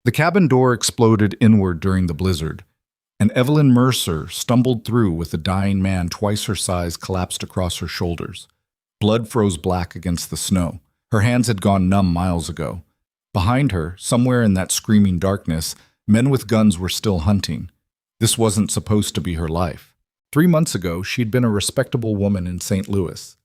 The cabin door exploded inward during the blizzard, and Evelyn Mercer stumbled through with a dying man twice her size collapsed across her shoulders. Blood froze black against the snow. Her hands had gone numb miles ago. Behind her, somewhere in that screaming darkness, men with guns were still hunting. This wasn't supposed to be her life. 3 months ago, she'd been a respectable woman in St. Louis.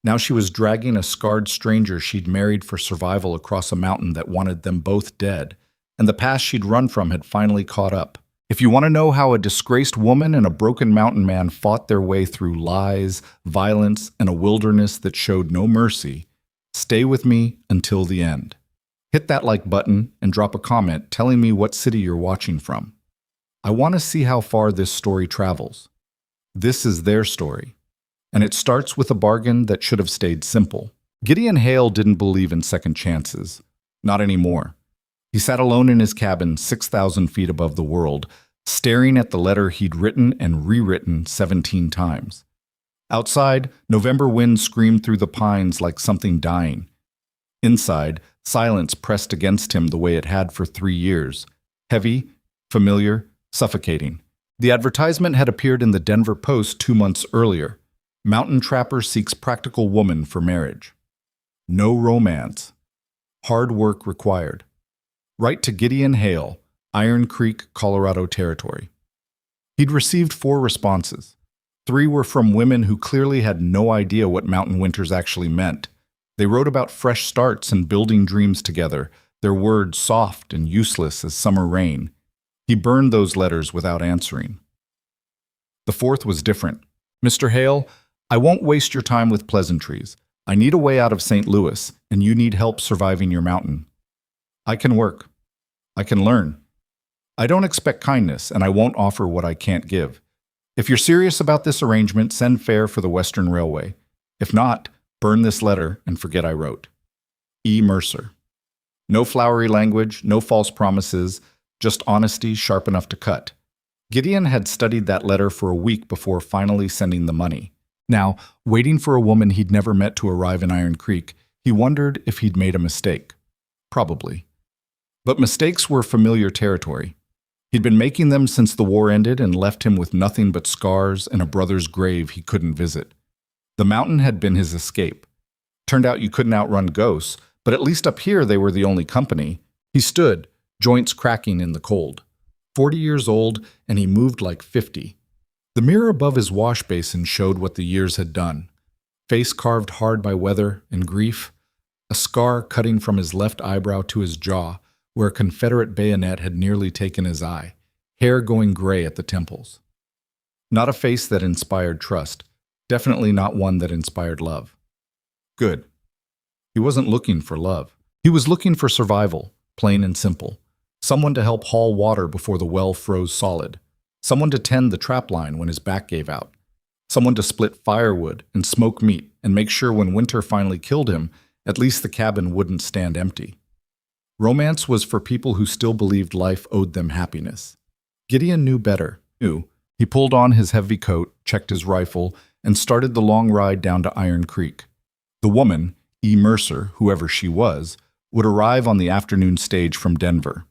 Now she was dragging a scarred stranger she'd married for survival across a mountain that wanted them both dead, and the past she'd run from had finally caught up. If you want to know how a disgraced woman and a broken mountain man fought their way through lies, violence, and a wilderness that showed no mercy, stay with me until the end. Hit that like button and drop a comment telling me what city you're watching from. I want to see how far this story travels. This is their story, and it starts with a bargain that should have stayed simple. Gideon Hale didn't believe in second chances. Not anymore. He sat alone in his cabin 6,000 feet above the world, staring at the letter he'd written and rewritten 17 times. Outside, November wind screamed through the pines like something dying. Inside, silence pressed against him the way it had for 3 years. Heavy, familiar, suffocating. The advertisement had appeared in the Denver Post 2 months earlier. Mountain trapper seeks practical woman for marriage. No romance. Hard work required. Write to Gideon Hale, Iron Creek, Colorado Territory. He'd received 4 responses. 3 were from women who clearly had no idea what mountain winters actually meant. They wrote about fresh starts and building dreams together, their words soft and useless as summer rain. He burned those letters without answering. The 4th was different. Mr. Hale, I won't waste your time with pleasantries. I need a way out of St. Louis, and you need help surviving your mountain. I can work. I can learn. I don't expect kindness, and I won't offer what I can't give. If you're serious about this arrangement, send fare for the Western Railway. If not, burn this letter and forget I wrote. E. Mercer. No flowery language, no false promises, just honesty sharp enough to cut. Gideon had studied that letter for a week before finally sending the money. Now, waiting for a woman he'd never met to arrive in Iron Creek, he wondered if he'd made a mistake. Probably. But mistakes were familiar territory. He'd been making them since the war ended and left him with nothing but scars and a brother's grave he couldn't visit. The mountain had been his escape. Turned out you couldn't outrun ghosts, but at least up here they were the only company. He stood, joints cracking in the cold. 40 years old, and he moved like 50. The mirror above his wash basin showed what the years had done. Face carved hard by weather and grief, a scar cutting from his left eyebrow to his jaw, where a Confederate bayonet had nearly taken his eye, hair going gray at the temples. Not a face that inspired trust, definitely not one that inspired love. Good. He wasn't looking for love. He was looking for survival, plain and simple. Someone to help haul water before the well froze solid. Someone to tend the trapline when his back gave out. Someone to split firewood and smoke meat and make sure when winter finally killed him, at least the cabin wouldn't stand empty. Romance was for people who still believed life owed them happiness. Gideon knew better. He pulled on his heavy coat, checked his rifle, and started the long ride down to Iron Creek. The woman, E. Mercer, whoever she was, would arrive on the afternoon stage from Denver.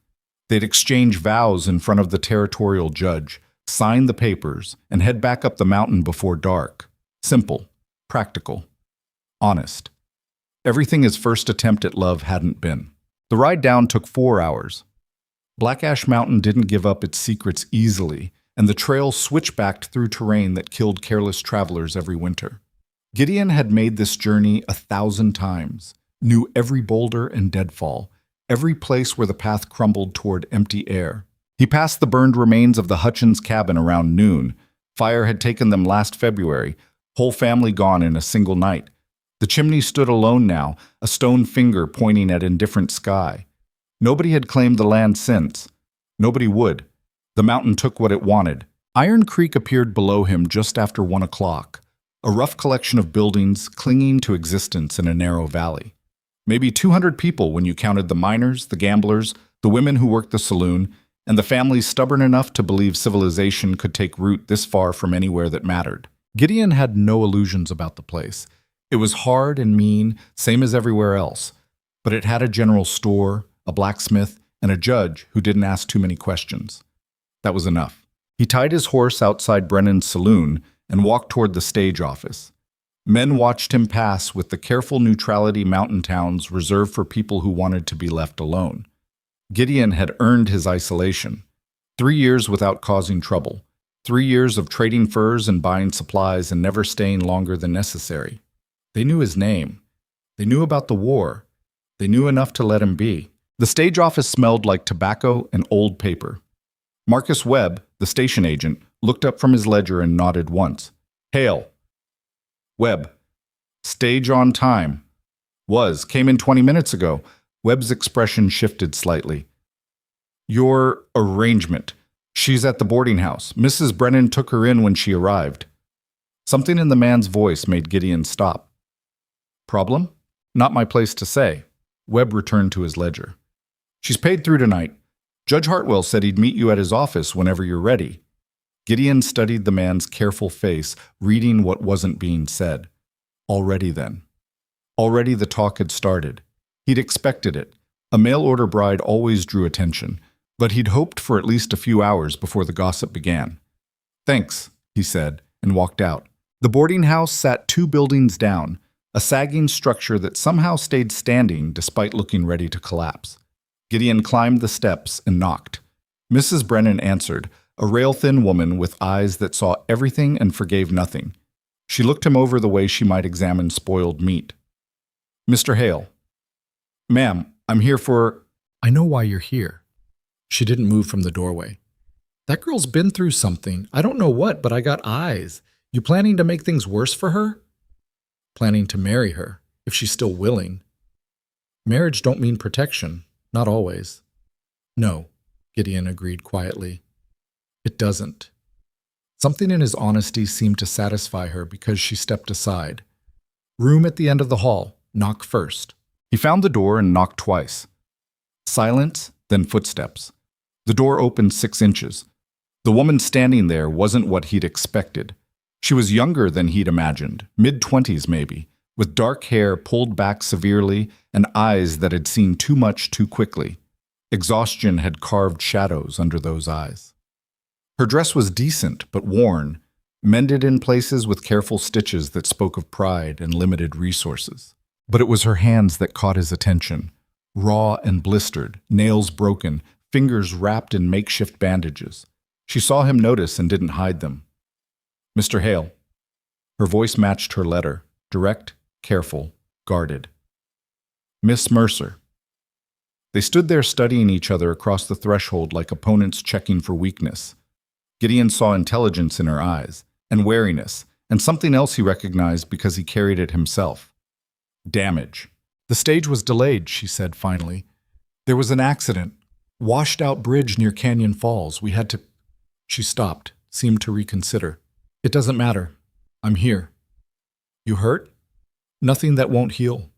They'd exchange vows in front of the territorial judge, sign the papers, and head back up the mountain before dark. Simple, practical, honest. Everything his first attempt at love hadn't been. The ride down took 4 hours. Black Ash Mountain didn't give up its secrets easily, and the trail switchbacked through terrain that killed careless travelers every winter. Gideon had made this journey 1,000 times, knew every boulder and deadfall, every place where the path crumbled toward empty air. He passed the burned remains of the Hutchins cabin around noon. Fire had taken them last February, whole family gone in a single night. The chimney stood alone now, a stone finger pointing at indifferent sky. Nobody had claimed the land since. Nobody would. The mountain took what it wanted. Iron Creek appeared below him just after 1 o'clock, a rough collection of buildings clinging to existence in a narrow valley. Maybe 200 people when you counted the miners, the gamblers, the women who worked the saloon, and the families stubborn enough to believe civilization could take root this far from anywhere that mattered. Gideon had no illusions about the place. It was hard and mean, same as everywhere else, but it had a general store, a blacksmith, and a judge who didn't ask too many questions. That was enough. He tied his horse outside Brennan's saloon and walked toward the stage office. Men watched him pass with the careful neutrality mountain towns reserved for people who wanted to be left alone. Gideon had earned his isolation. 3 years without causing trouble. 3 years of trading furs and buying supplies and never staying longer than necessary. They knew his name. They knew about the war. They knew enough to let him be. The stage office smelled like tobacco and old paper. Marcus Webb, the station agent, looked up from his ledger and nodded once. Hail. Webb. Stage on time. Came in 20 minutes ago. Webb's expression shifted slightly. Your arrangement. She's at the boarding house. Mrs. Brennan took her in when she arrived. Something in the man's voice made Gideon stop. Problem? Not my place to say. Webb returned to his ledger. She's paid through tonight. Judge Hartwell said he'd meet you at his office whenever you're ready. Gideon studied the man's careful face, reading what wasn't being said. Already then. Already the talk had started. He'd expected it. A mail-order bride always drew attention, but he'd hoped for at least a few hours before the gossip began. Thanks, he said, and walked out. The boarding house sat 2 buildings down, a sagging structure that somehow stayed standing despite looking ready to collapse. Gideon climbed the steps and knocked. Mrs. Brennan answered, a rail-thin woman with eyes that saw everything and forgave nothing. She looked him over the way she might examine spoiled meat. Mr. Hale. Ma'am, I'm here for... I know why you're here. She didn't move from the doorway. That girl's been through something. I don't know what, but I got eyes. You planning to make things worse for her? Planning to marry her, if she's still willing. Marriage don't mean protection. Not always. No, Gideon agreed quietly. It doesn't. Something in his honesty seemed to satisfy her because she stepped aside. Room at the end of the hall. Knock first. He found the door and knocked twice. Silence, then footsteps. The door opened 6 inches. The woman standing there wasn't what he'd expected. She was younger than he'd imagined, mid-20s maybe, with dark hair pulled back severely and eyes that had seen too much too quickly. Exhaustion had carved shadows under those eyes. Her dress was decent but worn, mended in places with careful stitches that spoke of pride and limited resources. But it was her hands that caught his attention, raw and blistered, nails broken, fingers wrapped in makeshift bandages. She saw him notice and didn't hide them. Mr. Hale. Her voice matched her letter, direct, careful, guarded. Miss Mercer. They stood there studying each other across the threshold like opponents checking for weakness. Gideon saw intelligence in her eyes, and wariness, and something else he recognized because he carried it himself. Damage. The stage was delayed, she said finally. There was an accident. Washed out bridge near Canyon Falls. We had to... She stopped, seemed to reconsider. It doesn't matter. I'm here. You hurt? Nothing that won't heal.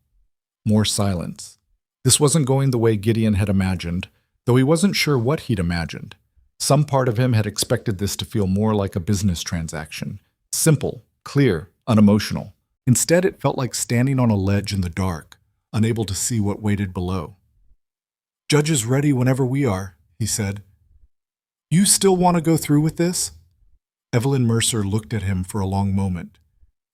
More silence. This wasn't going the way Gideon had imagined, though he wasn't sure what he'd imagined. Some part of him had expected this to feel more like a business transaction. Simple, clear, unemotional. Instead, it felt like standing on a ledge in the dark, unable to see what waited below. Judge is ready whenever we are, he said. You still want to go through with this? Evelyn Mercer looked at him for a long moment.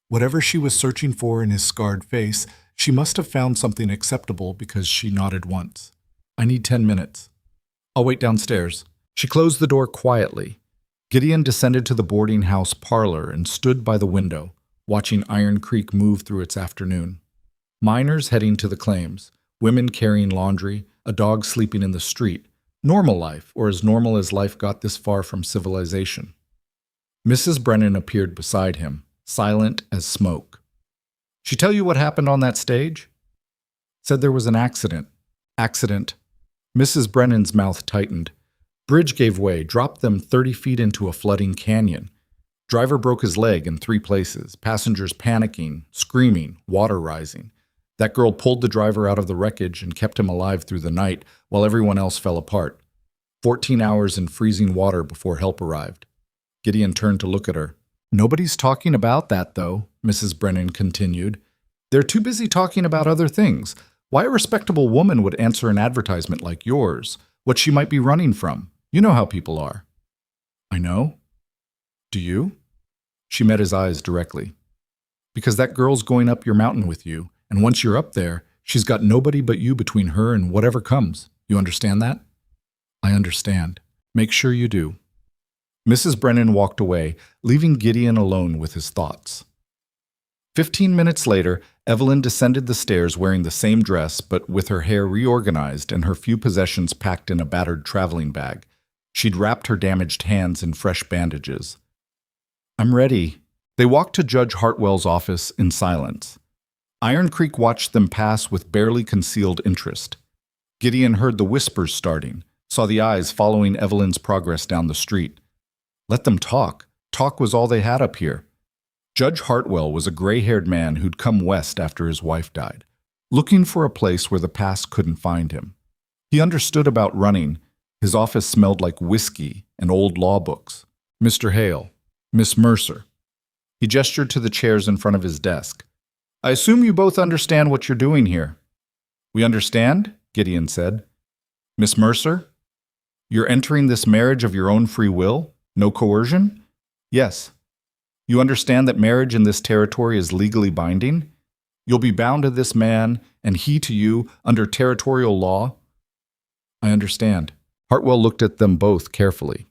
Whatever she was searching for in his scarred face, she must have found something acceptable because she nodded once. I need 10 minutes. I'll wait downstairs. She closed the door quietly. Gideon descended to the boarding house parlor and stood by the window, watching Iron Creek move through its afternoon. Miners heading to the claims, women carrying laundry, a dog sleeping in the street. Normal life, or as normal as life got this far from civilization. Mrs. Brennan appeared beside him, silent as smoke. She tell you what happened on that stage? Said there was an accident. Accident. Mrs. Brennan's mouth tightened. Bridge gave way, dropped them 30 feet into a flooding canyon. Driver broke his leg in 3 places, passengers panicking, screaming, water rising. That girl pulled the driver out of the wreckage and kept him alive through the night while everyone else fell apart. 14 hours in freezing water before help arrived. Gideon turned to look at her. Nobody's talking about that, though, Mrs. Brennan continued. They're too busy talking about other things. Why a respectable woman would answer an advertisement like yours? what she might be running from. You know how people are. I know. Do you? She met his eyes directly. Because that girl's going up your mountain with you, and once you're up there, she's got nobody but you between her and whatever comes. You understand that? I understand. Make sure you do. Mrs. Brennan walked away, leaving Gideon alone with his thoughts. 15 minutes later, Evelyn descended the stairs wearing the same dress but with her hair reorganized and her few possessions packed in a battered traveling bag. She'd wrapped her damaged hands in fresh bandages. I'm ready. They walked to Judge Hartwell's office in silence. Iron Creek watched them pass with barely concealed interest. Gideon heard the whispers starting, saw the eyes following Evelyn's progress down the street. Let them talk. Talk was all they had up here. Judge Hartwell was a gray-haired man who'd come west after his wife died, looking for a place where the past couldn't find him. He understood about running. His office smelled like whiskey and old law books. Mr. Hale, Miss Mercer. He gestured to the chairs in front of his desk. I assume you both understand what you're doing here. We understand, Gideon said. Miss Mercer, you're entering this marriage of your own free will? No coercion? Yes. You understand that marriage in this territory is legally binding? You'll be bound to this man, and he to you, under territorial law? I understand. Hartwell looked at them both carefully.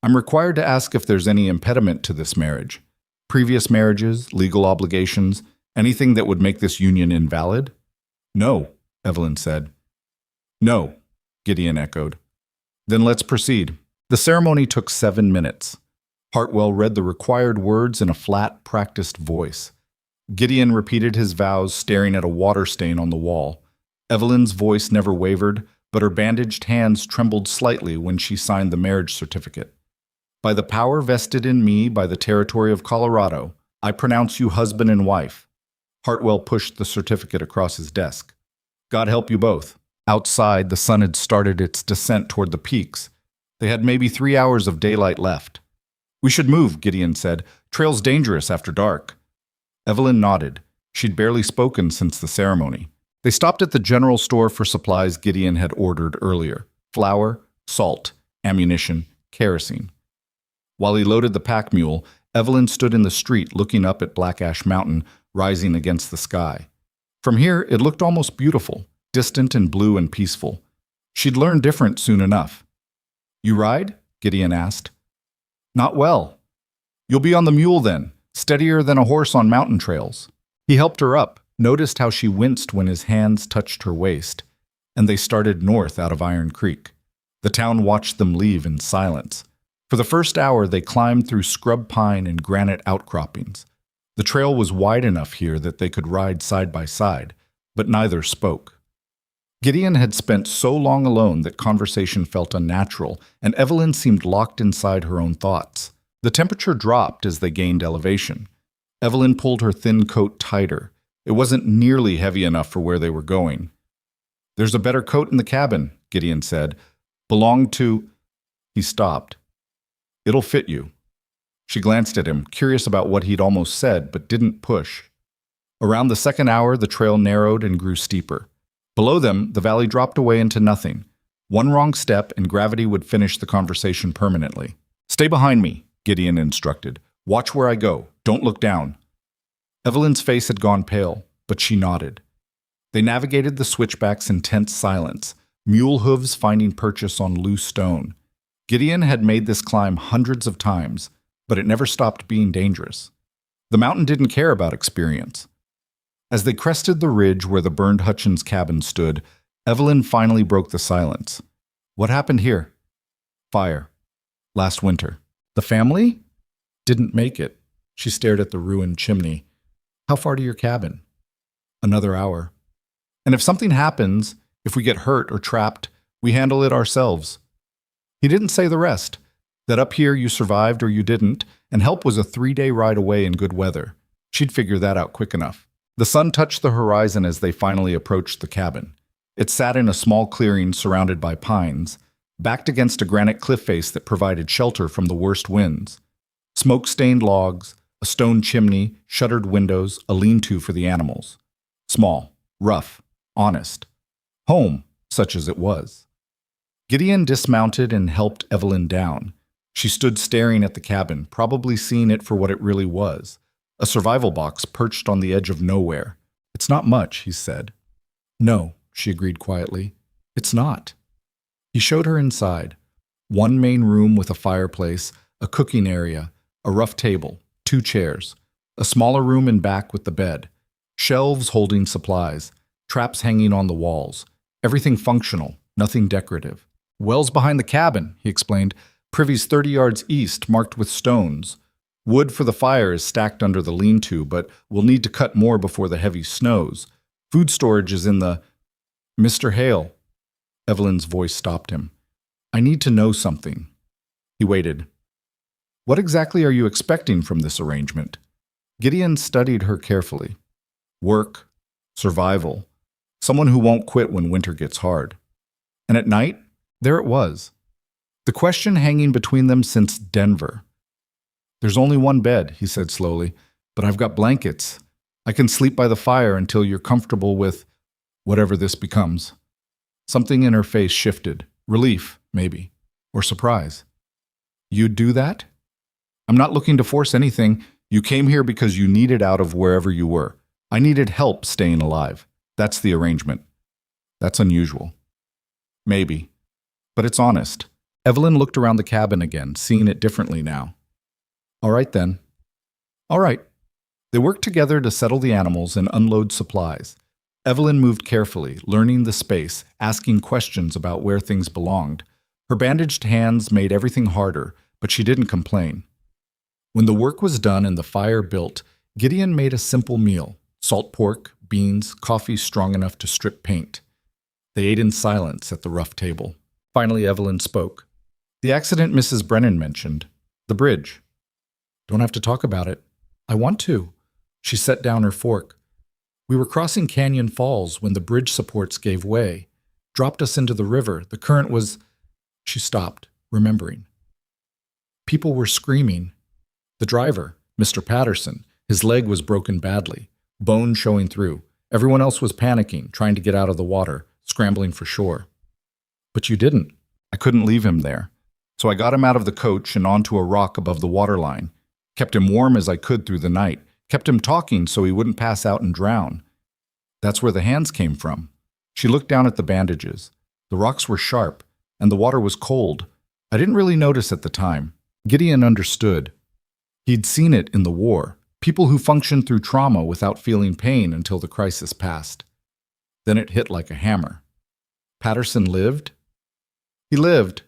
I'm required to ask if there's any impediment to this marriage. Previous marriages, legal obligations, anything that would make this union invalid? No, Evelyn said. No, Gideon echoed. Then let's proceed. The ceremony took 7 minutes. Hartwell read the required words in a flat, practiced voice. Gideon repeated his vows, staring at a water stain on the wall. Evelyn's voice never wavered, but her bandaged hands trembled slightly when she signed the marriage certificate. By the power vested in me by the territory of Colorado, I pronounce you husband and wife. Hartwell pushed the certificate across his desk. God help you both. Outside, the sun had started its descent toward the peaks. They had maybe 3 hours of daylight left. We should move, Gideon said. Trail's dangerous after dark. Evelyn nodded. She'd barely spoken since the ceremony. They stopped at the general store for supplies Gideon had ordered earlier. Flour, salt, ammunition, kerosene. While he loaded the pack mule, Evelyn stood in the street looking up at Black Ash Mountain rising against the sky. From here, it looked almost beautiful, distant and blue and peaceful. She'd learn different soon enough. You ride? Gideon asked. Not well. You'll be on the mule then, steadier than a horse on mountain trails. He helped her up, noticed how she winced when his hands touched her waist, and they started north out of Iron Creek. The town watched them leave in silence. For the first hour, they climbed through scrub pine and granite outcroppings. The trail was wide enough here that they could ride side by side, but neither spoke. Gideon had spent so long alone that conversation felt unnatural, and Evelyn seemed locked inside her own thoughts. The temperature dropped as they gained elevation. Evelyn pulled her thin coat tighter. It wasn't nearly heavy enough for where they were going. There's a better coat in the cabin, Gideon said. Belonged to... He stopped. It'll fit you. She glanced at him, curious about what he'd almost said, but didn't push. Around the second hour, the trail narrowed and grew steeper. Below them, the valley dropped away into nothing. One wrong step and gravity would finish the conversation permanently. Stay behind me, Gideon instructed. Watch where I go. Don't look down. Evelyn's face had gone pale, but she nodded. They navigated the switchbacks in tense silence, mule hooves finding purchase on loose stone. Gideon had made this climb hundreds of times, but it never stopped being dangerous. The mountain didn't care about experience. As they crested the ridge where the burned Hutchins cabin stood, Evelyn finally broke the silence. What happened here? Fire. Last winter. The family? Didn't make it. She stared at the ruined chimney. How far to your cabin? Another hour. And if something happens, if we get hurt or trapped, we handle it ourselves. He didn't say the rest. That up here you survived or you didn't, and help was a 3-day ride away in good weather. She'd figure that out quick enough. The sun touched the horizon as they finally approached the cabin. It sat in a small clearing surrounded by pines, backed against a granite cliff face that provided shelter from the worst winds. Smoke-stained logs, a stone chimney, shuttered windows, a lean-to for the animals. Small, rough, honest. Home, such as it was. Gideon dismounted and helped Evelyn down. She stood staring at the cabin, probably seeing it for what it really was. A survival box perched on the edge of nowhere. "It's not much," he said. "No," she agreed quietly. "It's not." He showed her inside. One main room with a fireplace, a cooking area, a rough table, 2 chairs. A smaller room in back with the bed. Shelves holding supplies. Traps hanging on the walls. Everything functional, nothing decorative. "Well's behind the cabin," he explained. "Privy's 30 yards east, marked with stones. Wood for the fire is stacked under the lean-to, but we'll need to cut more before the heavy snows. Food storage is in the—" "Mr. Hale." Evelyn's voice stopped him. "I need to know something." He waited. "What exactly are you expecting from this arrangement?" Gideon studied her carefully. "Work, survival, someone who won't quit when winter gets hard." And at night, there it was. The question hanging between them since Denver. "There's only one bed," he said slowly, "but I've got blankets. I can sleep by the fire until you're comfortable with whatever this becomes." Something in her face shifted. Relief, maybe. Or surprise. "You'd do that?" "I'm not looking to force anything. You came here because you needed out of wherever you were. I needed help staying alive. That's the arrangement." "That's unusual." "Maybe. But it's honest." Evelyn looked around the cabin again, seeing it differently now. "All right then." "All right." They worked together to settle the animals and unload supplies. Evelyn moved carefully, learning the space, asking questions about where things belonged. Her bandaged hands made everything harder, but she didn't complain. When the work was done and the fire built, Gideon made a simple meal: salt pork, beans, coffee strong enough to strip paint. They ate in silence at the rough table. Finally, Evelyn spoke. "The accident Mrs. Brennan mentioned. The bridge." "Don't have to talk about it." "I want to." She set down her fork. "We were crossing Canyon Falls when the bridge supports gave way, dropped us into the river. The current was—" She stopped, remembering. People were screaming. The driver, Mr. Patterson, his leg was broken badly, bone showing through. Everyone else was panicking, trying to get out of the water, scrambling for shore. "But you didn't." "I couldn't leave him there. So I got him out of the coach and onto a rock above the waterline. Kept him warm as I could through the night. Kept him talking so he wouldn't pass out and drown. That's where the hands came from." She looked down at the bandages. The rocks were sharp, and the water was cold. I didn't really notice at the time. Gideon understood. He'd seen it in the war. People who functioned through trauma without feeling pain until the crisis passed. Then it hit like a hammer. "Patterson lived?" "He lived.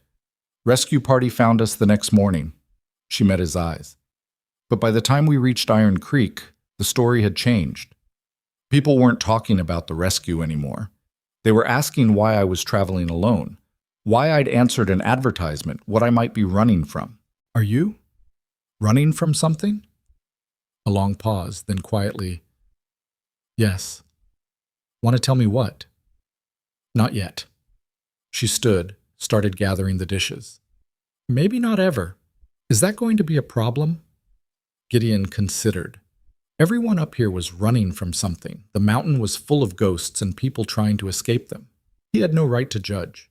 Rescue party found us the next morning." She met his eyes. "But by the time we reached Iron Creek, the story had changed. People weren't talking about the rescue anymore. They were asking why I was traveling alone, why I'd answered an advertisement, what I might be running from." "Are you running from something?" A long pause, then quietly, "Yes." "Want to tell me what?" "Not yet." She stood, started gathering the dishes. "Maybe not ever. Is that going to be a problem?" Gideon considered. Everyone up here was running from something. The mountain was full of ghosts and people trying to escape them. He had no right to judge.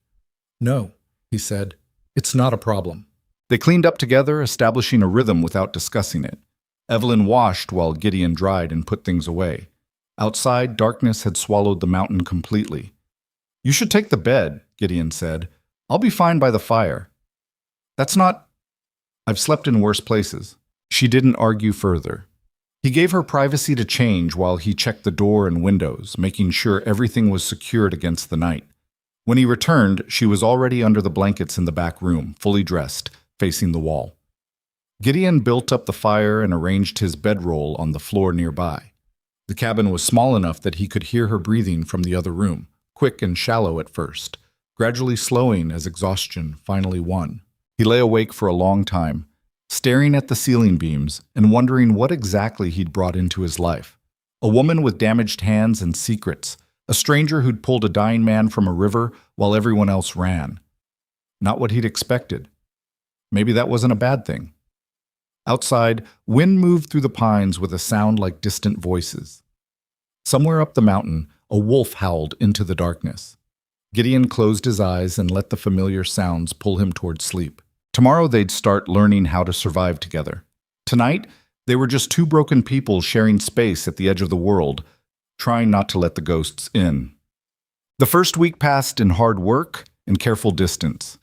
"No," he said. "It's not a problem." They cleaned up together, establishing a rhythm without discussing it. Evelyn washed while Gideon dried and put things away. Outside, darkness had swallowed the mountain completely. "You should take the bed," Gideon said. "I'll be fine by the fire." "That's not—" "I've slept in worse places." She didn't argue further. He gave her privacy to change while he checked the door and windows, making sure everything was secured against the night. When he returned, she was already under the blankets in the back room, fully dressed, facing the wall. Gideon built up the fire and arranged his bedroll on the floor nearby. The cabin was small enough that he could hear her breathing from the other room, quick and shallow at first, gradually slowing as exhaustion finally won. He lay awake for a long time, staring at the ceiling beams and wondering what exactly he'd brought into his life. A woman with damaged hands and secrets, a stranger who'd pulled a dying man from a river while everyone else ran. Not what he'd expected. Maybe that wasn't a bad thing. Outside, wind moved through the pines with a sound like distant voices. Somewhere up the mountain, a wolf howled into the darkness. Gideon closed his eyes and let the familiar sounds pull him toward sleep. Tomorrow they'd start learning how to survive together. Tonight, they were just two broken people sharing space at the edge of the world, trying not to let the ghosts in. The first week passed in hard work and careful distance.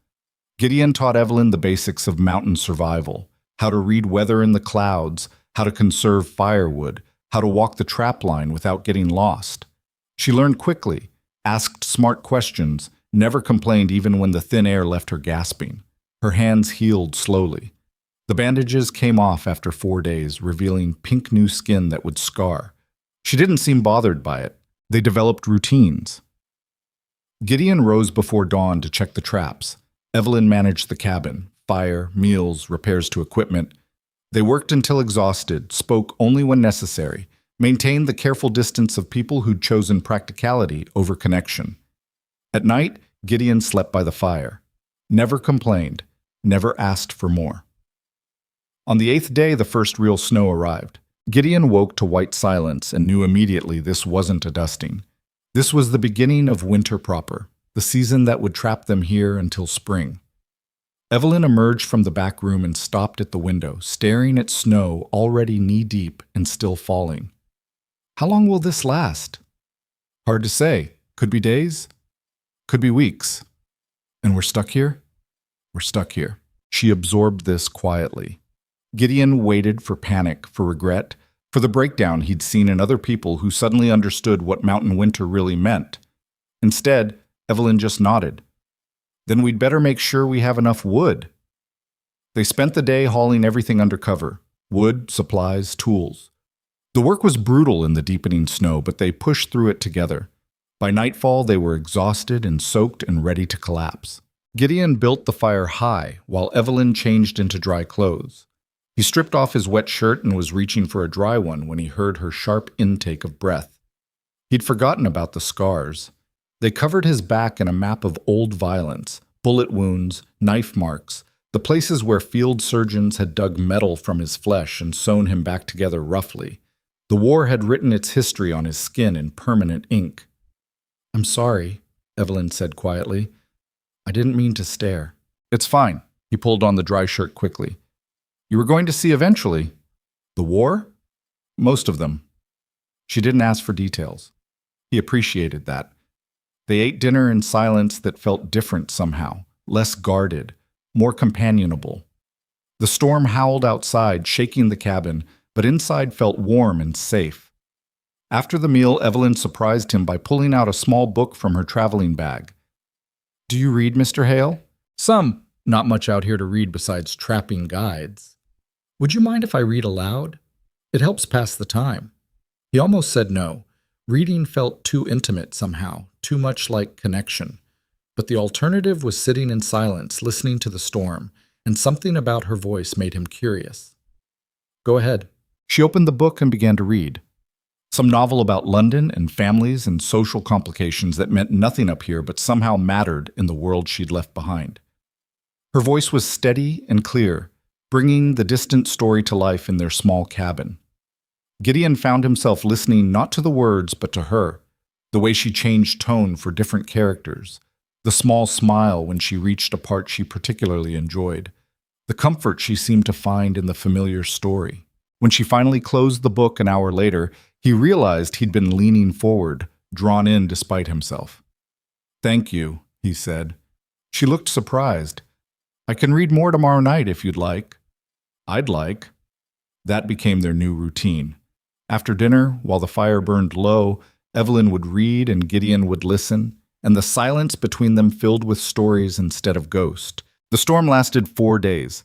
Gideon taught Evelyn the basics of mountain survival, how to read weather in the clouds, how to conserve firewood, how to walk the trap line without getting lost. She learned quickly, asked smart questions, never complained even when the thin air left her gasping. Her hands healed slowly. The bandages came off after 4 days, revealing pink new skin that would scar. She didn't seem bothered by it. They developed routines. Gideon rose before dawn to check the traps. Evelyn managed the cabin, fire, meals, repairs to equipment. They worked until exhausted, spoke only when necessary, maintained the careful distance of people who'd chosen practicality over connection. At night, Gideon slept by the fire. Never complained, never asked for more. On the 8th day, the first real snow arrived. Gideon woke to white silence and knew immediately this wasn't a dusting. This was the beginning of winter proper, the season that would trap them here until spring. Evelyn emerged from the back room and stopped at the window, staring at snow already knee-deep and still falling. How long will this last? Hard to say. Could be days. Could be weeks. And we're stuck here? We're stuck here. She absorbed this quietly. Gideon waited for panic, for regret, for the breakdown he'd seen in other people who suddenly understood what mountain winter really meant. Instead, Evelyn just nodded. Then we'd better make sure we have enough wood. They spent the day hauling everything under cover: wood, supplies, tools. The work was brutal in the deepening snow, but they pushed through it together. By nightfall, they were exhausted and soaked and ready to collapse. Gideon built the fire high, while Evelyn changed into dry clothes. He stripped off his wet shirt and was reaching for a dry one when he heard her sharp intake of breath. He'd forgotten about the scars. They covered his back in a map of old violence, bullet wounds, knife marks, the places where field surgeons had dug metal from his flesh and sewn him back together roughly. The war had written its history on his skin in permanent ink. "I'm sorry," Evelyn said quietly. "I didn't mean to stare." "It's fine." He pulled on the dry shirt quickly. "You were going to see eventually." "The war?" "Most of them." She didn't ask for details. He appreciated that. They ate dinner in silence that felt different somehow, less guarded, more companionable. The storm howled outside, shaking the cabin, but inside felt warm and safe. After the meal, Evelyn surprised him by pulling out a small book from her traveling bag. "Do you read, Mr. Hale?" "Some. Not much out here to read besides trapping guides." "Would you mind if I read aloud? It helps pass the time." He almost said no. Reading felt too intimate somehow, too much like connection. But the alternative was sitting in silence, listening to the storm, and something about her voice made him curious. "Go ahead." She opened the book and began to read. Some novel about London and families and social complications that meant nothing up here but somehow mattered in the world she'd left behind. Her voice was steady and clear, bringing the distant story to life in their small cabin. Gideon found himself listening not to the words but to her, the way she changed tone for different characters, the small smile when she reached a part she particularly enjoyed, the comfort she seemed to find in the familiar story. When she finally closed the book an hour later, he realized he'd been leaning forward, drawn in despite himself. "Thank you," he said. She looked surprised. "I can read more tomorrow night if you'd like." "I'd like." That became their new routine. After dinner, while the fire burned low, Evelyn would read and Gideon would listen, and the silence between them filled with stories instead of ghosts. The storm lasted 4 days.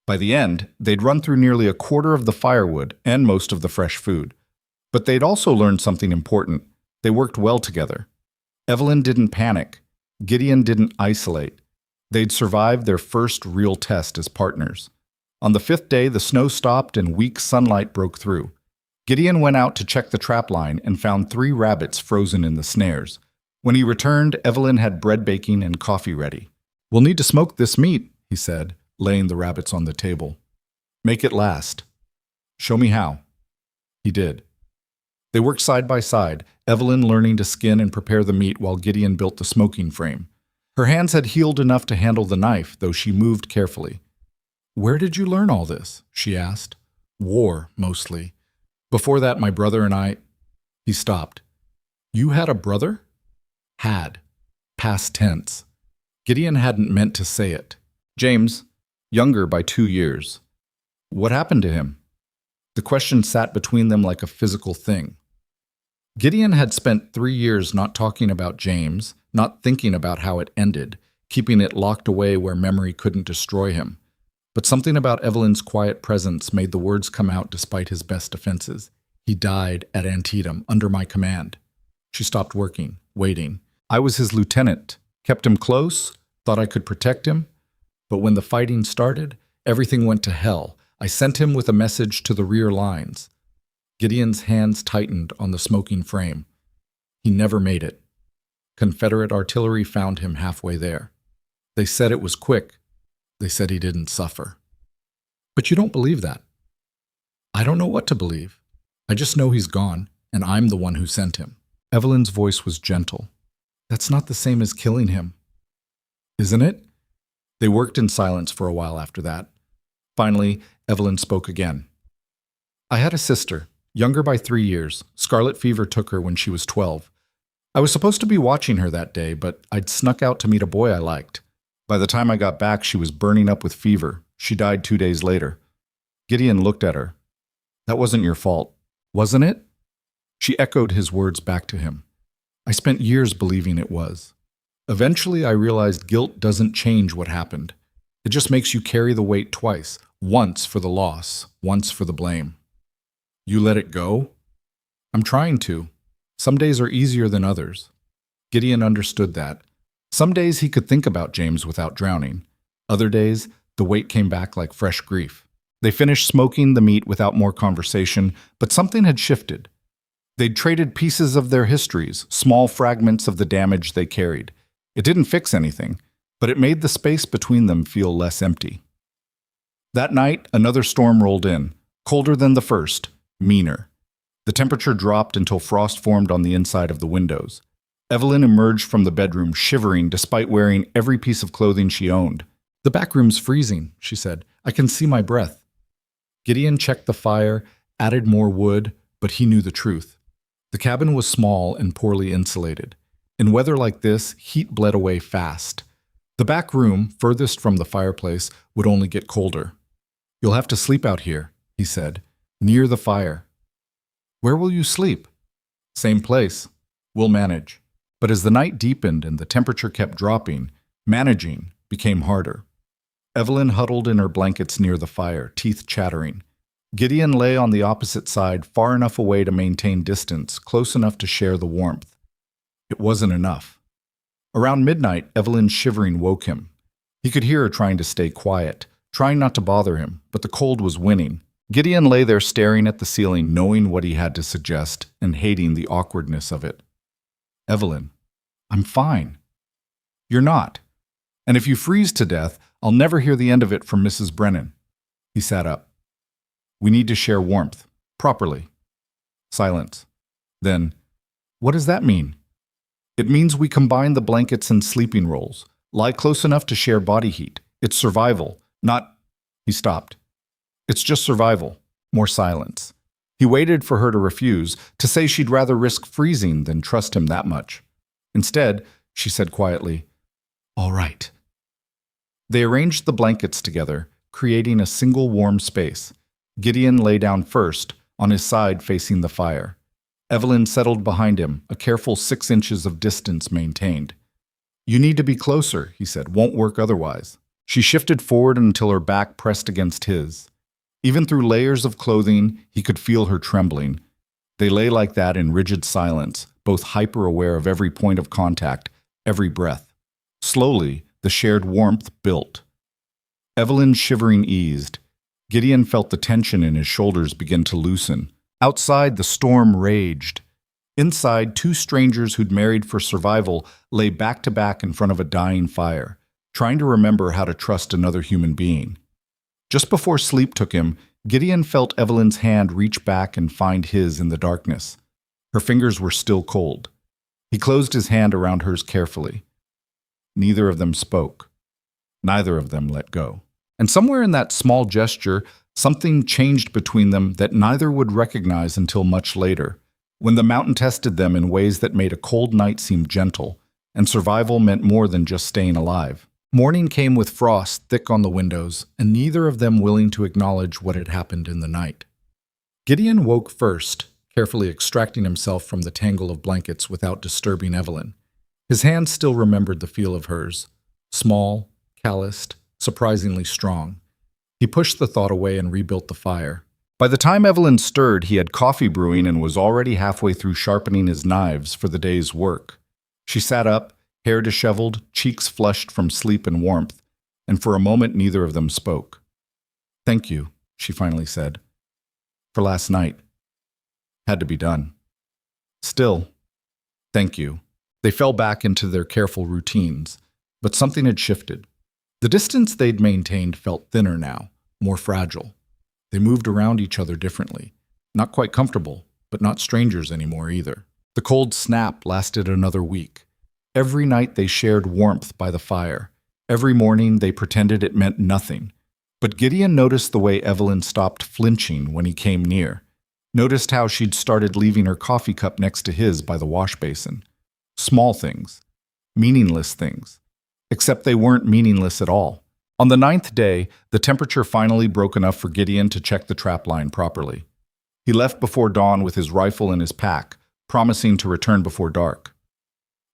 By the end, they'd run through nearly a quarter of the firewood and most of the fresh food. But they'd also learned something important. They worked well together. Evelyn didn't panic. Gideon didn't isolate. They'd survived their first real test as partners. On the 5th day, the snow stopped and weak sunlight broke through. Gideon went out to check the trap line and found 3 rabbits frozen in the snares. When he returned, Evelyn had bread baking and coffee ready. "We'll need to smoke this meat," he said, laying the rabbits on the table. "Make it last." "Show me how." He did. They worked side by side, Evelyn learning to skin and prepare the meat while Gideon built the smoking frame. Her hands had healed enough to handle the knife, though she moved carefully. "Where did you learn all this?" she asked. "War, mostly. Before that, my brother and I—" He stopped. "You had a brother?" Had. Past tense. Gideon hadn't meant to say it. James, younger by 2 years. What happened to him? The question sat between them like a physical thing. Gideon had spent 3 years not talking about James, not thinking about how it ended, keeping it locked away where memory couldn't destroy him. But something about Evelyn's quiet presence made the words come out despite his best defenses. He died at Antietam, under my command. She stopped working, waiting. I was his lieutenant, kept him close, thought I could protect him. But when the fighting started, everything went to hell. I sent him with a message to the rear lines. Gideon's hands tightened on the smoking frame. He never made it. Confederate artillery found him halfway there. They said it was quick. They said he didn't suffer. But you don't believe that. I don't know what to believe. I just know he's gone, and I'm the one who sent him. Evelyn's voice was gentle. That's not the same as killing him. Isn't it? They worked in silence for a while after that. Finally, Evelyn spoke again. I had a sister, younger by 3 years. Scarlet fever took her when she was 12. I was supposed to be watching her that day, but I'd snuck out to meet a boy I liked. By the time I got back, she was burning up with fever. She died 2 days later. Gideon looked at her. That wasn't your fault, wasn't it? She echoed his words back to him. I spent years believing it was. Eventually, I realized guilt doesn't change what happened. It just makes you carry the weight twice, once for the loss, once for the blame. You let it go? I'm trying to. Some days are easier than others. Gideon understood that. Some days he could think about James without drowning. Other days, the weight came back like fresh grief. They finished smoking the meat without more conversation, but something had shifted. They'd traded pieces of their histories, small fragments of the damage they carried. It didn't fix anything, but it made the space between them feel less empty. That night, another storm rolled in, colder than the first, meaner. The temperature dropped until frost formed on the inside of the windows. Evelyn emerged from the bedroom, shivering despite wearing every piece of clothing she owned. The back room's freezing, she said. I can see my breath. Gideon checked the fire, added more wood, but he knew the truth. The cabin was small and poorly insulated. In weather like this, heat bled away fast. The back room, furthest from the fireplace, would only get colder. You'll have to sleep out here, he said, near the fire. Where will you sleep? Same place. We'll manage. But as the night deepened and the temperature kept dropping, managing became harder. Evelyn huddled in her blankets near the fire, teeth chattering. Gideon lay on the opposite side, far enough away to maintain distance, close enough to share the warmth. It wasn't enough. Around midnight, Evelyn's shivering woke him. He could hear her trying to stay quiet, trying not to bother him, but the cold was winning. Gideon lay there staring at the ceiling, knowing what he had to suggest and hating the awkwardness of it. Evelyn, I'm fine. You're not. And if you freeze to death, I'll never hear the end of it from Mrs. Brennan. He sat up. We need to share warmth, properly. Silence. Then, what does that mean? It means we combine the blankets and sleeping rolls, lie close enough to share body heat. It's survival, not... He stopped. It's just survival. More silence. He waited for her to refuse, to say she'd rather risk freezing than trust him that much. Instead, she said quietly, All right. They arranged the blankets together, creating a single warm space. Gideon lay down first, on his side facing the fire. Evelyn settled behind him, a careful 6 inches of distance maintained. You need to be closer, he said. Won't work otherwise. She shifted forward until her back pressed against his. Even through layers of clothing, he could feel her trembling. They lay like that in rigid silence, both hyper-aware of every point of contact, every breath. Slowly, the shared warmth built. Evelyn's shivering eased. Gideon felt the tension in his shoulders begin to loosen. Outside, the storm raged. Inside, 2 strangers who'd married for survival lay back to back in front of a dying fire, trying to remember how to trust another human being. Just before sleep took him, Gideon felt Evelyn's hand reach back and find his in the darkness. Her fingers were still cold. He closed his hand around hers carefully. Neither of them spoke. Neither of them let go. And somewhere in that small gesture, something changed between them that neither would recognize until much later, when the mountain tested them in ways that made a cold night seem gentle, and survival meant more than just staying alive. Morning came with frost thick on the windows, and neither of them willing to acknowledge what had happened in the night. Gideon woke first, carefully extracting himself from the tangle of blankets without disturbing Evelyn. His hand still remembered the feel of hers, small, calloused, surprisingly strong. He pushed the thought away and rebuilt the fire. By the time Evelyn stirred, he had coffee brewing and was already halfway through sharpening his knives for the day's work. She sat up, hair disheveled, cheeks flushed from sleep and warmth, and for a moment neither of them spoke. "Thank you," she finally said. "For last night. Had to be done. Still, thank you." They fell back into their careful routines, but something had shifted. The distance they'd maintained felt thinner now, more fragile. They moved around each other differently. Not quite comfortable, but not strangers anymore either. The cold snap lasted another week. Every night they shared warmth by the fire. Every morning they pretended it meant nothing. But Gideon noticed the way Evelyn stopped flinching when he came near. Noticed how she'd started leaving her coffee cup next to his by the wash basin. Small things. Meaningless things. Except they weren't meaningless at all. On the 9th day, the temperature finally broke enough for Gideon to check the trap line properly. He left before dawn with his rifle in his pack, promising to return before dark.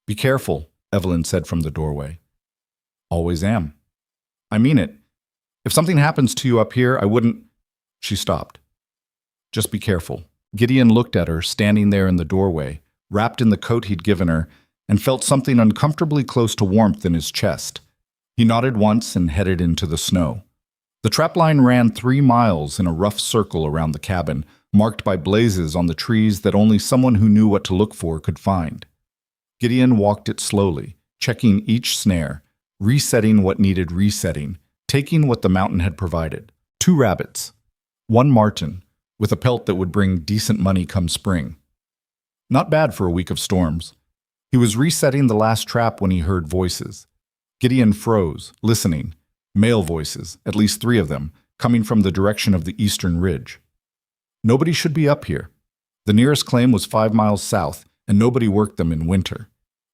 "Be careful," Evelyn said from the doorway. "Always am." "I mean it. If something happens to you up here, I wouldn't—" She stopped. "Just be careful." Gideon looked at her, standing there in the doorway, wrapped in the coat he'd given her, and felt something uncomfortably close to warmth in his chest. He nodded once and headed into the snow. The trapline ran 3 miles in a rough circle around the cabin, marked by blazes on the trees that only someone who knew what to look for could find. Gideon walked it slowly, checking each snare, resetting what needed resetting, taking what the mountain had provided. 2 rabbits. 1 marten, with a pelt that would bring decent money come spring. Not bad for a week of storms. He was resetting the last trap when he heard voices. Gideon froze, listening. Male voices, at least 3 of them, coming from the direction of the eastern ridge. Nobody should be up here. The nearest claim was 5 miles south, and nobody worked them in winter.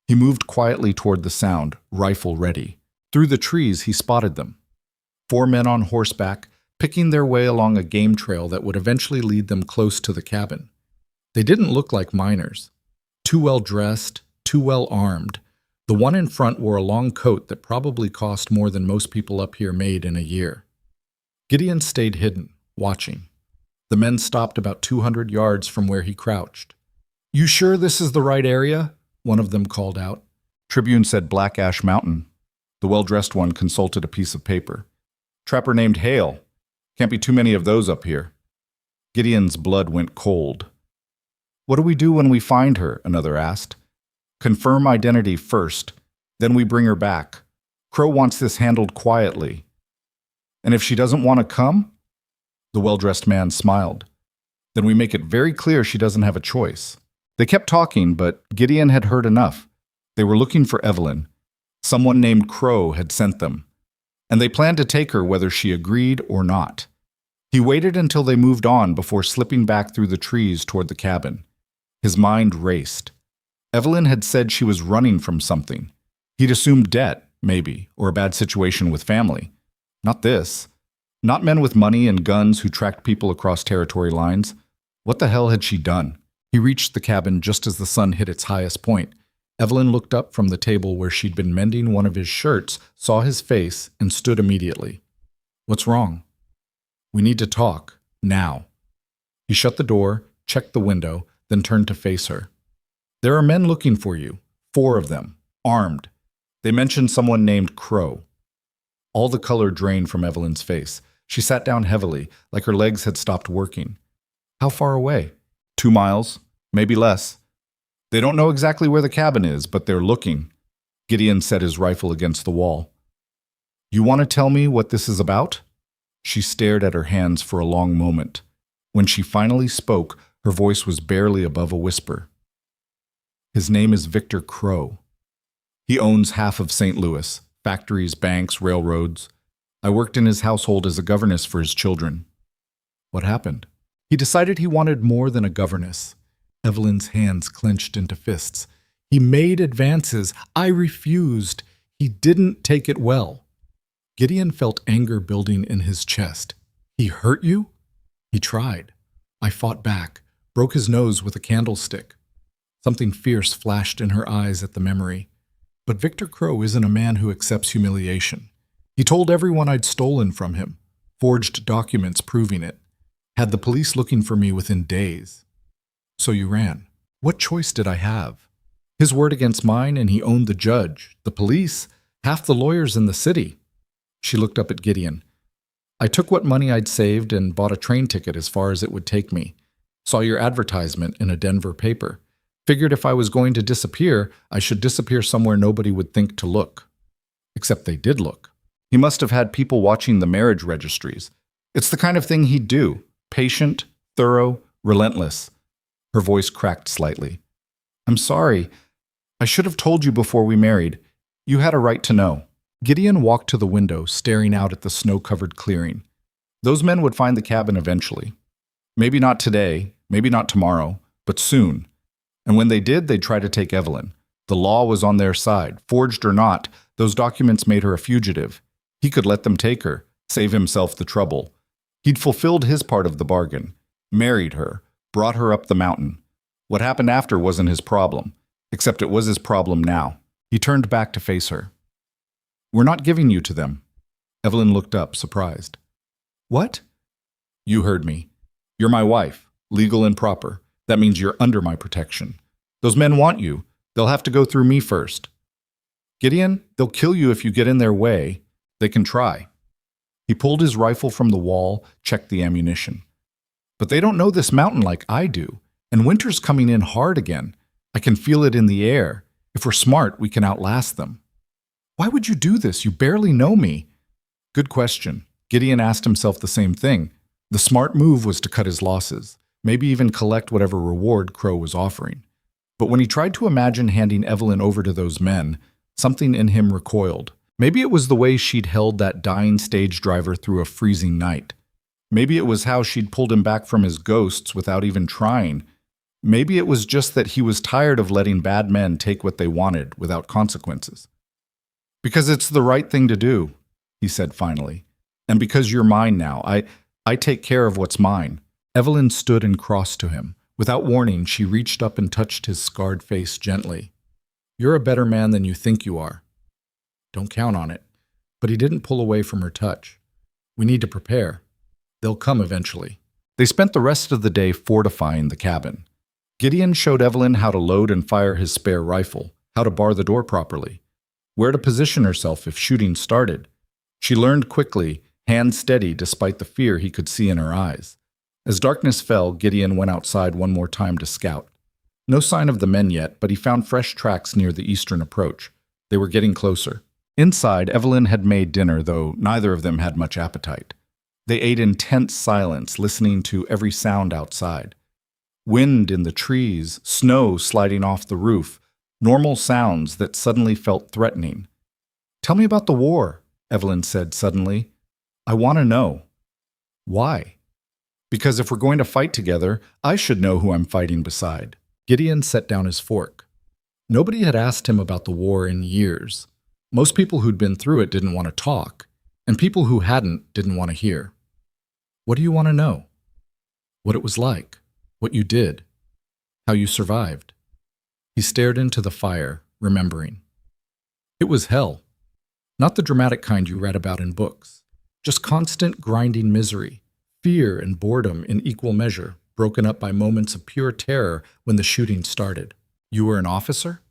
He moved quietly toward the sound, rifle ready. Through the trees, he spotted them. 4 men on horseback, picking their way along a game trail that would eventually lead them close to the cabin. They didn't look like miners. Too well dressed, too well armed. The one in front wore a long coat that probably cost more than most people up here made in a year. Gideon stayed hidden, watching. The men stopped about 200 yards from where he crouched. "You sure this is the right area?" one of them called out. Tribune said Black Ash Mountain. The well-dressed one consulted a piece of paper. "Trapper named Hale. Can't be too many of those up here." Gideon's blood went cold. "What do we do when we find her?" another asked. "Confirm identity first, then we bring her back. Crow wants this handled quietly." "And if she doesn't want to come?" The well-dressed man smiled. "Then we make it very clear she doesn't have a choice." They kept talking, but Gideon had heard enough. They were looking for Evelyn. Someone named Crow had sent them, and they planned to take her whether she agreed or not. He waited until they moved on before slipping back through the trees toward the cabin. His mind raced. Evelyn had said she was running from something. He'd assumed debt, maybe, or a bad situation with family. Not this. Not men with money and guns who tracked people across territory lines. What the hell had she done? He reached the cabin just as the sun hit its highest point. Evelyn looked up from the table where she'd been mending one of his shirts, saw his face, and stood immediately. "What's wrong?" "We need to talk. Now." He shut the door, checked the window, then turned to face her. "There are men looking for you. 4 of them. Armed. They mentioned someone named Crow." All the color drained from Evelyn's face. She sat down heavily, like her legs had stopped working. "How far away?" 2 miles. Maybe less. They don't know exactly where the cabin is, but they're looking. Gideon set his rifle against the wall. "You want to tell me what this is about?" She stared at her hands for a long moment. When she finally spoke, her voice was barely above a whisper. His name is Victor Crow. He owns half of St. Louis, factories, banks, railroads. I worked in his household as a governess for his children. What happened? He decided he wanted more than a governess. Evelyn's hands clenched into fists. He made advances. I refused. He didn't take it well. Gideon felt anger building in his chest. He hurt you? He tried. I fought back, broke his nose with a candlestick. Something fierce flashed in her eyes at the memory. But Victor Crow isn't a man who accepts humiliation. He told everyone I'd stolen from him, forged documents proving it, had the police looking for me within days. So you ran. What choice did I have? His word against mine, and he owned the judge, the police, half the lawyers in the city. She looked up at Gideon. I took what money I'd saved and bought a train ticket as far as it would take me. Saw your advertisement in a Denver paper. Figured if I was going to disappear, I should disappear somewhere nobody would think to look. Except they did look. He must have had people watching the marriage registries. It's the kind of thing he'd do. Patient, thorough, relentless. Her voice cracked slightly. I'm sorry. I should have told you before we married. You had a right to know. Gideon walked to the window, staring out at the snow-covered clearing. Those men would find the cabin eventually. Maybe not today, maybe not tomorrow, but soon. And when they did, they'd try to take Evelyn. The law was on their side. Forged or not, those documents made her a fugitive. He could let them take her, save himself the trouble. He'd fulfilled his part of the bargain, married her, brought her up the mountain. What happened after wasn't his problem, except it was his problem now. He turned back to face her. We're not giving you to them. Evelyn looked up, surprised. What? You heard me. You're my wife, legal and proper. That means you're under my protection. Those men want you. They'll have to go through me first. Gideon, they'll kill you if you get in their way. They can try. He pulled his rifle from the wall, checked the ammunition. But they don't know this mountain like I do, and winter's coming in hard again. I can feel it in the air. If we're smart, we can outlast them. Why would you do this? You barely know me. Good question. Gideon asked himself the same thing. The smart move was to cut his losses, maybe even collect whatever reward Crow was offering. But when he tried to imagine handing Evelyn over to those men, something in him recoiled. Maybe it was the way she'd held that dying stage driver through a freezing night. Maybe it was how she'd pulled him back from his ghosts without even trying. Maybe it was just that he was tired of letting bad men take what they wanted without consequences. Because it's the right thing to do, he said finally. And because you're mine now, I take care of what's mine. Evelyn stood and crossed to him. Without warning, she reached up and touched his scarred face gently. You're a better man than you think you are. Don't count on it. But he didn't pull away from her touch. We need to prepare. They'll come eventually. They spent the rest of the day fortifying the cabin. Gideon showed Evelyn how to load and fire his spare rifle, how to bar the door properly, where to position herself if shooting started. She learned quickly, hands steady despite the fear he could see in her eyes. As darkness fell, Gideon went outside one more time to scout. No sign of the men yet, but he found fresh tracks near the eastern approach. They were getting closer. Inside, Evelyn had made dinner, though neither of them had much appetite. They ate in tense silence, listening to every sound outside. Wind in the trees, snow sliding off the roof, normal sounds that suddenly felt threatening. Tell me about the war, Evelyn said suddenly. I want to know. Why? Because if we're going to fight together, I should know who I'm fighting beside. Gideon set down his fork. Nobody had asked him about the war in years. Most people who'd been through it didn't want to talk, and people who hadn't didn't want to hear. What do you want to know? What it was like, what you did, how you survived. He stared into the fire, remembering. It was hell. Not the dramatic kind you read about in books. Just constant grinding misery, fear and boredom in equal measure, broken up by moments of pure terror when the shooting started. You were an officer?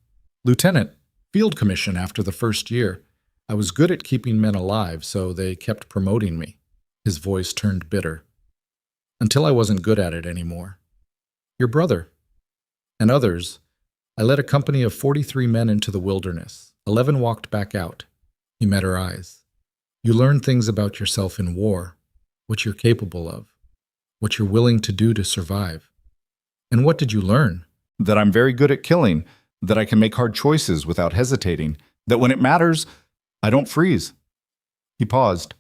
Lieutenant, field commission after the first year. I was good at keeping men alive, so they kept promoting me. His voice turned bitter. Until I wasn't good at it anymore. Your brother. And others. I led a company of 43 men into the wilderness. 11 walked back out. He met her eyes. You learn things about yourself in war, what you're capable of, what you're willing to do to survive. And what did you learn? That I'm very good at killing, that I can make hard choices without hesitating, that when it matters, I don't freeze. He paused.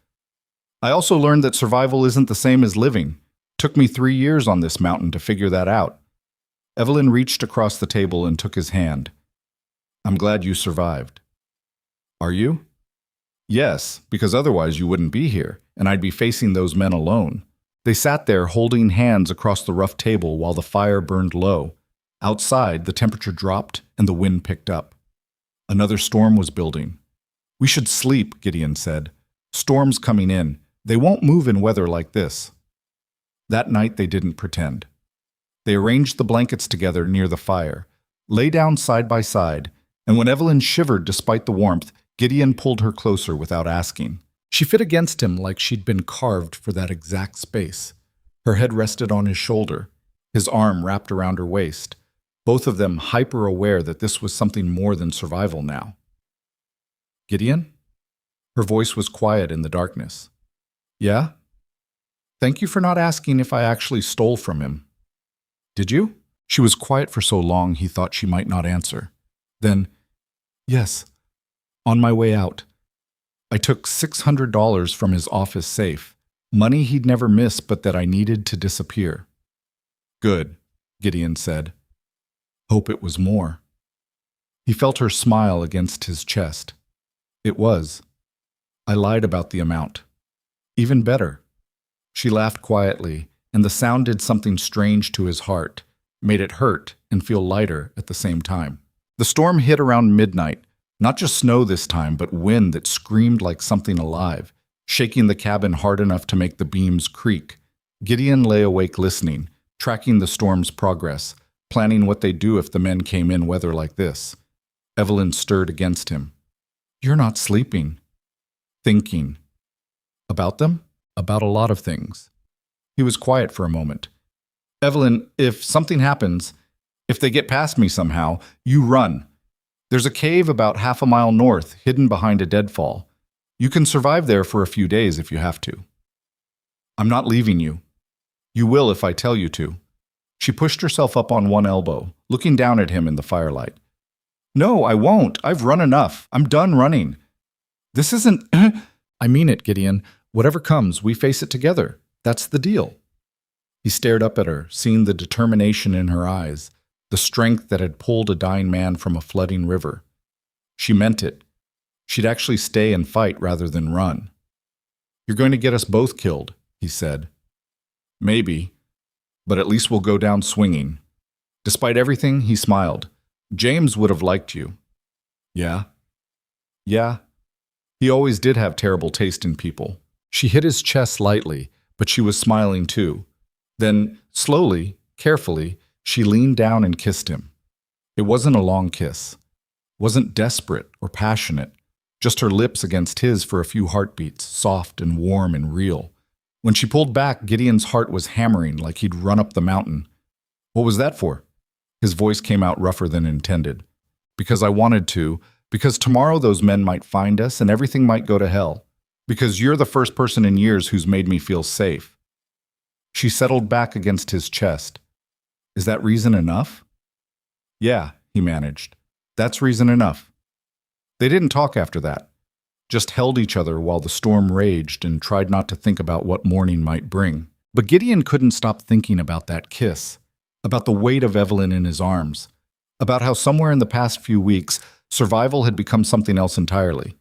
I also learned that survival isn't the same as living. Took me 3 years on this mountain to figure that out. Evelyn reached across the table and took his hand. I'm glad you survived. Are you? Yes, because otherwise you wouldn't be here, and I'd be facing those men alone. They sat there holding hands across the rough table while the fire burned low. Outside, the temperature dropped and the wind picked up. Another storm was building. We should sleep, Gideon said. Storm's coming in. They won't move in weather like this. That night they didn't pretend. They arranged the blankets together near the fire, lay down side by side, and when Evelyn shivered despite the warmth, Gideon pulled her closer without asking. She fit against him like she'd been carved for that exact space. Her head rested on his shoulder, his arm wrapped around her waist, both of them hyper-aware that this was something more than survival now. Gideon? Her voice was quiet in the darkness. Yeah? Thank you for not asking if I actually stole from him. Did you? She was quiet for so long he thought she might not answer. Then, yes. On my way out, I took $600 from his office safe, money he'd never miss but that I needed to disappear. Good, Gideon said. Hope it was more. He felt her smile against his chest. It was. I lied about the amount. Even better. She laughed quietly, and the sound did something strange to his heart, made it hurt and feel lighter at the same time. The storm hit around midnight, not just snow this time, but wind that screamed like something alive, shaking the cabin hard enough to make the beams creak. Gideon lay awake listening, tracking the storm's progress, planning what they'd do if the men came in weather like this. Evelyn stirred against him. You're not sleeping. Thinking. About them? About a lot of things. He was quiet for a moment. Evelyn, if something happens, if they get past me somehow, you run. There's a cave about half a mile north, hidden behind a deadfall. You can survive there for a few days if you have to. I'm not leaving you. You will if I tell you to. She pushed herself up on one elbow, looking down at him in the firelight. No, I won't. I've run enough. I'm done running. This isn't... I mean it, Gideon. Whatever comes, we face it together. That's the deal. He stared up at her, seeing the determination in her eyes, the strength that had pulled a dying man from a flooding river. She meant it. She'd actually stay and fight rather than run. You're going to get us both killed, he said. Maybe, but at least we'll go down swinging. Despite everything, he smiled. James would have liked you. Yeah? Yeah. He always did have terrible taste in people. She hit his chest lightly, but she was smiling too. Then, slowly, carefully, she leaned down and kissed him. It wasn't a long kiss. Wasn't desperate or passionate. Just her lips against his for a few heartbeats, soft and warm and real. When she pulled back, Gideon's heart was hammering like he'd run up the mountain. What was that for? His voice came out rougher than intended. Because I wanted to. Because tomorrow those men might find us and everything might go to hell. Because you're the first person in years who's made me feel safe. She settled back against his chest. Is that reason enough? Yeah, he managed. That's reason enough. They didn't talk after that. Just held each other while the storm raged and tried not to think about what morning might bring. But Gideon couldn't stop thinking about that kiss, about the weight of Evelyn in his arms, about how somewhere in the past few weeks, survival had become something else entirely.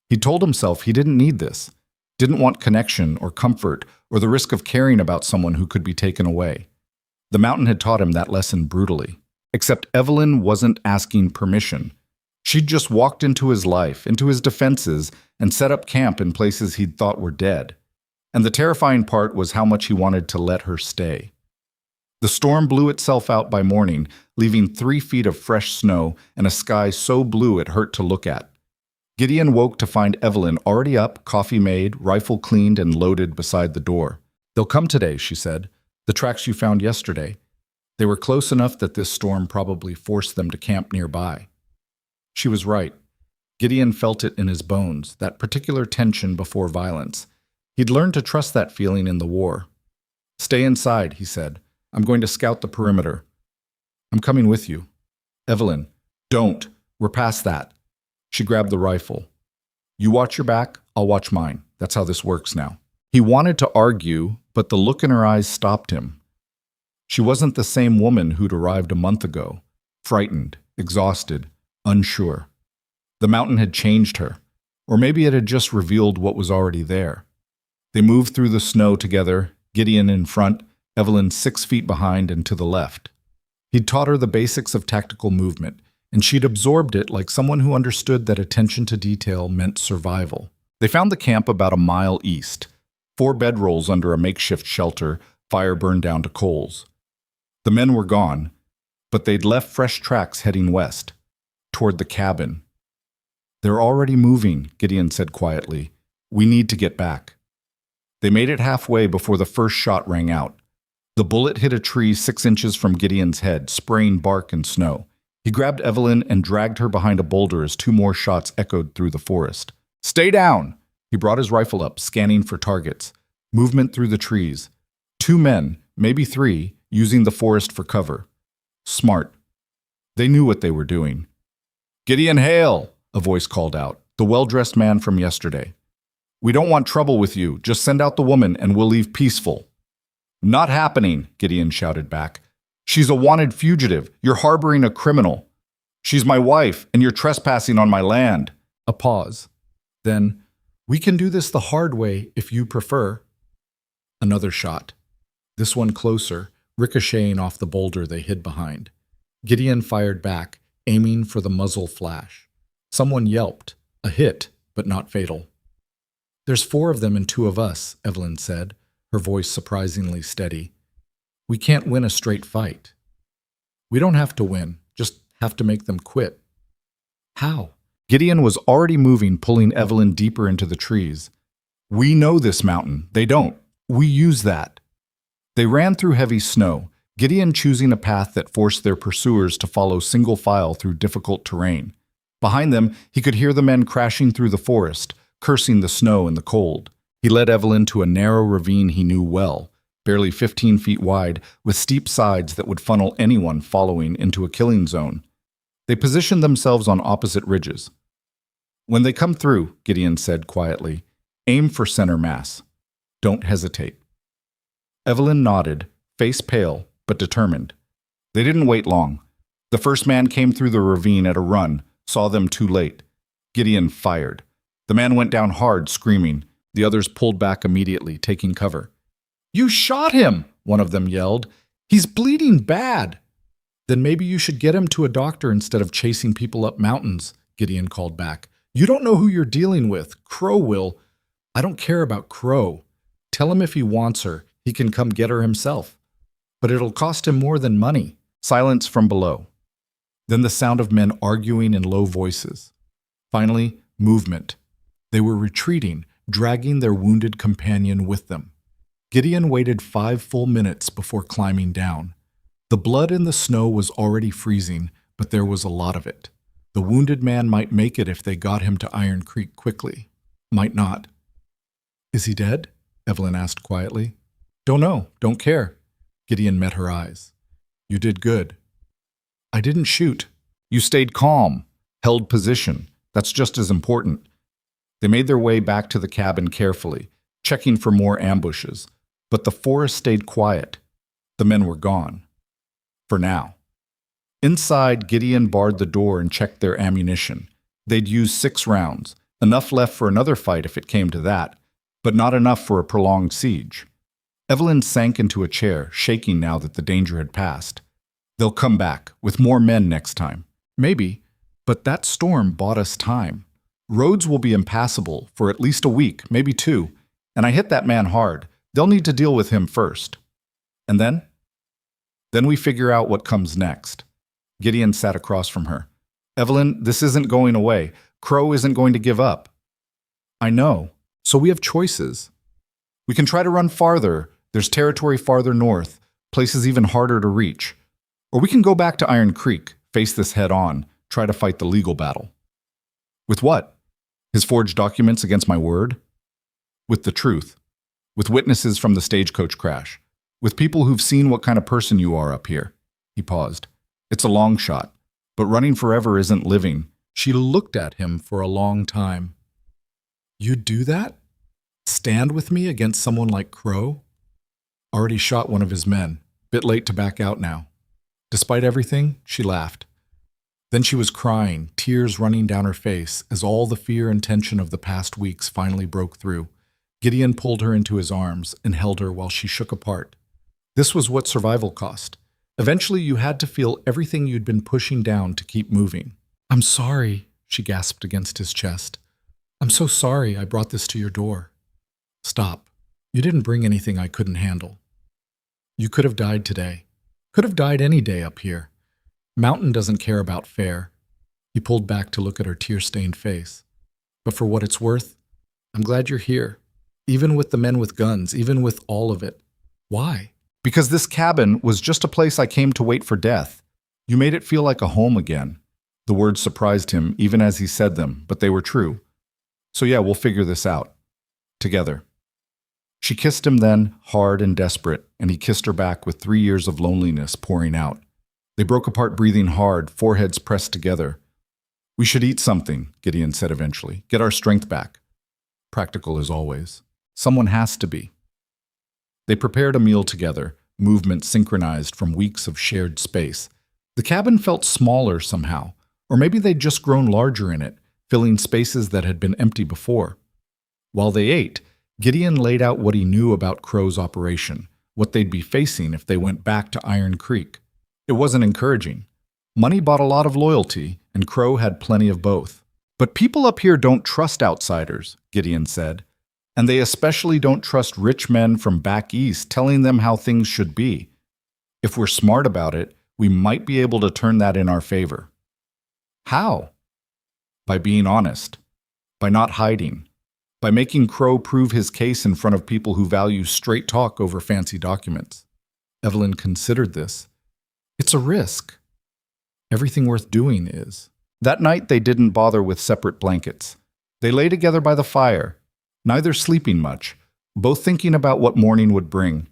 He told himself he didn't need this, didn't want connection or comfort or the risk of caring about someone who could be taken away. The mountain had taught him that lesson brutally. Except Evelyn wasn't asking permission. She'd just walked into his life, into his defenses, and set up camp in places he'd thought were dead. And the terrifying part was how much he wanted to let her stay. The storm blew itself out by morning, leaving 3 feet of fresh snow and a sky so blue it hurt to look at. Gideon woke to find Evelyn already up, coffee made, rifle cleaned, and loaded beside the door. They'll come today, she said. The tracks you found yesterday. They were close enough that this storm probably forced them to camp nearby. She was right. Gideon felt it in his bones, that particular tension before violence. He'd learned to trust that feeling in the war. Stay inside, he said. I'm going to scout the perimeter. I'm coming with you. Evelyn, Don't. We're past that. She grabbed the rifle. You watch your back, I'll watch mine. That's how this works now. He wanted to argue, but the look in her eyes stopped him. She wasn't the same woman who'd arrived a month ago, frightened, exhausted, unsure. The mountain had changed her, or maybe it had just revealed what was already there. They moved through the snow together, Gideon in front, Evelyn 6 feet behind and to the left. He'd taught her the basics of tactical movement, and she'd absorbed it like someone who understood that attention to detail meant survival. They found the camp about a mile east, 4 bedrolls under a makeshift shelter, fire burned down to coals. The men were gone, but they'd left fresh tracks heading west, toward the cabin. They're already moving, Gideon said quietly. We need to get back. They made it halfway before the first shot rang out. The bullet hit a tree 6 inches from Gideon's head, spraying bark and snow. He grabbed Evelyn and dragged her behind a boulder as 2 more shots echoed through the forest. Stay down! He brought his rifle up, scanning for targets. Movement through the trees. 2 men, maybe 3, using the forest for cover. Smart. They knew what they were doing. Gideon Hale, a voice called out, the well-dressed man from yesterday. We don't want trouble with you. Just send out the woman and we'll leave peaceful. Not happening, Gideon shouted back. She's a wanted fugitive. You're harboring a criminal. She's my wife, and you're trespassing on my land. A pause. Then, we can do this the hard way if you prefer. Another shot. This one closer, ricocheting off the boulder they hid behind. Gideon fired back, aiming for the muzzle flash. Someone yelped. A hit, but not fatal. There's 4 of them and 2 of us, Evelyn said, her voice surprisingly steady. We can't win a straight fight. We don't have to win, just have to make them quit. How? Gideon was already moving, pulling Evelyn deeper into the trees. We know this mountain. They don't. We use that. They ran through heavy snow, Gideon choosing a path that forced their pursuers to follow single file through difficult terrain. Behind them, he could hear the men crashing through the forest, cursing the snow and the cold. He led Evelyn to a narrow ravine he knew well, barely 15 feet wide, with steep sides that would funnel anyone following into a killing zone. They positioned themselves on opposite ridges. When they come through, Gideon said quietly, aim for center mass. Don't hesitate. Evelyn nodded, face pale, but determined. They didn't wait long. The first man came through the ravine at a run, saw them too late. Gideon fired. The man went down hard, screaming. The others pulled back immediately, taking cover. You shot him, one of them yelled. He's bleeding bad. Then maybe you should get him to a doctor instead of chasing people up mountains, Gideon called back. You don't know who you're dealing with. Crow will. I don't care about Crow. Tell him if he wants her, he can come get her himself. But it'll cost him more than money. Silence from below. Then the sound of men arguing in low voices. Finally, movement. They were retreating, dragging their wounded companion with them. Gideon waited 5 full minutes before climbing down. The blood in the snow was already freezing, but there was a lot of it. The wounded man might make it if they got him to Iron Creek quickly. Might not. Is he dead? Evelyn asked quietly. Don't know, don't care. Gideon met her eyes. You did good. I didn't shoot. You stayed calm, held position. That's just as important. They made their way back to the cabin carefully, checking for more ambushes. But the forest stayed quiet. The men were gone. For now. Inside, Gideon barred the door and checked their ammunition. They'd used 6 rounds, enough left for another fight if it came to that, but not enough for a prolonged siege. Evelyn sank into a chair, shaking now that the danger had passed. They'll come back, with more men next time. Maybe, but that storm bought us time. Roads will be impassable for at least a week, maybe 2, and I hit that man hard. They'll need to deal with him first. And then? Then we figure out what comes next. Gideon sat across from her. Evelyn, this isn't going away. Crow isn't going to give up. I know. So we have choices. We can try to run farther. There's territory farther north, places even harder to reach. Or we can go back to Iron Creek, face this head on, try to fight the legal battle. With what? His forged documents against my word? With the truth. With witnesses from the stagecoach crash. With people who've seen what kind of person you are up here. He paused. It's a long shot, But running forever isn't living. She looked at him for a long time. You'd do that? Stand with me against someone like Crow? Already shot one of his men. Bit late to back out now. Despite everything, she laughed. Then she was crying, tears running down her face as all the fear and tension of the past weeks finally broke through. Gideon pulled her into his arms and held her while she shook apart. This was what survival cost. Eventually, you had to feel everything you'd been pushing down to keep moving. I'm sorry, she gasped against his chest. I'm so sorry I brought this to your door. Stop. You didn't bring anything I couldn't handle. You could have died today. Could have died any day up here. Mountain doesn't care about fair. He pulled back to look at her tear-stained face. But for what it's worth, I'm glad you're here. Even with the men with guns, even with all of it. Why? Because this cabin was just a place I came to wait for death. You made it feel like a home again. The words surprised him even as he said them, but they were true. So yeah, we'll figure this out. Together. She kissed him then, hard and desperate, and he kissed her back with 3 years of loneliness pouring out. They broke apart breathing hard, foreheads pressed together. We should eat something, Gideon said eventually. Get our strength back. Practical as always. Someone has to be. They prepared a meal together, movement synchronized from weeks of shared space. The cabin felt smaller somehow, or maybe they'd just grown larger in it, filling spaces that had been empty before. While they ate, Gideon laid out what he knew about Crow's operation, what they'd be facing if they went back to Iron Creek. It wasn't encouraging. Money bought a lot of loyalty, and Crow had plenty of both. But people up here don't trust outsiders, Gideon said. And they especially don't trust rich men from back east telling them how things should be. If we're smart about it, we might be able to turn that in our favor. How? By being honest. By not hiding. By making Crow prove his case in front of people who value straight talk over fancy documents. Evelyn considered this. It's a risk. Everything worth doing is. That night they didn't bother with separate blankets. They lay together by the fire, neither sleeping much, both thinking about what morning would bring.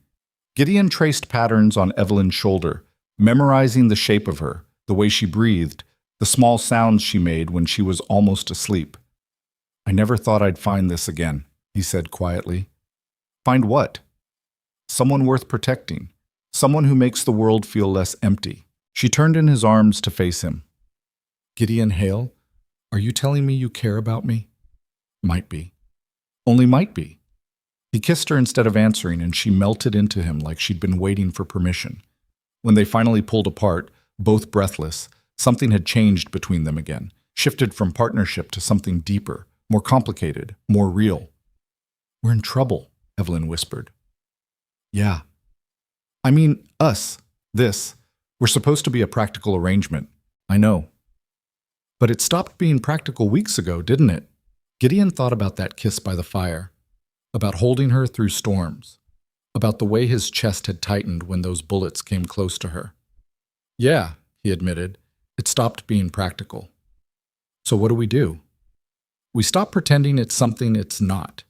Gideon traced patterns on Evelyn's shoulder, memorizing the shape of her, the way she breathed, the small sounds she made when she was almost asleep. I never thought I'd find this again, he said quietly. Find what? Someone worth protecting. Someone who makes the world feel less empty. She turned in his arms to face him. Gideon Hale, are you telling me you care about me? Might be. Only might be. He kissed her instead of answering, and she melted into him like she'd been waiting for permission. When they finally pulled apart, both breathless, something had changed between them again, shifted from partnership to something deeper, more complicated, more real. We're in trouble, Evelyn whispered. Yeah. I mean, us. This. We're supposed to be a practical arrangement. I know. But it stopped being practical weeks ago, didn't it? Gideon thought about that kiss by the fire, about holding her through storms, about the way his chest had tightened when those bullets came close to her. Yeah, he admitted, it stopped being practical. So what do? We stop pretending it's something it's not.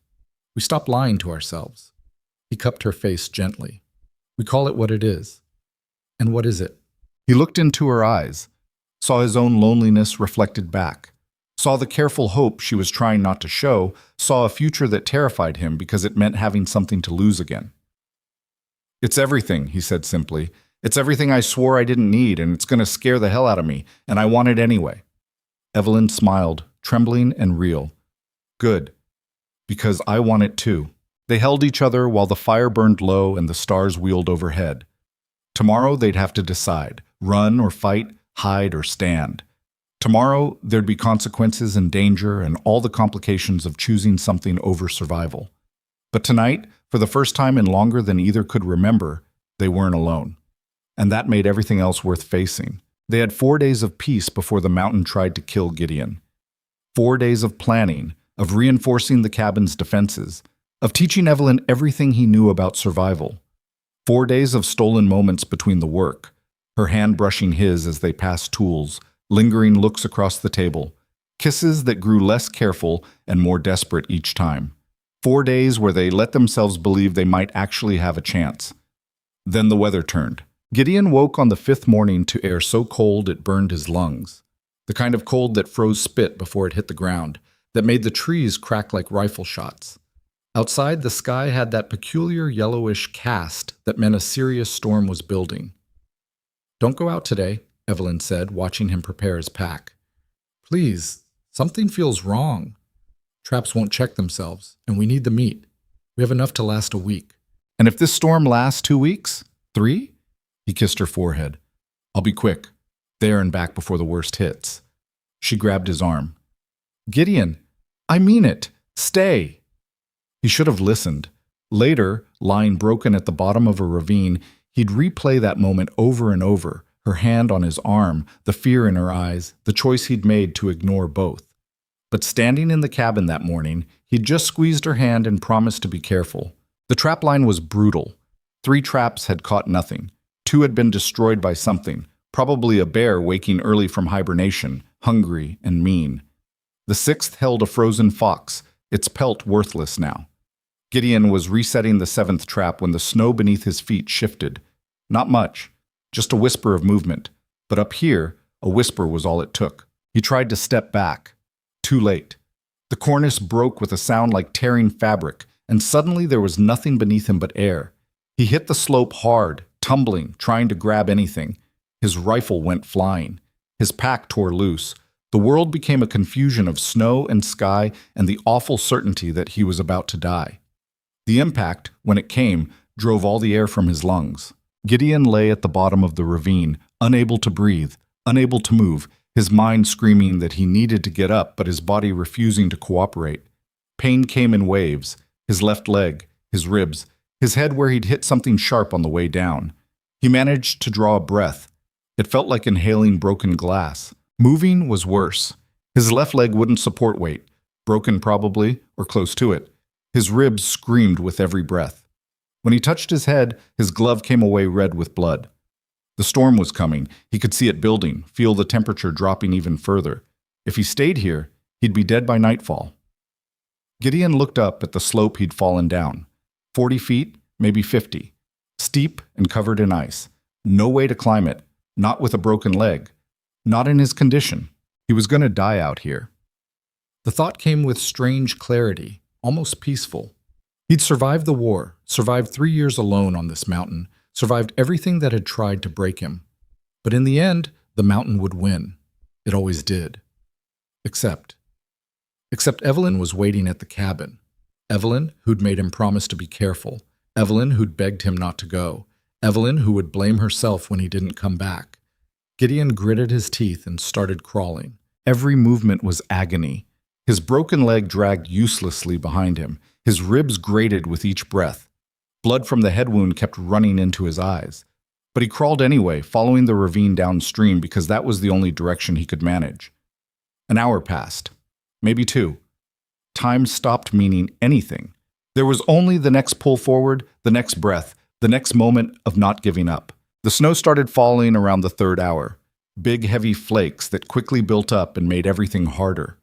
We stop lying to ourselves. He cupped her face gently. We call it what it is. And what is it? He looked into her eyes, saw his own loneliness reflected back, saw the careful hope she was trying not to show, saw a future that terrified him because it meant having something to lose again. It's everything, he said simply. It's everything I swore I didn't need, and it's going to scare the hell out of me, and I want it anyway. Evelyn smiled, trembling and real. Good, because I want it too. They held each other while the fire burned low and the stars wheeled overhead. Tomorrow they'd have to decide, run or fight, hide or stand. Tomorrow there'd be consequences and danger and all the complications of choosing something over survival. But tonight, for the first time in longer than either could remember, they weren't alone. And that made everything else worth facing. They had 4 days of peace before the mountain tried to kill Gideon. 4 days of planning, of reinforcing the cabin's defenses, of teaching Evelyn everything he knew about survival. 4 days of stolen moments between the work, her hand brushing his as they passed tools, lingering looks across the table, kisses that grew less careful and more desperate each time. 4 days where they let themselves believe they might actually have a chance. Then the weather turned. Gideon woke on the fifth morning to air so cold it burned his lungs. The kind of cold that froze spit before it hit the ground, that made the trees crack like rifle shots. Outside, the sky had that peculiar yellowish cast that meant a serious storm was building. "Don't go out today," Evelyn said, watching him prepare his pack. "Please, something feels wrong. Traps won't check themselves, and we need the meat. We have enough to last a week." "And if this storm lasts 2 weeks? 3?" He kissed her forehead. "I'll be quick. There and back before the worst hits." She grabbed his arm. "Gideon, I mean it. Stay." He should have listened. Later, lying broken at the bottom of a ravine, he'd replay that moment over and over, her hand on his arm, the fear in her eyes, the choice he'd made to ignore both. But standing in the cabin that morning, he'd just squeezed her hand and promised to be careful. The trap line was brutal. 3 traps had caught nothing. 2 had been destroyed by something, probably a bear waking early from hibernation, hungry and mean. The 6th held a frozen fox, its pelt worthless now. Gideon was resetting the 7th trap when the snow beneath his feet shifted. Not much, just a whisper of movement. But up here, a whisper was all it took. He tried to step back. Too late. The cornice broke with a sound like tearing fabric, and suddenly there was nothing beneath him but air. He hit the slope hard, tumbling, trying to grab anything. His rifle went flying. His pack tore loose. The world became a confusion of snow and sky and the awful certainty that he was about to die. The impact, when it came, drove all the air from his lungs. Gideon lay at the bottom of the ravine, unable to breathe, unable to move, his mind screaming that he needed to get up but his body refusing to cooperate. Pain came in waves, his left leg, his ribs, his head where he'd hit something sharp on the way down. He managed to draw a breath. It felt like inhaling broken glass. Moving was worse. His left leg wouldn't support weight, broken probably, or close to it. His ribs screamed with every breath. When he touched his head, his glove came away red with blood. The storm was coming. He could see it building, feel the temperature dropping even further. If he stayed here, he'd be dead by nightfall. Gideon looked up at the slope he'd fallen down. 40 feet, maybe 50. Steep and covered in ice. No way to climb it, not with a broken leg. Not in his condition. He was going to die out here. The thought came with strange clarity, almost peaceful. He'd survived the war, survived 3 years alone on this mountain, survived everything that had tried to break him. But in the end, the mountain would win. It always did. Except Evelyn was waiting at the cabin. Evelyn, who'd made him promise to be careful. Evelyn, who'd begged him not to go. Evelyn, who would blame herself when he didn't come back. Gideon gritted his teeth and started crawling. Every movement was agony. His broken leg dragged uselessly behind him. His ribs grated with each breath. Blood from the head wound kept running into his eyes. But he crawled anyway, following the ravine downstream because that was the only direction he could manage. An hour passed. Maybe 2. Time stopped meaning anything. There was only the next pull forward, the next breath, the next moment of not giving up. The snow started falling around the 3rd hour. Big, heavy flakes that quickly built up and made everything harder.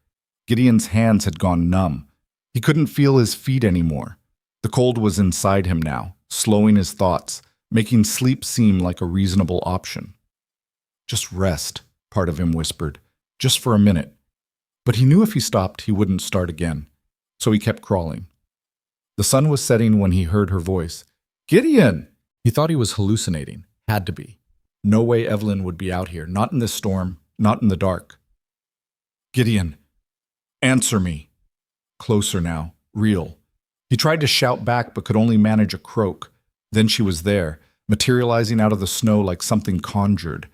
Gideon's hands had gone numb. He couldn't feel his feet anymore. The cold was inside him now, slowing his thoughts, making sleep seem like a reasonable option. "Just rest," part of him whispered. "Just for a minute." But he knew if he stopped, he wouldn't start again. So he kept crawling. The sun was setting when he heard her voice. "Gideon!" He thought he was hallucinating. Had to be. No way Evelyn would be out here, not in this storm, not in the dark. "Gideon, answer me." Closer now, real. He tried to shout back but could only manage a croak. Then she was there, materializing out of the snow like something conjured.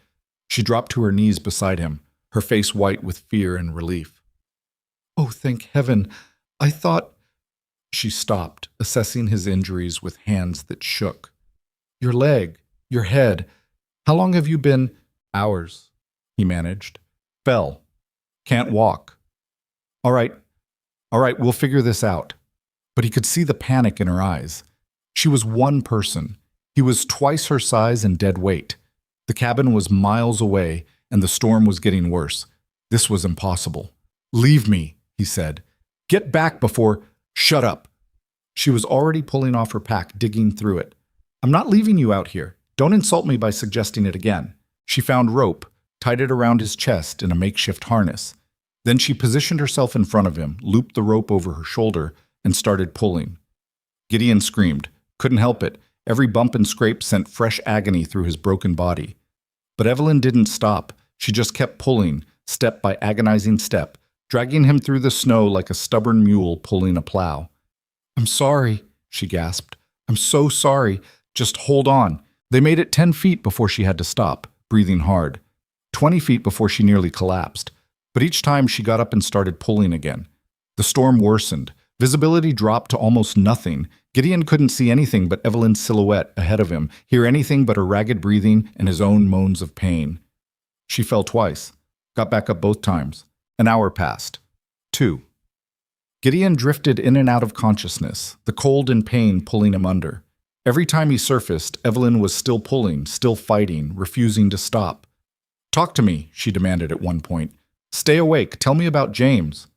She dropped to her knees beside him, her face white with fear and relief. "Oh, thank heaven. I thought—" She stopped, assessing his injuries with hands that shook. "Your leg. Your head. How long have you been—" "Hours," he managed. "Fell. Can't walk." All right, we'll figure this out." But he could see the panic in her eyes. She was one person. He was twice her size and dead weight. The cabin was miles away, and the storm was getting worse. This was impossible. "Leave me," he said. "Get back before—" "Shut up." She was already pulling off her pack, digging through it. "I'm not leaving you out here. Don't insult me by suggesting it again. She found rope, tied it around his chest in a makeshift harness. Then she positioned herself in front of him, looped the rope over her shoulder, and started pulling. Gideon screamed. Couldn't help it. Every bump and scrape sent fresh agony through his broken body. But Evelyn didn't stop. She just kept pulling, step by agonizing step, dragging him through the snow like a stubborn mule pulling a plow. "I'm sorry," she gasped. "I'm so sorry. Just hold on." They made it 10 feet before she had to stop, breathing hard. 20 feet before she nearly collapsed. But each time she got up and started pulling again. The storm worsened. Visibility dropped to almost nothing. Gideon couldn't see anything but Evelyn's silhouette ahead of him, hear anything but her ragged breathing and his own moans of pain. She fell twice, got back up both times. An hour passed. 2. Gideon drifted in and out of consciousness, the cold and pain pulling him under. Every time he surfaced, Evelyn was still pulling, still fighting, refusing to stop. "Talk to me," she demanded at one point. "Stay awake. Tell me about James."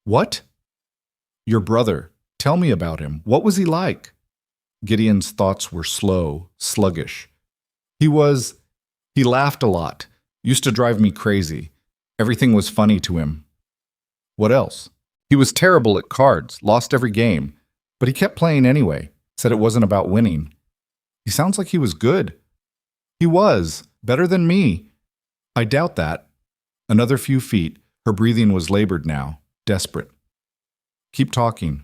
"What?" "Your brother. Tell me about him. What was he like?" Gideon's thoughts were slow, sluggish. He laughed a lot. Used to drive me crazy. Everything was funny to him." "What else?" "He was terrible at cards, lost every game. But he kept playing anyway, said it wasn't about winning." "He sounds like he was good." "He was. Better than me." "I doubt that." Another few feet. Her breathing was labored now, desperate. "Keep talking."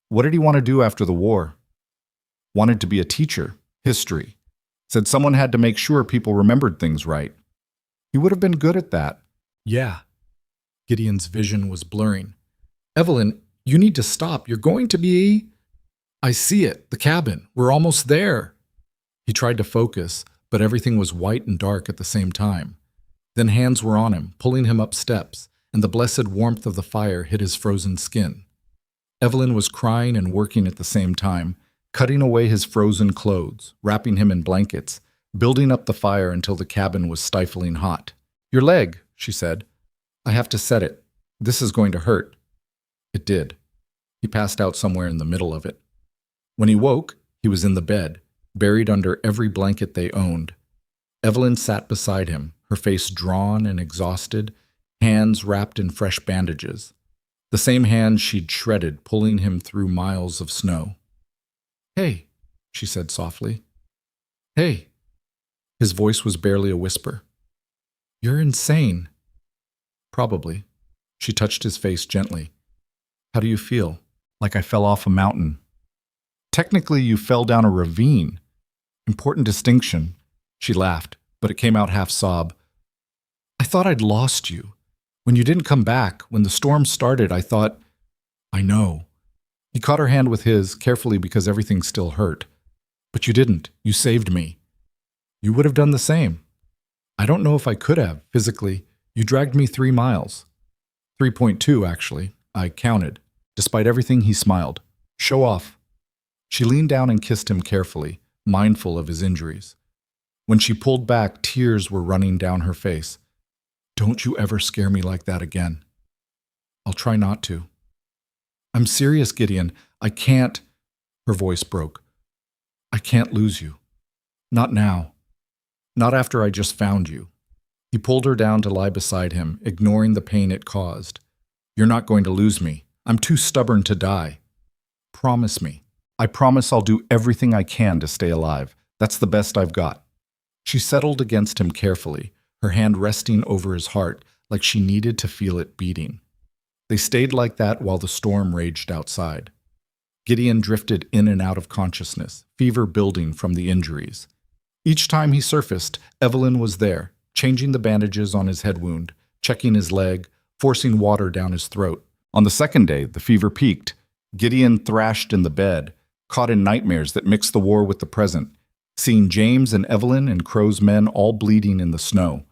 "What did he want to do after the war?" "Wanted to be a teacher. History. Said someone had to make sure people remembered things right." "He would have been good at that." "Yeah." Gideon's vision was blurring. "Evelyn, you need to stop. You're going to be—" "I see it. The cabin. We're almost there." He tried to focus, but everything was white and dark at the same time. Then hands were on him, pulling him up steps, and the blessed warmth of the fire hit his frozen skin. Evelyn was crying and working at the same time, cutting away his frozen clothes, wrapping him in blankets, building up the fire until the cabin was stifling hot. "Your leg," she said. "I have to set it. This is going to hurt." It did. He passed out somewhere in the middle of it. When he woke, he was in the bed, buried under every blanket they owned. Evelyn sat beside him, her face drawn and exhausted, hands wrapped in fresh bandages. The same hands she'd shredded, pulling him through miles of snow. "Hey," she said softly. "Hey." His voice was barely a whisper. "You're insane." "Probably." She touched his face gently. "How do you feel?" "Like I fell off a mountain." "Technically, you fell down a ravine." "Important distinction." She laughed, but it came out half sob. "I thought I'd lost you. When you didn't come back, when the storm started, I thought—" "I know." He caught her hand with his, carefully because everything still hurt. "But you didn't. You saved me." "You would have done the same." "I don't know if I could have, physically. You dragged me 3 miles. 3.2, actually. I counted." Despite everything, he smiled. "Show off." She leaned down and kissed him carefully, mindful of his injuries. When she pulled back, tears were running down her face. "Don't you ever scare me like that again." "I'll try not to." "I'm serious, Gideon. I can't—" Her voice broke. "I can't lose you. Not now. Not after I just found you." He pulled her down to lie beside him, ignoring the pain it caused. "You're not going to lose me. I'm too stubborn to die. Promise me. I promise I'll do everything I can to stay alive. That's the best I've got." She settled against him carefully, her hand resting over his heart like she needed to feel it beating. They stayed like that while the storm raged outside. Gideon drifted in and out of consciousness, fever building from the injuries. Each time he surfaced, Evelyn was there, changing the bandages on his head wound, checking his leg, forcing water down his throat. On the second day, the fever peaked. Gideon thrashed in the bed, caught in nightmares that mixed the war with the present, seeing James and Evelyn and Crow's men all bleeding in the snow.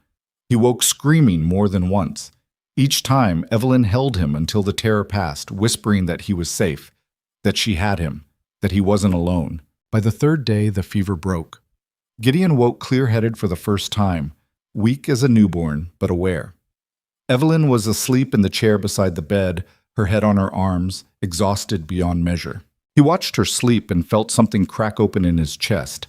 He woke screaming more than once. Each time, Evelyn held him until the terror passed, whispering that he was safe, that she had him, that he wasn't alone. By the third day, the fever broke. Gideon woke clear-headed for the first time, weak as a newborn, but aware. Evelyn was asleep in the chair beside the bed, her head on her arms, exhausted beyond measure. He watched her sleep and felt something crack open in his chest.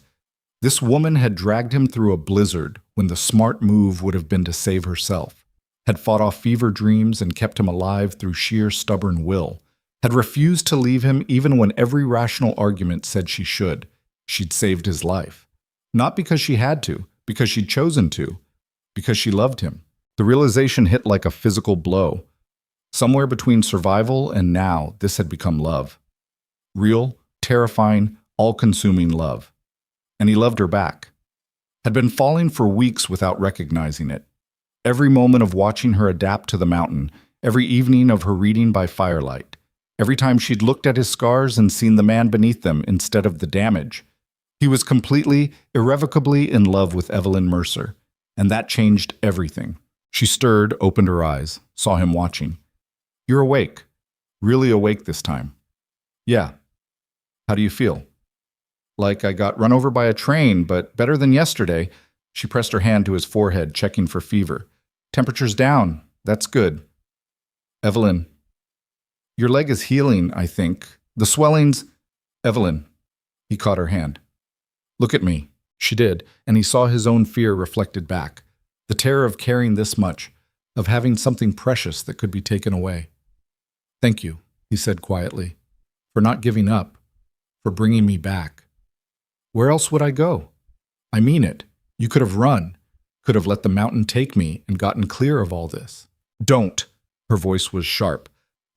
This woman had dragged him through a blizzard when the smart move would have been to save herself, had fought off fever dreams and kept him alive through sheer stubborn will, had refused to leave him even when every rational argument said she should. She'd saved his life. Not because she had to, because she'd chosen to, because she loved him. The realization hit like a physical blow. Somewhere between survival and now, this had become love. Real, terrifying, all-consuming love. And he loved her back. Had been falling for weeks without recognizing it. Every moment of watching her adapt to the mountain, every evening of her reading by firelight, every time she'd looked at his scars and seen the man beneath them instead of the damage. He was completely, irrevocably in love with Evelyn Mercer, and that changed everything. She stirred, opened her eyes, saw him watching. "You're awake. Really awake this time." "Yeah. How do you feel?" "Like I got run over by a train, but better than yesterday." She pressed her hand to his forehead, checking for fever. "Temperature's down. That's good." "Evelyn, your leg is healing, I think. The swelling's—" "Evelyn." He caught her hand. "Look at me." She did, and he saw his own fear reflected back. The terror of carrying this much, of having something precious that could be taken away. "Thank you," he said quietly, "for not giving up, for bringing me back. Where else would I go? I mean it. You could have run, could have let the mountain take me and gotten clear of all this." "Don't." Her voice was sharp.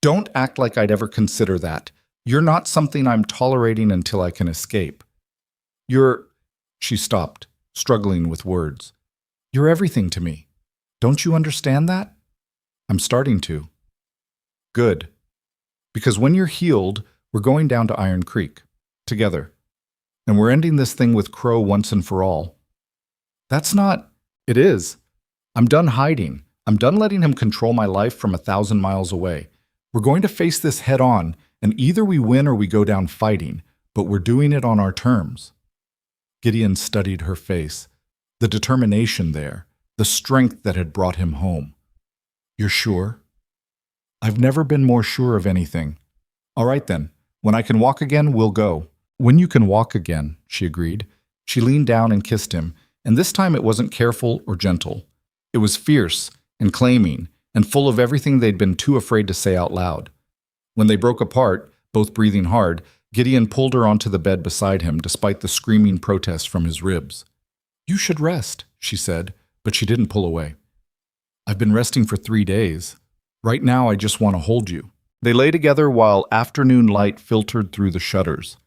"Don't act like I'd ever consider that. You're not something I'm tolerating until I can escape. You're—" She stopped, struggling with words. "You're everything to me. Don't you understand that?" "I'm starting to." "Good. Because when you're healed, we're going down to Iron Creek. Together. And we're ending this thing with Crow once and for all." "That's not—" "It is. I'm done hiding. I'm done letting him control my life from 1,000 miles away. We're going to face this head on, and either we win or we go down fighting, but we're doing it on our terms." Gideon studied her face, the determination there, the strength that had brought him home. "You're sure?" "I've never been more sure of anything." "All right then. When I can walk again, we'll go." "When you can walk again," she agreed. She leaned down and kissed him, and this time it wasn't careful or gentle. It was fierce and claiming and full of everything they'd been too afraid to say out loud. When they broke apart, both breathing hard, Gideon pulled her onto the bed beside him despite the screaming protest from his ribs. "You should rest," she said, but she didn't pull away. "I've been resting for 3 days. Right now I just want to hold you." They lay together while afternoon light filtered through the shutters.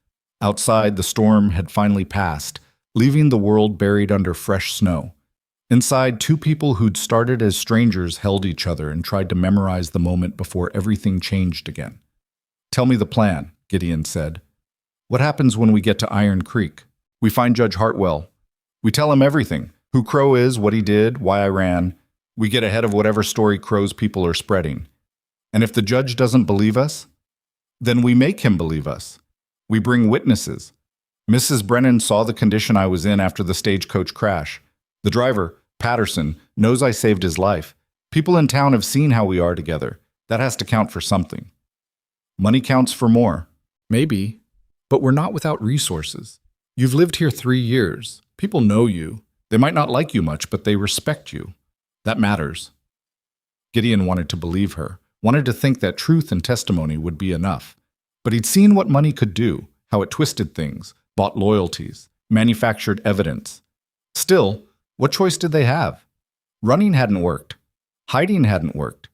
Outside, the storm had finally passed, leaving the world buried under fresh snow. Inside, two people who'd started as strangers held each other and tried to memorize the moment before everything changed again. "Tell me the plan," Gideon said. "What happens when we get to Iron Creek?" "We find Judge Hartwell. We tell him everything, who Crow is, what he did, why I ran. We get ahead of whatever story Crow's people are spreading. And if the judge doesn't believe us, then we make him believe us. We bring witnesses. Mrs. Brennan saw the condition I was in after the stagecoach crash. The driver, Patterson, knows I saved his life. People in town have seen how we are together. That has to count for something. Money counts for more. Maybe. But we're not without resources. You've lived here 3 years. People know you. They might not like you much, but they respect you. That matters." Gideon wanted to believe her, wanted to think that truth and testimony would be enough. But he'd seen what money could do, how it twisted things, bought loyalties, manufactured evidence. Still, what choice did they have? Running hadn't worked. Hiding hadn't worked.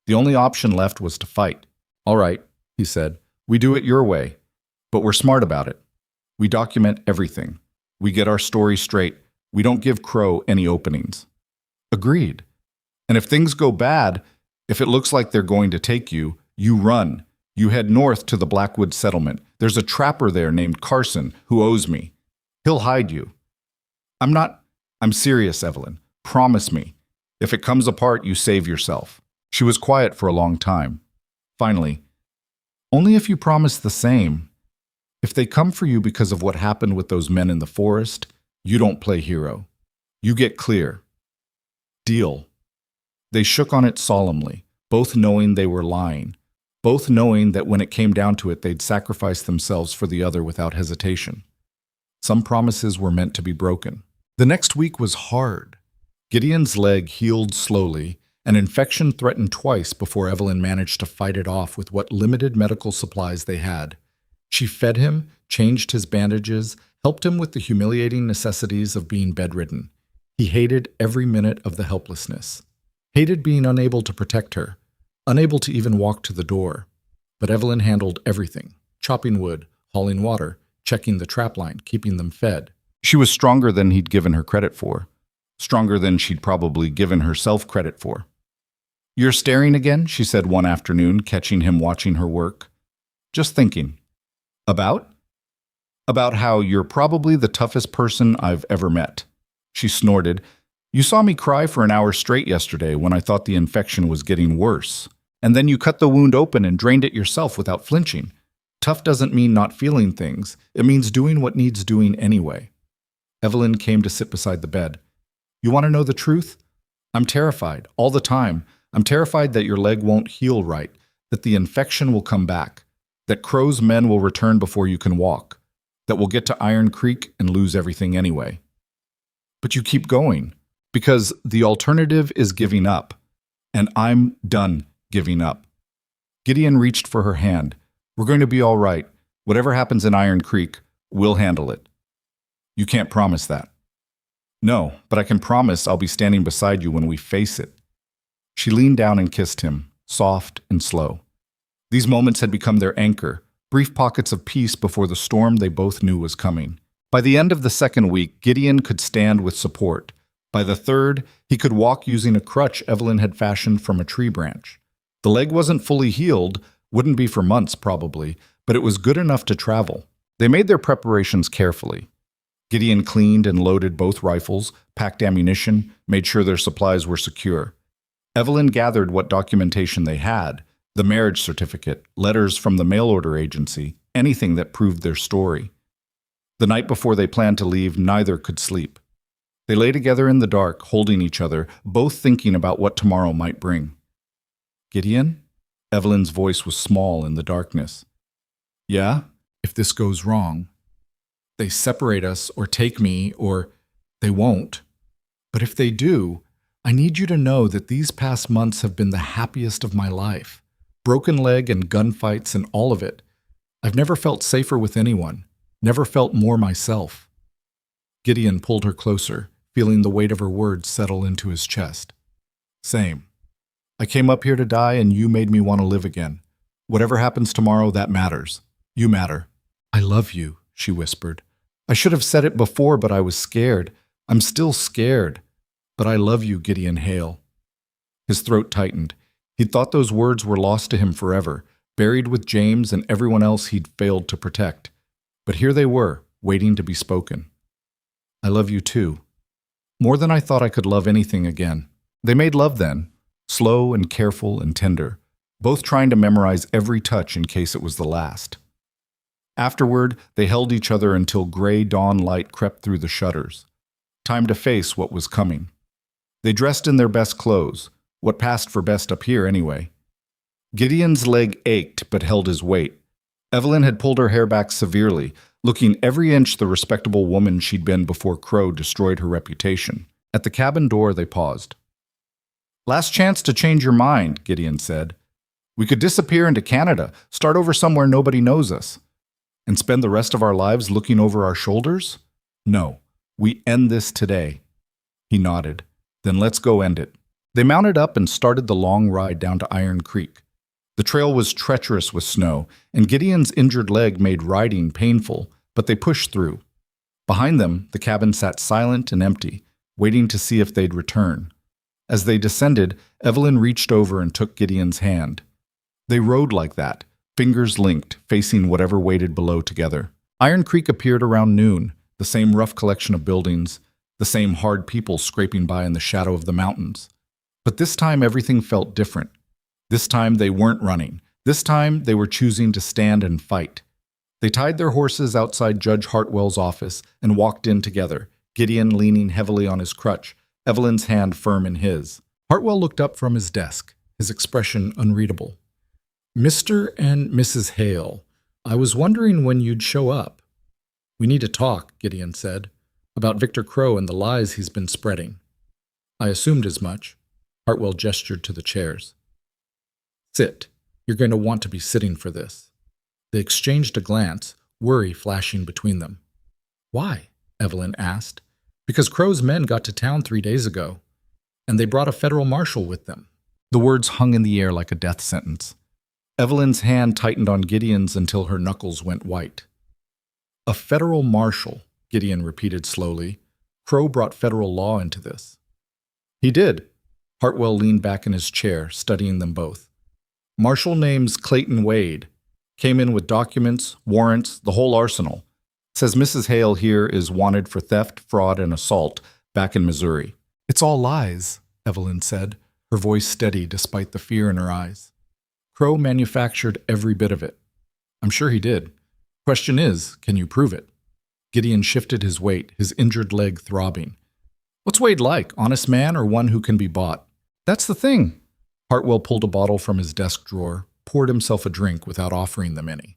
The only option left was to fight. "All right," he said, "we do it your way. But we're smart about it. We document everything. We get our story straight. We don't give Crow any openings." "Agreed. And if things go bad, if it looks like they're going to take you, you run. You head north to the Blackwood settlement. There's a trapper there named Carson who owes me. He'll hide you." I'm serious, Evelyn. Promise me. If it comes apart, you save yourself." She was quiet for a long time. Finally, "Only if you promise the same. If they come for you because of what happened with those men in the forest, you don't play hero. You get clear. Deal." They shook on it solemnly, both knowing they were lying, both knowing that when it came down to it, they'd sacrifice themselves for the other without hesitation. Some promises were meant to be broken. The next week was hard. Gideon's leg healed slowly. An infection threatened twice before Evelyn managed to fight it off with what limited medical supplies they had. She fed him, changed his bandages, helped him with the humiliating necessities of being bedridden. He hated every minute of the helplessness. Hated being unable to protect her, unable to even walk to the door. But Evelyn handled everything, chopping wood, hauling water, checking the trap line, keeping them fed. She was stronger than he'd given her credit for, stronger than she'd probably given herself credit for. "You're staring again?" she said one afternoon, catching him watching her work. "Just thinking." "About?" "About how you're probably the toughest person I've ever met." She snorted. "You saw me cry for an hour straight yesterday when I thought the infection was getting worse. And then you cut the wound open and drained it yourself without flinching. Tough doesn't mean not feeling things. It means doing what needs doing anyway." Evelyn came to sit beside the bed. "You want to know the truth? I'm terrified, all the time. I'm terrified that your leg won't heal right, that the infection will come back, that Crow's men will return before you can walk, that we'll get to Iron Creek and lose everything anyway. But you keep going, because the alternative is giving up, and I'm done giving up." Gideon reached for her hand. "We're going to be all right. Whatever happens in Iron Creek, we'll handle it." "You can't promise that." "No, but I can promise I'll be standing beside you when we face it." She leaned down and kissed him, soft and slow. These moments had become their anchor, brief pockets of peace before the storm they both knew was coming. By the end of the second week, Gideon could stand with support. By the third, he could walk using a crutch Evelyn had fashioned from a tree branch. The leg wasn't fully healed, wouldn't be for months probably, but it was good enough to travel. They made their preparations carefully. Gideon cleaned and loaded both rifles, packed ammunition, made sure their supplies were secure. Evelyn gathered what documentation they had, the marriage certificate, letters from the mail order agency, anything that proved their story. The night before they planned to leave, neither could sleep. They lay together in the dark, holding each other, both thinking about what tomorrow might bring. "Gideon?" Evelyn's voice was small in the darkness. "Yeah? If this goes wrong, they separate us or take me, or they won't. But if they do, I need you to know that these past months have been the happiest of my life. Broken leg and gunfights and all of it. I've never felt safer with anyone, never felt more myself." Gideon pulled her closer, feeling the weight of her words settle into his chest. "Same. I came up here to die and you made me want to live again. Whatever happens tomorrow, that matters. You matter." "I love you," she whispered. "I should have said it before, but I was scared. I'm still scared. But I love you, Gideon Hale." His throat tightened. He'd thought those words were lost to him forever, buried with James and everyone else he'd failed to protect. But here they were, waiting to be spoken. "I love you too. More than I thought I could love anything again." They made love then, slow and careful and tender, both trying to memorize every touch in case it was the last. Afterward, they held each other until gray dawn light crept through the shutters. Time to face what was coming. They dressed in their best clothes, what passed for best up here anyway. Gideon's leg ached but held his weight. Evelyn had pulled her hair back severely, looking every inch the respectable woman she'd been before Crow destroyed her reputation. At the cabin door, they paused. "Last chance to change your mind," Gideon said. "We could disappear into Canada, start over somewhere nobody knows us. And spend the rest of our lives looking over our shoulders? No, we end this today." He nodded. "Then let's go end it." They mounted up and started the long ride down to Iron Creek. The trail was treacherous with snow, and Gideon's injured leg made riding painful, but they pushed through. Behind them, the cabin sat silent and empty, waiting to see if they'd return. As they descended, Evelyn reached over and took Gideon's hand. They rode like that, fingers linked, facing whatever waited below together. Iron Creek appeared around noon, the same rough collection of buildings, the same hard people scraping by in the shadow of the mountains. But this time everything felt different. This time they weren't running. This time they were choosing to stand and fight. They tied their horses outside Judge Hartwell's office and walked in together, Gideon leaning heavily on his crutch, Evelyn's hand firm in his. Hartwell looked up from his desk, his expression unreadable. "Mr. and Mrs. Hale, I was wondering when you'd show up." We need to talk, Gideon said, about Victor Crow and the lies he's been spreading. I assumed as much. Hartwell gestured to the chairs. Sit. You're going to want to be sitting for this. They exchanged a glance, worry flashing between them. Why? Evelyn asked. Because Crow's men got to town 3 days ago, and they brought a federal marshal with them. The words hung in the air like a death sentence. Evelyn's hand tightened on Gideon's until her knuckles went white. A federal marshal, Gideon repeated slowly. Crow brought federal law into this. He did. Hartwell leaned back in his chair, studying them both. Marshal name's Clayton Wade. Came in with documents, warrants, the whole arsenal. Says Mrs. Hale here is wanted for theft, fraud, and assault back in Missouri. It's all lies, Evelyn said, her voice steady despite the fear in her eyes. Crow manufactured every bit of it. I'm sure he did. Question is, can you prove it? Gideon shifted his weight, his injured leg throbbing. What's Wade like, honest man or one who can be bought? That's the thing. Hartwell pulled a bottle from his desk drawer, poured himself a drink without offering them any.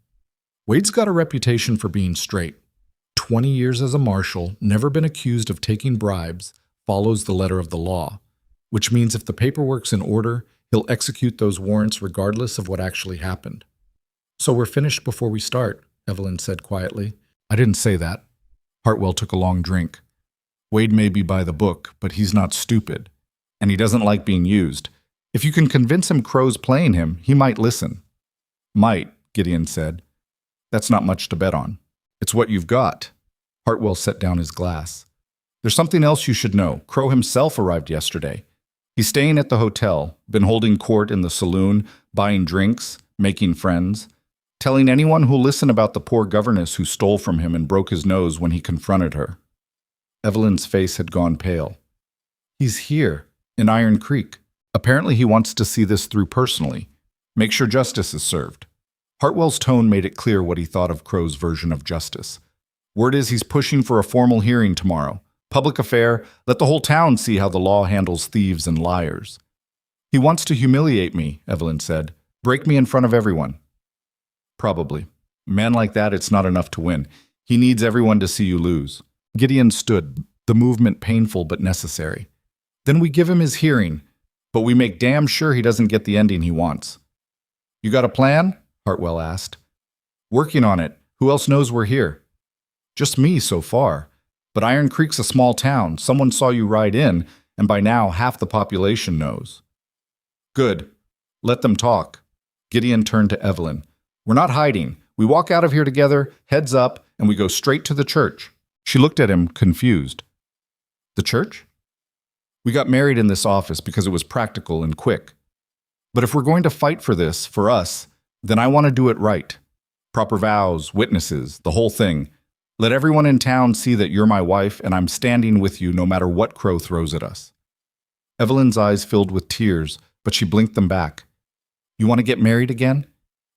Wade's got a reputation for being straight. 20 years as a marshal, never been accused of taking bribes, follows the letter of the law, which means if the paperwork's in order, he'll execute those warrants regardless of what actually happened. So we're finished before we start, Evelyn said quietly. I didn't say that. Hartwell took a long drink. Wade may be by the book, but he's not stupid, and he doesn't like being used. If you can convince him Crow's playing him, he might listen. Might, Gideon said. That's not much to bet on. It's what you've got. Hartwell set down his glass. There's something else you should know. Crow himself arrived yesterday. He's staying at the hotel, been holding court in the saloon, buying drinks, making friends, telling anyone who'll listen about the poor governess who stole from him and broke his nose when he confronted her. Evelyn's face had gone pale. He's here, in Iron Creek. Apparently he wants to see this through personally. Make sure justice is served. Hartwell's tone made it clear what he thought of Crow's version of justice. Word is he's pushing for a formal hearing tomorrow. Public affair, let the whole town see how the law handles thieves and liars. He wants to humiliate me, Evelyn said. Break me in front of everyone. Probably. A man like that, it's not enough to win. He needs everyone to see you lose. Gideon stood, the movement painful but necessary. Then we give him his hearing, but we make damn sure he doesn't get the ending he wants. You got a plan? Hartwell asked. Working on it. Who else knows we're here? Just me so far. But Iron Creek's a small town. Someone saw you ride in, and by now half the population knows. Good. Let them talk. Gideon turned to Evelyn. We're not hiding. We walk out of here together, heads up, and we go straight to the church. She looked at him, confused. The church? We got married in this office because it was practical and quick. But if we're going to fight for this, for us, then I want to do it right. Proper vows, witnesses, the whole thing. Let everyone in town see that you're my wife and I'm standing with you no matter what Crow throws at us. Evelyn's eyes filled with tears, but she blinked them back. You want to get married again?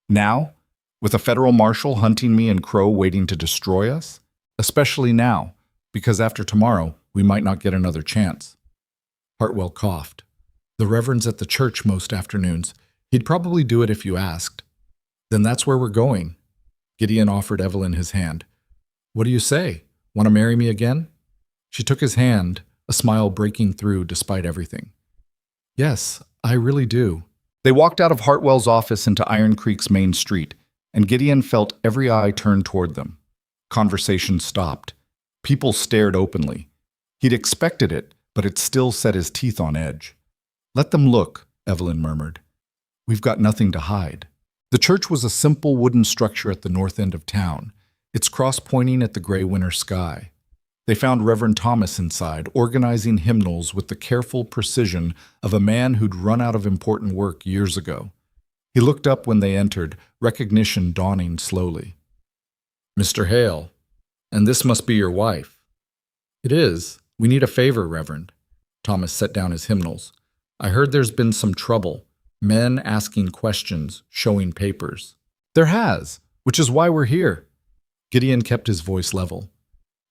Now? With a federal marshal hunting me and Crow waiting to destroy us? Especially now, because after tomorrow, we might not get another chance. Hartwell coughed. The reverend's at the church most afternoons. He'd probably do it if you asked. Then that's where we're going. Gideon offered Evelyn his hand. What do you say? Want to marry me again? She took his hand, a smile breaking through despite everything. Yes, I really do. They walked out of Hartwell's office into Iron Creek's main street, and Gideon felt every eye turned toward them. Conversation stopped. People stared openly. He'd expected it, but it still set his teeth on edge. Let them look, Evelyn murmured. We've got nothing to hide. The church was a simple wooden structure at the north end of town, its cross pointing at the gray winter sky. They found Reverend Thomas inside, organizing hymnals with the careful precision of a man who'd run out of important work years ago. He looked up when they entered, recognition dawning slowly. Mr. Hale, and this must be your wife. It is. We need a favor, Reverend. Thomas set down his hymnals. I heard there's been some trouble. Men asking questions, showing papers. There has, which is why we're here. Gideon kept his voice level.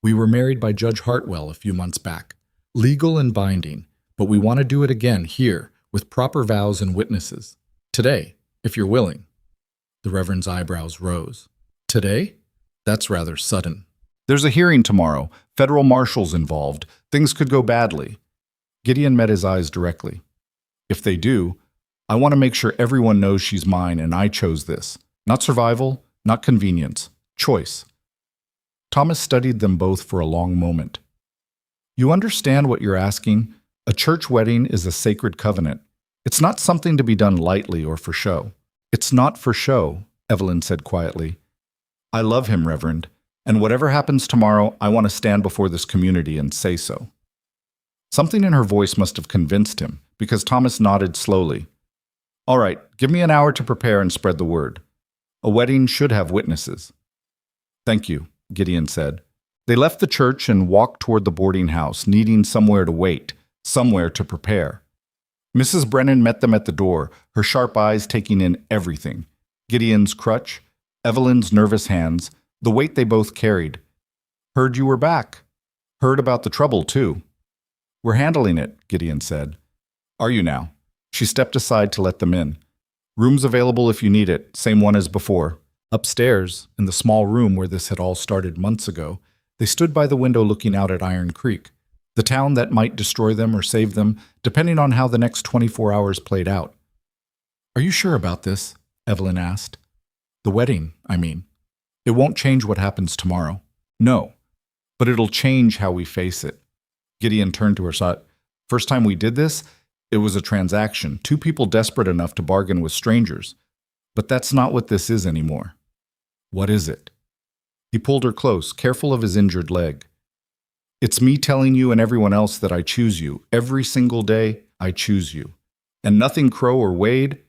We were married by Judge Hartwell a few months back. Legal and binding, but we want to do it again here, with proper vows and witnesses. Today, if you're willing. The Reverend's eyebrows rose. Today? That's rather sudden. There's a hearing tomorrow. Federal marshals involved. Things could go badly. Gideon met his eyes directly. If they do, I want to make sure everyone knows she's mine and I chose this. Not survival, not convenience. Choice. Thomas studied them both for a long moment. You understand what you're asking? A church wedding is a sacred covenant. It's not something to be done lightly or for show. It's not for show, Evelyn said quietly. I love him, Reverend, and whatever happens tomorrow, I want to stand before this community and say so. Something in her voice must have convinced him, because Thomas nodded slowly. All right, give me an hour to prepare and spread the word. A wedding should have witnesses. Thank you, Gideon said. They left the church and walked toward the boarding house, needing somewhere to wait, somewhere to prepare. Mrs. Brennan met them at the door, her sharp eyes taking in everything. Gideon's crutch, Evelyn's nervous hands, the weight they both carried. Heard you were back. Heard about the trouble, too. We're handling it, Gideon said. Are you now? She stepped aside to let them in. Room's available if you need it, same one as before. Upstairs, in the small room where this had all started months ago, they stood by the window looking out at Iron Creek, the town that might destroy them or save them, depending on how the next 24 hours played out. Are you sure about this? Evelyn asked. The wedding, I mean. It won't change what happens tomorrow. No, but it'll change how we face it. Gideon turned to her side. First time we did this, it was a transaction, two people desperate enough to bargain with strangers. But that's not what this is anymore. What is it? He pulled her close, careful of his injured leg. It's me telling you and everyone else that I choose you. Every single day, I choose you. And nothing Crow or Wade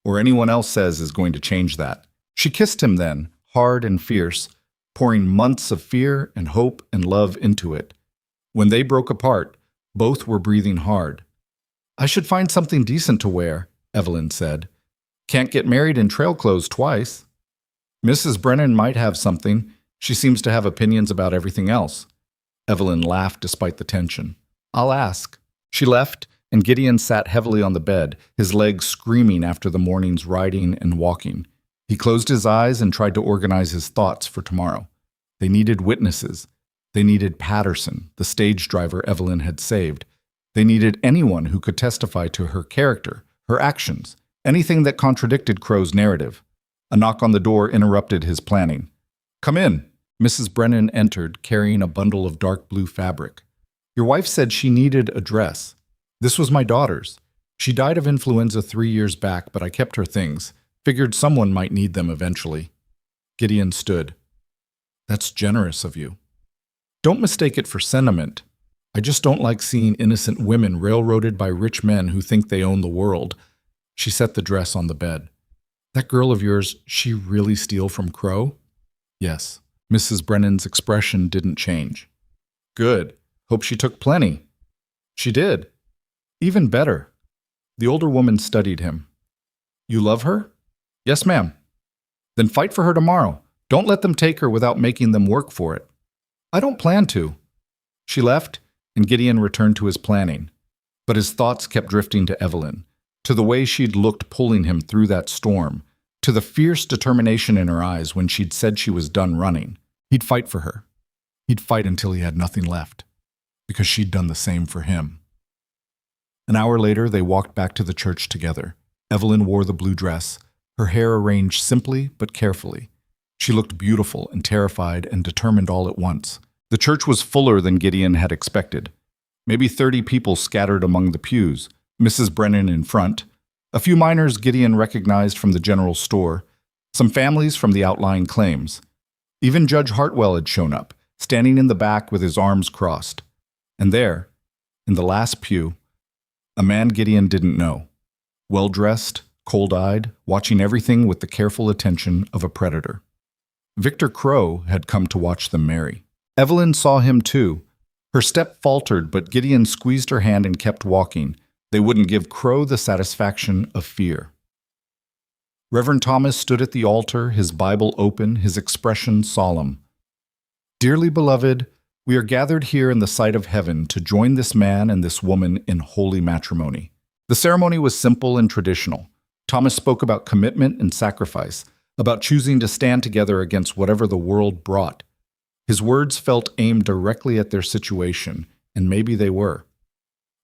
or anyone else says is going to change that. She kissed him then, hard and fierce, pouring months of fear and hope and love into it. When they broke apart, both were breathing hard. I should find something decent to wear, Evelyn said. Can't get married in trail clothes twice. Mrs. Brennan might have something. She seems to have opinions about everything else. Evelyn laughed despite the tension. I'll ask. She left, and Gideon sat heavily on the bed, his legs screaming after the morning's riding and walking. He closed his eyes and tried to organize his thoughts for tomorrow. They needed witnesses. They needed Patterson, the stage driver Evelyn had saved. They needed anyone who could testify to her character, her actions, anything that contradicted Crow's narrative. A knock on the door interrupted his planning. Come in. Mrs. Brennan entered, carrying a bundle of dark blue fabric. Your wife said she needed a dress. This was my daughter's. She died of influenza 3 years back, but I kept her things. Figured someone might need them eventually. Gideon stood. That's generous of you. Don't mistake it for sentiment. I just don't like seeing innocent women railroaded by rich men who think they own the world. She set the dress on the bed. That girl of yours, she really steal from Crow? Yes. Mrs. Brennan's expression didn't change. Good. Hope she took plenty. She did. Even better. The older woman studied him. You love her? Yes, ma'am. Then fight for her tomorrow. Don't let them take her without making them work for it. I don't plan to. She left, and Gideon returned to his planning. But his thoughts kept drifting to Evelyn, to the way she'd looked pulling him through that storm, to the fierce determination in her eyes when she'd said she was done running. He'd fight for her. He'd fight until he had nothing left, because she'd done the same for him. An hour later, they walked back to the church together. Evelyn wore the blue dress, her hair arranged simply but carefully. She looked beautiful and terrified and determined all at once. The church was fuller than Gideon had expected. Maybe 30 people scattered among the pews, Mrs. Brennan in front, a few miners Gideon recognized from the general store, some families from the outlying claims. Even Judge Hartwell had shown up, standing in the back with his arms crossed. And there, in the last pew, a man Gideon didn't know, well-dressed, cold-eyed, watching everything with the careful attention of a predator. Victor Crow had come to watch them marry. Evelyn saw him too. Her step faltered, but Gideon squeezed her hand and kept walking. They wouldn't give Crow the satisfaction of fear. Reverend Thomas stood at the altar, his Bible open, his expression solemn. Dearly beloved, we are gathered here in the sight of heaven to join this man and this woman in holy matrimony. The ceremony was simple and traditional. Thomas spoke about commitment and sacrifice, about choosing to stand together against whatever the world brought. His words felt aimed directly at their situation, and maybe they were.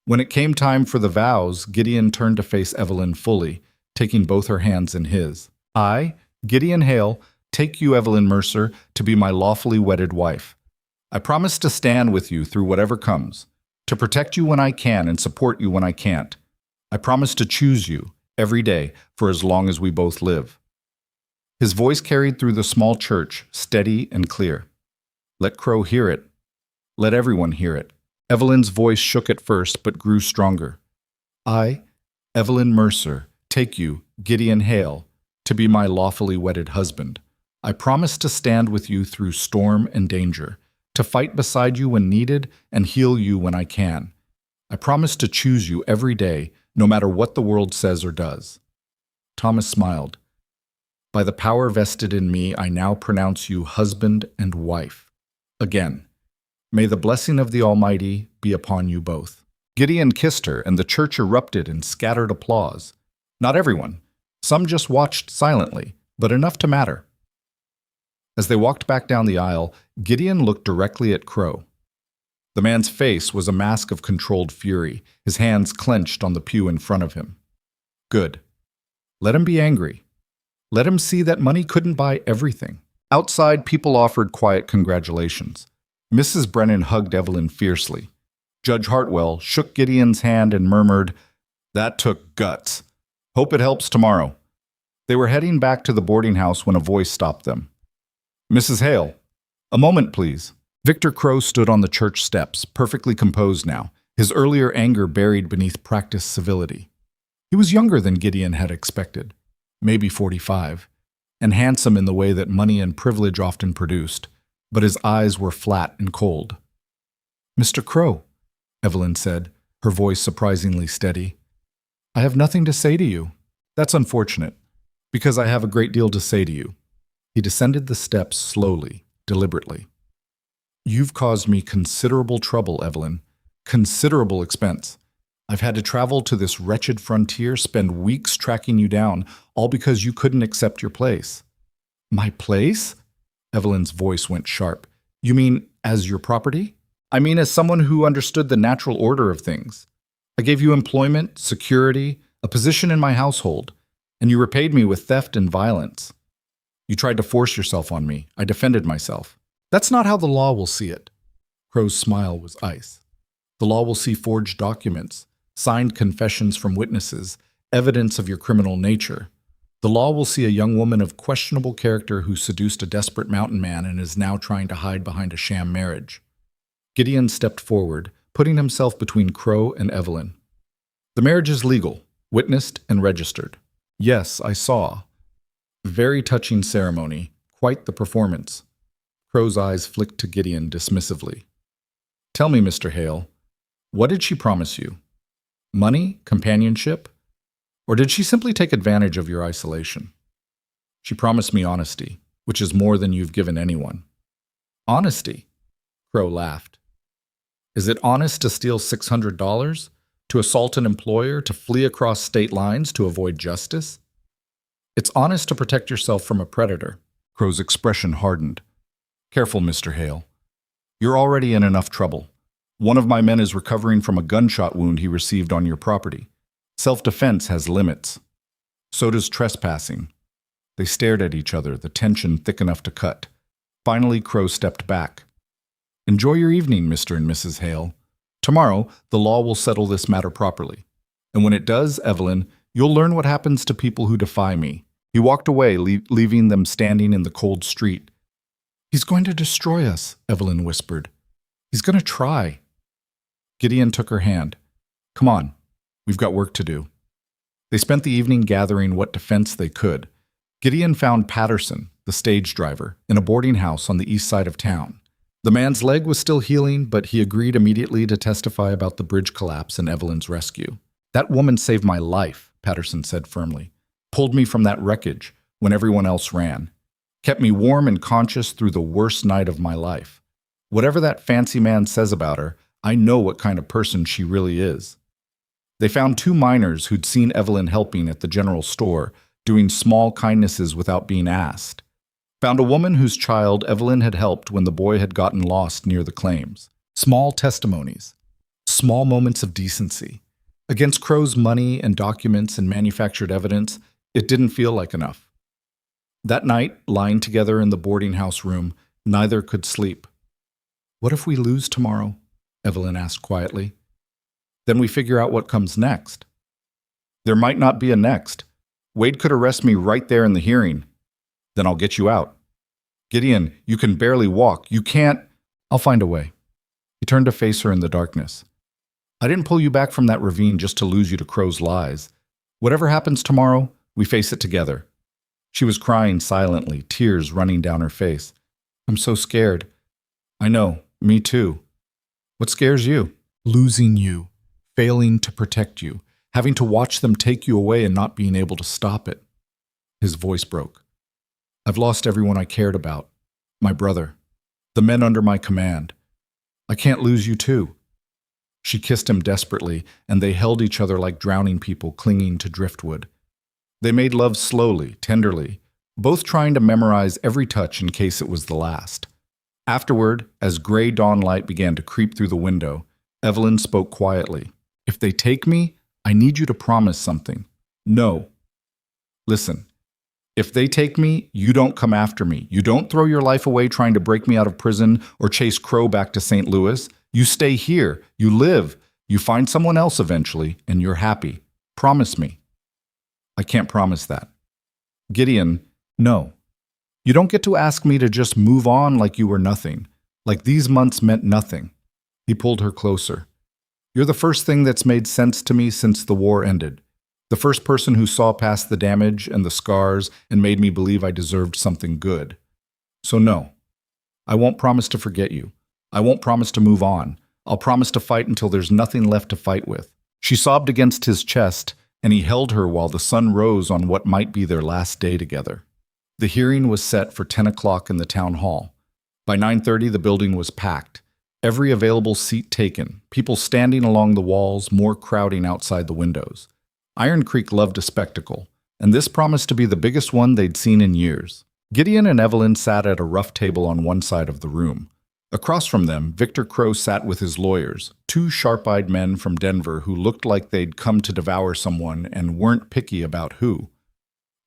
When it came time for the vows, Gideon turned to face Evelyn fully, taking both her hands in his. I, Gideon Hale, take you, Evelyn Mercer, to be my lawfully wedded wife. I promise to stand with you through whatever comes, to protect you when I can and support you when I can't. I promise to choose you, every day, for as long as we both live. His voice carried through the small church, steady and clear. Let Crow hear it. Let everyone hear it. Evelyn's voice shook at first, but grew stronger. I, Evelyn Mercer, take you, Gideon Hale, to be my lawfully wedded husband. I promise to stand with you through storm and danger, to fight beside you when needed and heal you when I can. I promise to choose you every day, no matter what the world says or does. Thomas smiled. By the power vested in me, I now pronounce you husband and wife. Again, may the blessing of the Almighty be upon you both. Gideon kissed her, and the church erupted in scattered applause. Not everyone. Some just watched silently, but enough to matter. As they walked back down the aisle, Gideon looked directly at Crow. The man's face was a mask of controlled fury, his hands clenched on the pew in front of him. Good. Let him be angry. Let him see that money couldn't buy everything. Outside, people offered quiet congratulations. Mrs. Brennan hugged Evelyn fiercely. Judge Hartwell shook Gideon's hand and murmured, "That took guts. Hope it helps tomorrow." They were heading back to the boarding house when a voice stopped them. "Mrs. Hale, a moment, please." Victor Crow stood on the church steps, perfectly composed now, his earlier anger buried beneath practiced civility. He was younger than Gideon had expected, maybe 45, and handsome in the way that money and privilege often produced, but his eyes were flat and cold. "Mr. Crow," Evelyn said, her voice surprisingly steady, "I have nothing to say to you. That's unfortunate, because I have a great deal to say to you." He descended the steps slowly, deliberately. "You've caused me considerable trouble, Evelyn. Considerable expense. I've had to travel to this wretched frontier, spend weeks tracking you down, all because you couldn't accept your place." "My place?" Evelyn's voice went sharp. "You mean as your property?" "I mean as someone who understood the natural order of things. I gave you employment, security, a position in my household, and you repaid me with theft and violence. You tried to force yourself on me. I defended myself. That's not how the law will see it." Crow's smile was ice. "The law will see forged documents, signed confessions from witnesses, evidence of your criminal nature. The law will see a young woman of questionable character who seduced a desperate mountain man and is now trying to hide behind a sham marriage." Gideon stepped forward, putting himself between Crow and Evelyn. "The marriage is legal, witnessed and registered. Yes, I saw. Very touching ceremony, quite the performance." Crow's eyes flicked to Gideon dismissively. "Tell me, Mr. Hale, what did she promise you? Money, companionship, or did she simply take advantage of your isolation?" "She promised me honesty, which is more than you've given anyone." "Honesty?" Crow laughed. "Is it honest to steal $600? To assault an employer? To flee across state lines to avoid justice?" "It's honest to protect yourself from a predator." Crow's expression hardened. "Careful, Mr. Hale. You're already in enough trouble. One of my men is recovering from a gunshot wound he received on your property. Self-defense has limits. So does trespassing." They stared at each other, the tension thick enough to cut. Finally, Crow stepped back. "Enjoy your evening, Mr. and Mrs. Hale. Tomorrow, the law will settle this matter properly. And when it does, Evelyn, you'll learn what happens to people who defy me." He walked away, leaving them standing in the cold street. "He's going to destroy us," Evelyn whispered. "He's going to try." Gideon took her hand. "Come on, we've got work to do." They spent the evening gathering what defense they could. Gideon found Patterson, the stage driver, in a boarding house on the east side of town. The man's leg was still healing, but he agreed immediately to testify about the bridge collapse and Evelyn's rescue. "That woman saved my life," Patterson said firmly. "Pulled me from that wreckage when everyone else ran. Kept me warm and conscious through the worst night of my life. Whatever that fancy man says about her, I know what kind of person she really is." They found two miners who'd seen Evelyn helping at the general store, doing small kindnesses without being asked. Found a woman whose child Evelyn had helped when the boy had gotten lost near the claims. Small testimonies. Small moments of decency. Against Crow's money and documents and manufactured evidence, it didn't feel like enough. That night, lying together in the boarding house room, neither could sleep. "What if we lose tomorrow?" Evelyn asked quietly. "Then we figure out what comes next." "There might not be a next. Wade could arrest me right there in the hearing. Then I'll get you out. Gideon, you can barely walk. You can't—" "I'll find a way." He turned to face her in the darkness. "I didn't pull you back from that ravine just to lose you to Crow's lies. Whatever happens tomorrow, we face it together." She was crying silently, tears running down her face. "I'm so scared." "I know, me too." "What scares you?" "Losing you, failing to protect you, having to watch them take you away and not being able to stop it." His voice broke. "I've lost everyone I cared about. My brother. The men under my command. I can't lose you too." She kissed him desperately, and they held each other like drowning people clinging to driftwood. They made love slowly, tenderly, both trying to memorize every touch in case it was the last. Afterward, as gray dawn light began to creep through the window, Evelyn spoke quietly. "If they take me, I need you to promise something." "No." "Listen. If they take me, you don't come after me. You don't throw your life away trying to break me out of prison or chase Crow back to St. Louis. You stay here. You live. You find someone else eventually, and you're happy. Promise me." "I can't promise that." "Gideon, no. You don't get to ask me to just move on like you were nothing, like these months meant nothing." He pulled her closer. "You're the first thing that's made sense to me since the war ended. The first person who saw past the damage and the scars and made me believe I deserved something good. So no, I won't promise to forget you. I won't promise to move on. I'll promise to fight until there's nothing left to fight with." She sobbed against his chest, and he held her while the sun rose on what might be their last day together. The hearing was set for 10 o'clock in the town hall. By 9:30, the building was packed. Every available seat taken, people standing along the walls, more crowding outside the windows. Iron Creek loved a spectacle, and this promised to be the biggest one they'd seen in years. Gideon and Evelyn sat at a rough table on one side of the room. Across from them, Victor Crow sat with his lawyers, two sharp-eyed men from Denver who looked like they'd come to devour someone and weren't picky about who.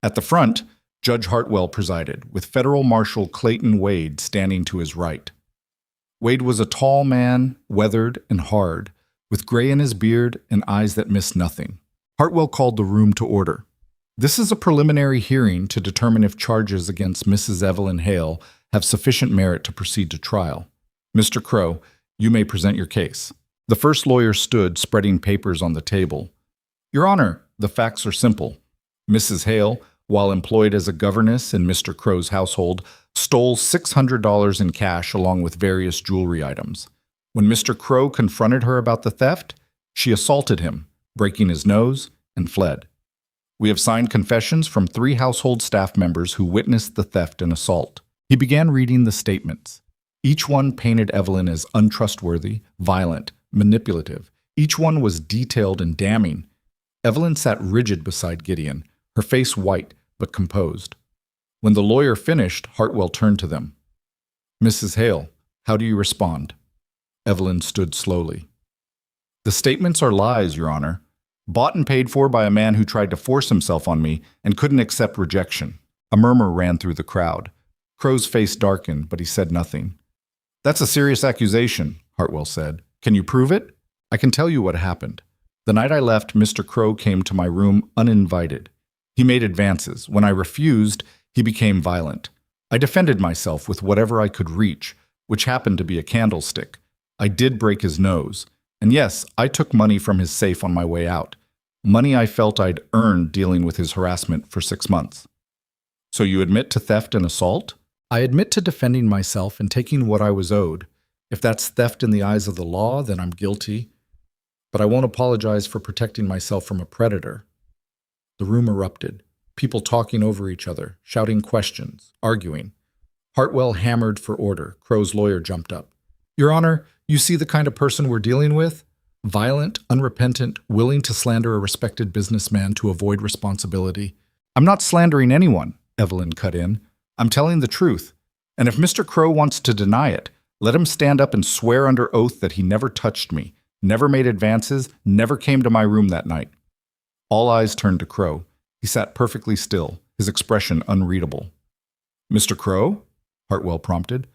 At the front, Judge Hartwell presided, with Federal Marshal Clayton Wade standing to his right. Wade was a tall man, weathered and hard, with gray in his beard and eyes that missed nothing. Hartwell called the room to order. "This is a preliminary hearing to determine if charges against Mrs. Evelyn Hale have sufficient merit to proceed to trial. Mr. Crow, you may present your case." The first lawyer stood, spreading papers on the table. "Your Honor, the facts are simple. Mrs. Hale, while employed as a governess in Mr. Crow's household, stole $600 in cash along with various jewelry items. When Mr. Crow confronted her about the theft, she assaulted him, breaking his nose, and fled. We have signed confessions from 3 household staff members who witnessed the theft and assault." He began reading the statements. Each one painted Evelyn as untrustworthy, violent, manipulative. Each one was detailed and damning. Evelyn sat rigid beside Gideon, her face white but composed. When the lawyer finished, Hartwell turned to them. "Mrs. Hale, how do you respond?" Evelyn stood slowly. "The statements are lies, Your Honor. Bought and paid for by a man who tried to force himself on me and couldn't accept rejection." A murmur ran through the crowd. Crow's face darkened, but he said nothing. "That's a serious accusation," Hartwell said. "Can you prove it?" "I can tell you what happened. The night I left, Mr. Crow came to my room uninvited. He made advances. When I refused, he became violent. I defended myself with whatever I could reach, which happened to be a candlestick. I did break his nose. And yes, I took money from his safe on my way out. Money I felt I'd earned dealing with his harassment for 6 months." "So you admit to theft and assault?" "I admit to defending myself and taking what I was owed. If that's theft in the eyes of the law, then I'm guilty. But I won't apologize for protecting myself from a predator." The room erupted, people talking over each other, shouting questions, arguing. Hartwell hammered for order. Crow's lawyer jumped up. "Your Honor, you see the kind of person we're dealing with? Violent, unrepentant, willing to slander a respected businessman to avoid responsibility." "I'm not slandering anyone," Evelyn cut in. I'm telling the truth. And if Mr. Crow wants to deny it, let him stand up and swear under oath that he never touched me, never made advances, never came to my room that night. All eyes turned to Crow. He sat perfectly still, his expression unreadable. Mr. Crow? Hartwell prompted.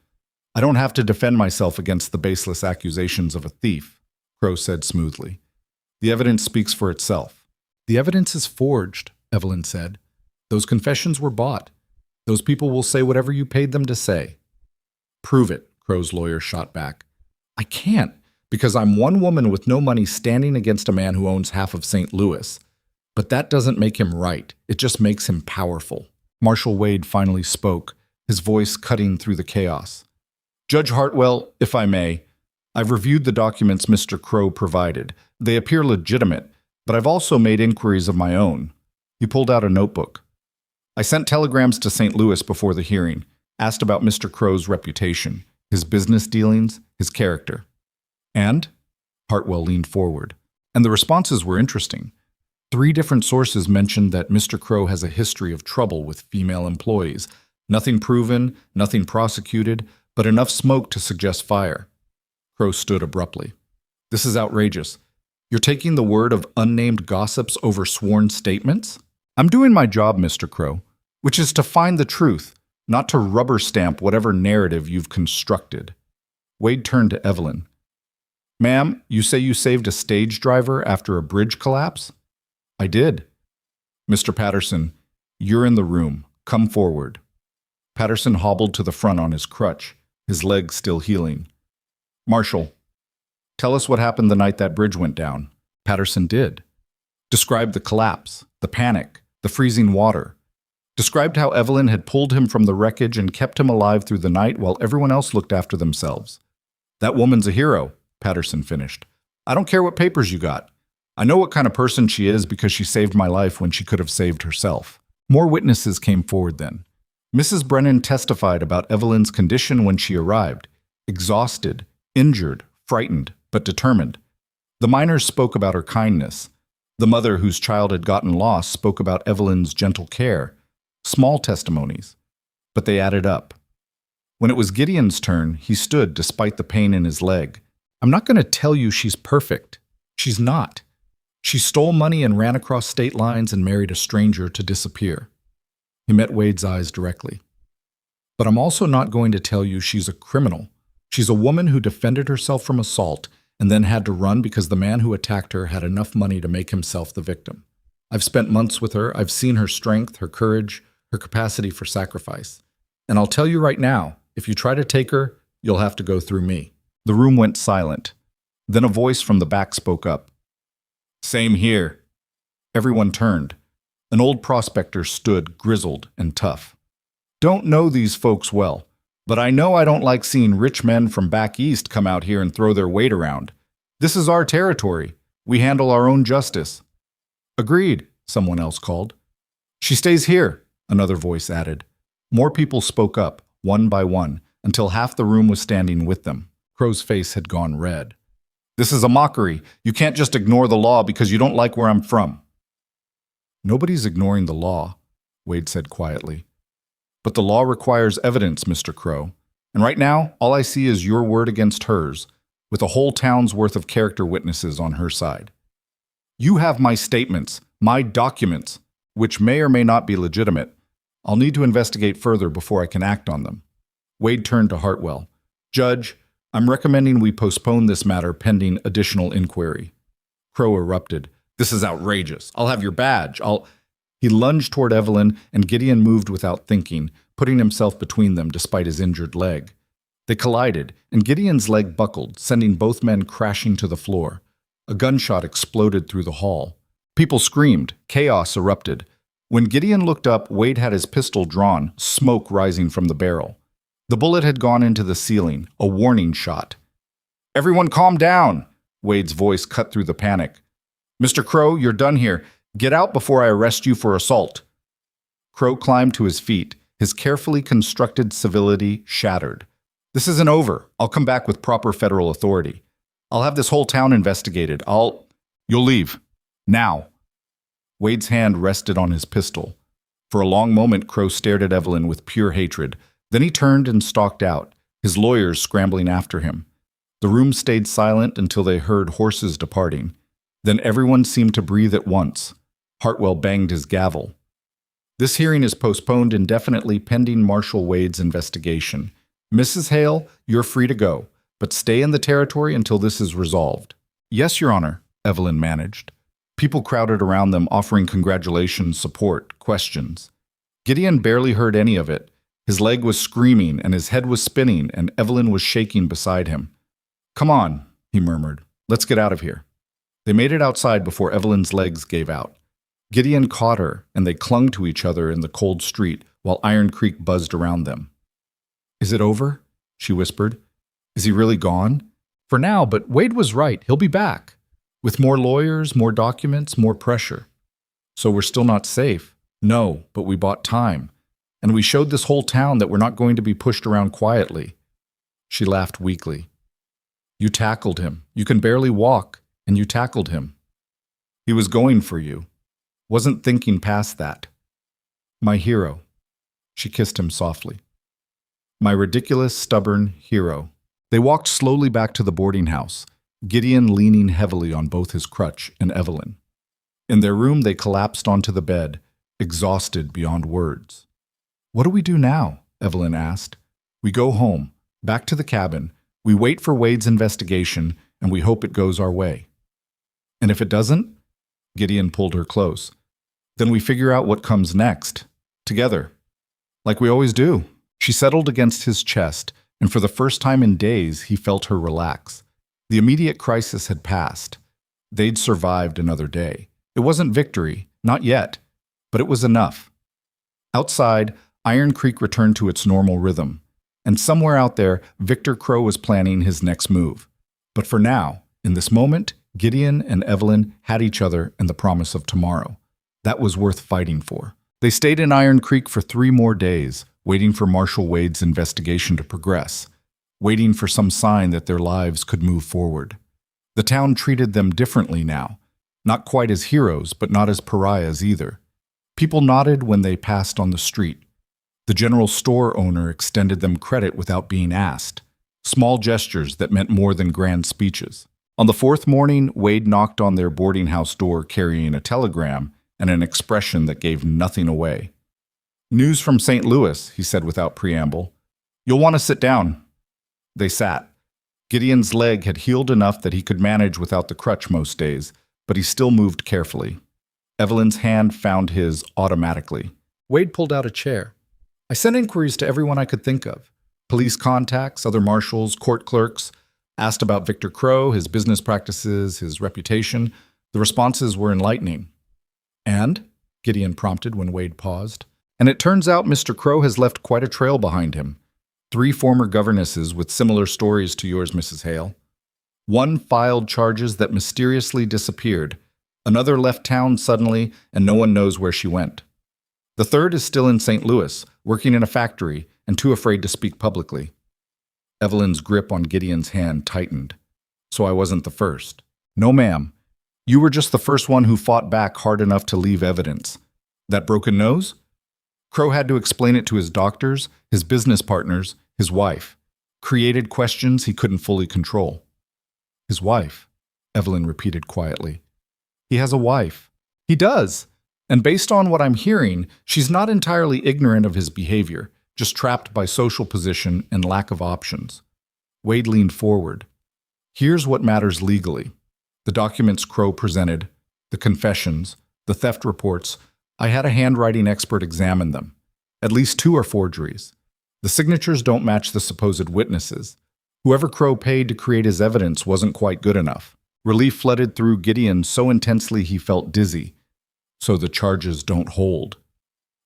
I don't have to defend myself against the baseless accusations of a thief, Crow said smoothly. The evidence speaks for itself. The evidence is forged, Evelyn said. Those confessions were bought. Those people will say whatever you paid them to say. Prove it, Crow's lawyer shot back. I can't, because I'm one woman with no money standing against a man who owns half of St. Louis. But that doesn't make him right. It just makes him powerful. Marshal Wade finally spoke, his voice cutting through the chaos. Judge Hartwell, if I may, I've reviewed the documents Mr. Crow provided. They appear legitimate, but I've also made inquiries of my own. He pulled out a notebook. I sent telegrams to St. Louis before the hearing, asked about Mr. Crow's reputation, his business dealings, his character. And? Hartwell leaned forward. And the responses were interesting. 3 different sources mentioned that Mr. Crow has a history of trouble with female employees. Nothing proven, nothing prosecuted, but enough smoke to suggest fire. Crow stood abruptly. This is outrageous. You're taking the word of unnamed gossips over sworn statements? I'm doing my job, Mr. Crow, which is to find the truth, not to rubber stamp whatever narrative you've constructed. Wade turned to Evelyn. Ma'am, you say you saved a stage driver after a bridge collapse? I did. Mr. Patterson, you're in the room. Come forward. Patterson hobbled to the front on his crutch, his leg still healing. Marshal, tell us what happened the night that bridge went down. Patterson did. Described the collapse, the panic, the freezing water. Described how Evelyn had pulled him from the wreckage and kept him alive through the night while everyone else looked after themselves. That woman's a hero, Patterson finished. I don't care what papers you got. I know what kind of person she is because she saved my life when she could have saved herself. More witnesses came forward then. Mrs. Brennan testified about Evelyn's condition when she arrived. Exhausted, injured, frightened, but determined. The miners spoke about her kindness. The mother whose child had gotten lost spoke about Evelyn's gentle care. Small testimonies, but they added up. When it was Gideon's turn, he stood despite the pain in his leg. I'm not going to tell you she's perfect. She's not. She stole money and ran across state lines and married a stranger to disappear. He met Wade's eyes directly. But I'm also not going to tell you she's a criminal. She's a woman who defended herself from assault and then had to run because the man who attacked her had enough money to make himself the victim. I've spent months with her. I've seen her strength, her courage, her capacity for sacrifice. And I'll tell you right now, if you try to take her, you'll have to go through me. The room went silent. Then a voice from the back spoke up. Same here. Everyone turned. An old prospector stood, grizzled and tough. Don't know these folks well, but I know I don't like seeing rich men from back east come out here and throw their weight around. This is our territory. We handle our own justice. Agreed, someone else called. She stays here, another voice added. More people spoke up, one by one, until half the room was standing with them. Crow's face had gone red. This is a mockery. You can't just ignore the law because you don't like where I'm from. Nobody's ignoring the law, Wade said quietly. But the law requires evidence, Mr. Crow. And right now, all I see is your word against hers, with a whole town's worth of character witnesses on her side. You have my statements, my documents, which may or may not be legitimate. I'll need to investigate further before I can act on them. Wade turned to Hartwell. Judge, I'm recommending we postpone this matter pending additional inquiry. Crow erupted. This is outrageous. I'll have your badge. He lunged toward Evelyn, and Gideon moved without thinking, putting himself between them despite his injured leg. They collided, and Gideon's leg buckled, sending both men crashing to the floor. A gunshot exploded through the hall. People screamed. Chaos erupted. When Gideon looked up, Wade had his pistol drawn, smoke rising from the barrel. The bullet had gone into the ceiling, a warning shot. Everyone calm down, Wade's voice cut through the panic. Mr. Crow, you're done here. Get out before I arrest you for assault. Crow climbed to his feet, his carefully constructed civility shattered. This isn't over. I'll come back with proper federal authority. I'll have this whole town investigated. You'll leave. Now. Wade's hand rested on his pistol. For a long moment, Crow stared at Evelyn with pure hatred. Then he turned and stalked out, his lawyers scrambling after him. The room stayed silent until they heard horses departing. Then everyone seemed to breathe at once. Hartwell banged his gavel. This hearing is postponed indefinitely pending Marshal Wade's investigation. Mrs. Hale, you're free to go, but stay in the territory until this is resolved. Yes, Your Honor, Evelyn managed. People crowded around them, offering congratulations, support, questions. Gideon barely heard any of it. His leg was screaming, and his head was spinning, and Evelyn was shaking beside him. Come on, he murmured. Let's get out of here. They made it outside before Evelyn's legs gave out. Gideon caught her, and they clung to each other in the cold street while Iron Creek buzzed around them. Is it over? She whispered. Is he really gone? For now, but Wade was right. He'll be back. With more lawyers, more documents, more pressure. So we're still not safe. No, but we bought time. And we showed this whole town that we're not going to be pushed around quietly. She laughed weakly. You tackled him. You can barely walk, and you tackled him. He was going for you. Wasn't thinking past that. My hero. She kissed him softly. My ridiculous, stubborn hero. They walked slowly back to the boarding house, Gideon leaning heavily on both his crutch and Evelyn. In their room, they collapsed onto the bed, exhausted beyond words. What do we do now? Evelyn asked. We go home, back to the cabin. We wait for Wade's investigation, and we hope it goes our way. And if it doesn't? Gideon pulled her close. Then we figure out what comes next, together, like we always do. She settled against his chest, and for the first time in days, he felt her relax. The immediate crisis had passed. They'd survived another day. It wasn't victory, not yet, but it was enough. Outside, Iron Creek returned to its normal rhythm, and somewhere out there, Victor Crow was planning his next move. But for now, in this moment, Gideon and Evelyn had each other and the promise of tomorrow. That was worth fighting for. They stayed in Iron Creek for 3 more days, waiting for Marshal Wade's investigation to progress, waiting for some sign that their lives could move forward. The town treated them differently now, not quite as heroes, but not as pariahs either. People nodded when they passed on the street. The general store owner extended them credit without being asked, small gestures that meant more than grand speeches. On the 4th morning, Wade knocked on their boarding house door carrying a telegram and an expression that gave nothing away. News from St. Louis, he said without preamble. You'll want to sit down. They sat. Gideon's leg had healed enough that he could manage without the crutch most days, but he still moved carefully. Evelyn's hand found his automatically. Wade pulled out a chair. I sent inquiries to everyone I could think of. Police contacts, other marshals, court clerks. Asked about Victor Crow, his business practices, his reputation. The responses were enlightening. And? Gideon prompted when Wade paused. And it turns out Mr. Crow has left quite a trail behind him. 3 former governesses with similar stories to yours, Mrs. Hale. One filed charges that mysteriously disappeared. Another left town suddenly, and no one knows where she went. The 3rd is still in St. Louis, working in a factory, and too afraid to speak publicly. Evelyn's grip on Gideon's hand tightened. So I wasn't the first. No, ma'am. You were just the first one who fought back hard enough to leave evidence. That broken nose? Crow had to explain it to his doctors, his business partners, his wife. Created questions he couldn't fully control. His wife, Evelyn repeated quietly. He has a wife. He does. And based on what I'm hearing, she's not entirely ignorant of his behavior, just trapped by social position and lack of options. Wade leaned forward. Here's what matters legally. The documents Crow presented, the confessions, the theft reports. I had a handwriting expert examine them. At least 2 are forgeries. The signatures don't match the supposed witnesses. Whoever Crow paid to create his evidence wasn't quite good enough. Relief flooded through Gideon so intensely he felt dizzy. So the charges don't hold.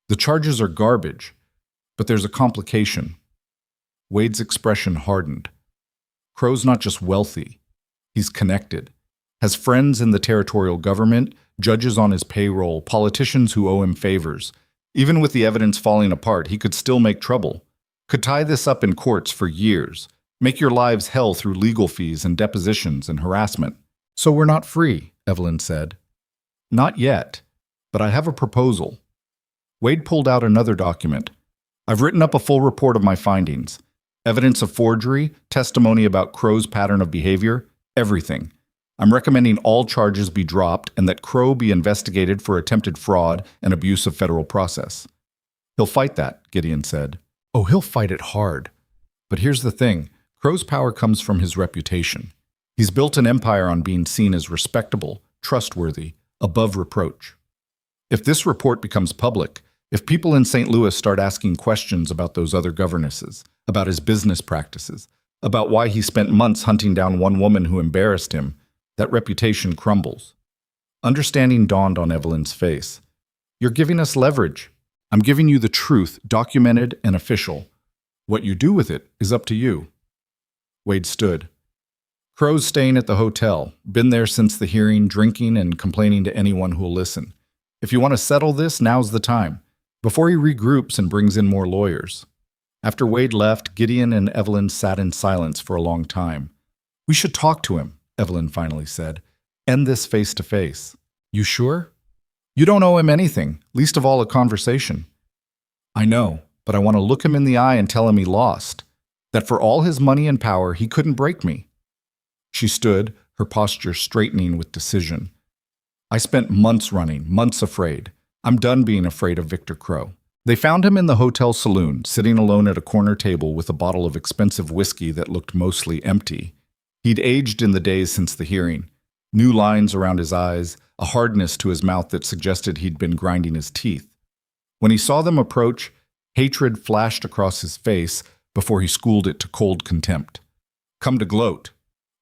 The charges are garbage, but there's a complication. Wade's expression hardened. Crow's not just wealthy. He's connected. Has friends in the territorial government, judges on his payroll, politicians who owe him favors. Even with the evidence falling apart, he could still make trouble. Could tie this up in courts for years. Make your lives hell through legal fees and depositions and harassment. So we're not free, Evelyn said. Not yet, but I have a proposal. Wade pulled out another document. I've written up a full report of my findings. Evidence of forgery, testimony about Crow's pattern of behavior, everything. I'm recommending all charges be dropped and that Crow be investigated for attempted fraud and abuse of federal process. He'll fight that, Gideon said. Oh, he'll fight it hard. But here's the thing. Crow's power comes from his reputation. He's built an empire on being seen as respectable, trustworthy, above reproach. If this report becomes public, if people in St. Louis start asking questions about those other governesses, about his business practices, about why he spent months hunting down one woman who embarrassed him, that reputation crumbles. Understanding dawned on Evelyn's face. You're giving us leverage. I'm giving you the truth, documented and official. What you do with it is up to you. Wade stood. Crow's staying at the hotel, been there since the hearing, drinking and complaining to anyone who'll listen. If you want to settle this, now's the time, before he regroups and brings in more lawyers. After Wade left, Gideon and Evelyn sat in silence for a long time. We should talk to him, Evelyn finally said. End this face to face. You sure? You don't owe him anything, least of all a conversation. I know, but I want to look him in the eye and tell him he lost. That for all his money and power, he couldn't break me. She stood, her posture straightening with decision. I spent months running, months afraid. I'm done being afraid of Victor Crow. They found him in the hotel saloon, sitting alone at a corner table with a bottle of expensive whiskey that looked mostly empty. He'd aged in the days since the hearing. New lines around his eyes, a hardness to his mouth that suggested he'd been grinding his teeth. When he saw them approach, hatred flashed across his face before he schooled it to cold contempt. Come to gloat,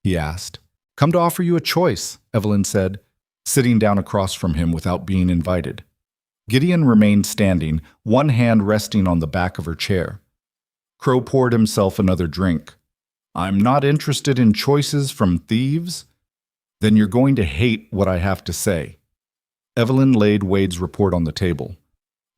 he asked. Come to offer you a choice, Evelyn said, sitting down across from him without being invited. Gideon remained standing, one hand resting on the back of her chair. Crow poured himself another drink. I'm not interested in choices from thieves? Then you're going to hate what I have to say. Evelyn laid Wade's report on the table.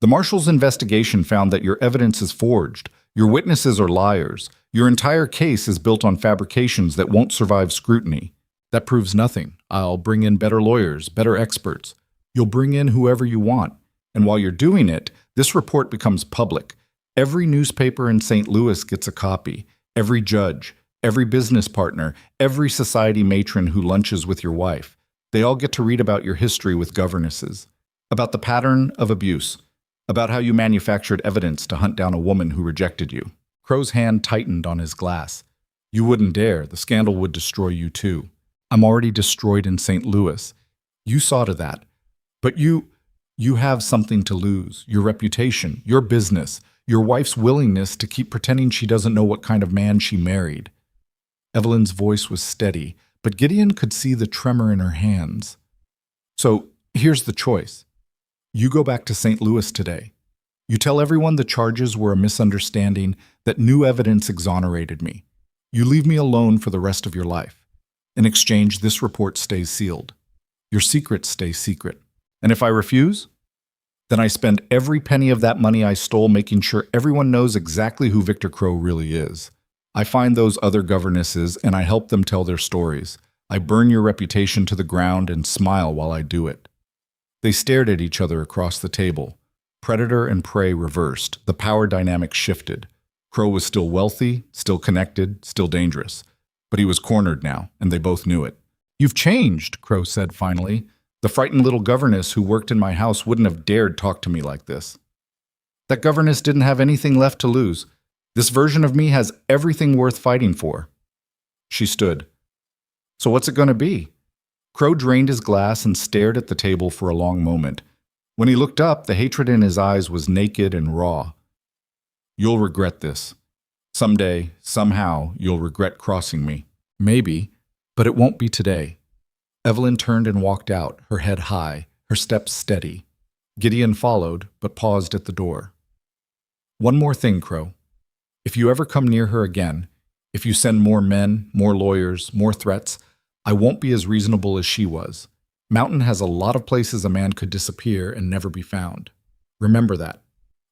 The marshal's investigation found that your evidence is forged. Your witnesses are liars. Your entire case is built on fabrications that won't survive scrutiny. That proves nothing. I'll bring in better lawyers, better experts. You'll bring in whoever you want. And while you're doing it, this report becomes public. Every newspaper in St. Louis gets a copy. Every judge, every business partner, every society matron who lunches with your wife. They all get to read about your history with governesses, about the pattern of abuse, about how you manufactured evidence to hunt down a woman who rejected you. Crow's hand tightened on his glass. You wouldn't dare. The scandal would destroy you too. I'm already destroyed in St. Louis. You saw to that. But you have something to lose. Your reputation, your business, your wife's willingness to keep pretending she doesn't know what kind of man she married. Evelyn's voice was steady, but Gideon could see the tremor in her hands. So here's the choice. You go back to St. Louis today. You tell everyone the charges were a misunderstanding, that new evidence exonerated me. You leave me alone for the rest of your life. In exchange, this report stays sealed. Your secrets stay secret. And if I refuse, then I spend every penny of that money I stole making sure everyone knows exactly who Victor Crow really is. I find those other governesses and I help them tell their stories. I burn your reputation to the ground and smile while I do it. They stared at each other across the table. Predator and prey reversed. The power dynamic shifted. Crow was still wealthy, still connected, still dangerous. But he was cornered now, and they both knew it. You've changed, Crow said finally. The frightened little governess who worked in my house wouldn't have dared talk to me like this. That governess didn't have anything left to lose. This version of me has everything worth fighting for. She stood. So what's it going to be? Crow drained his glass and stared at the table for a long moment. When he looked up, the hatred in his eyes was naked and raw. You'll regret this. Someday, somehow, you'll regret crossing me. Maybe, but it won't be today. Evelyn turned and walked out, her head high, her steps steady. Gideon followed, but paused at the door. One more thing, Crow. If you ever come near her again, if you send more men, more lawyers, more threats, I won't be as reasonable as she was. Mountain has a lot of places a man could disappear and never be found. Remember that.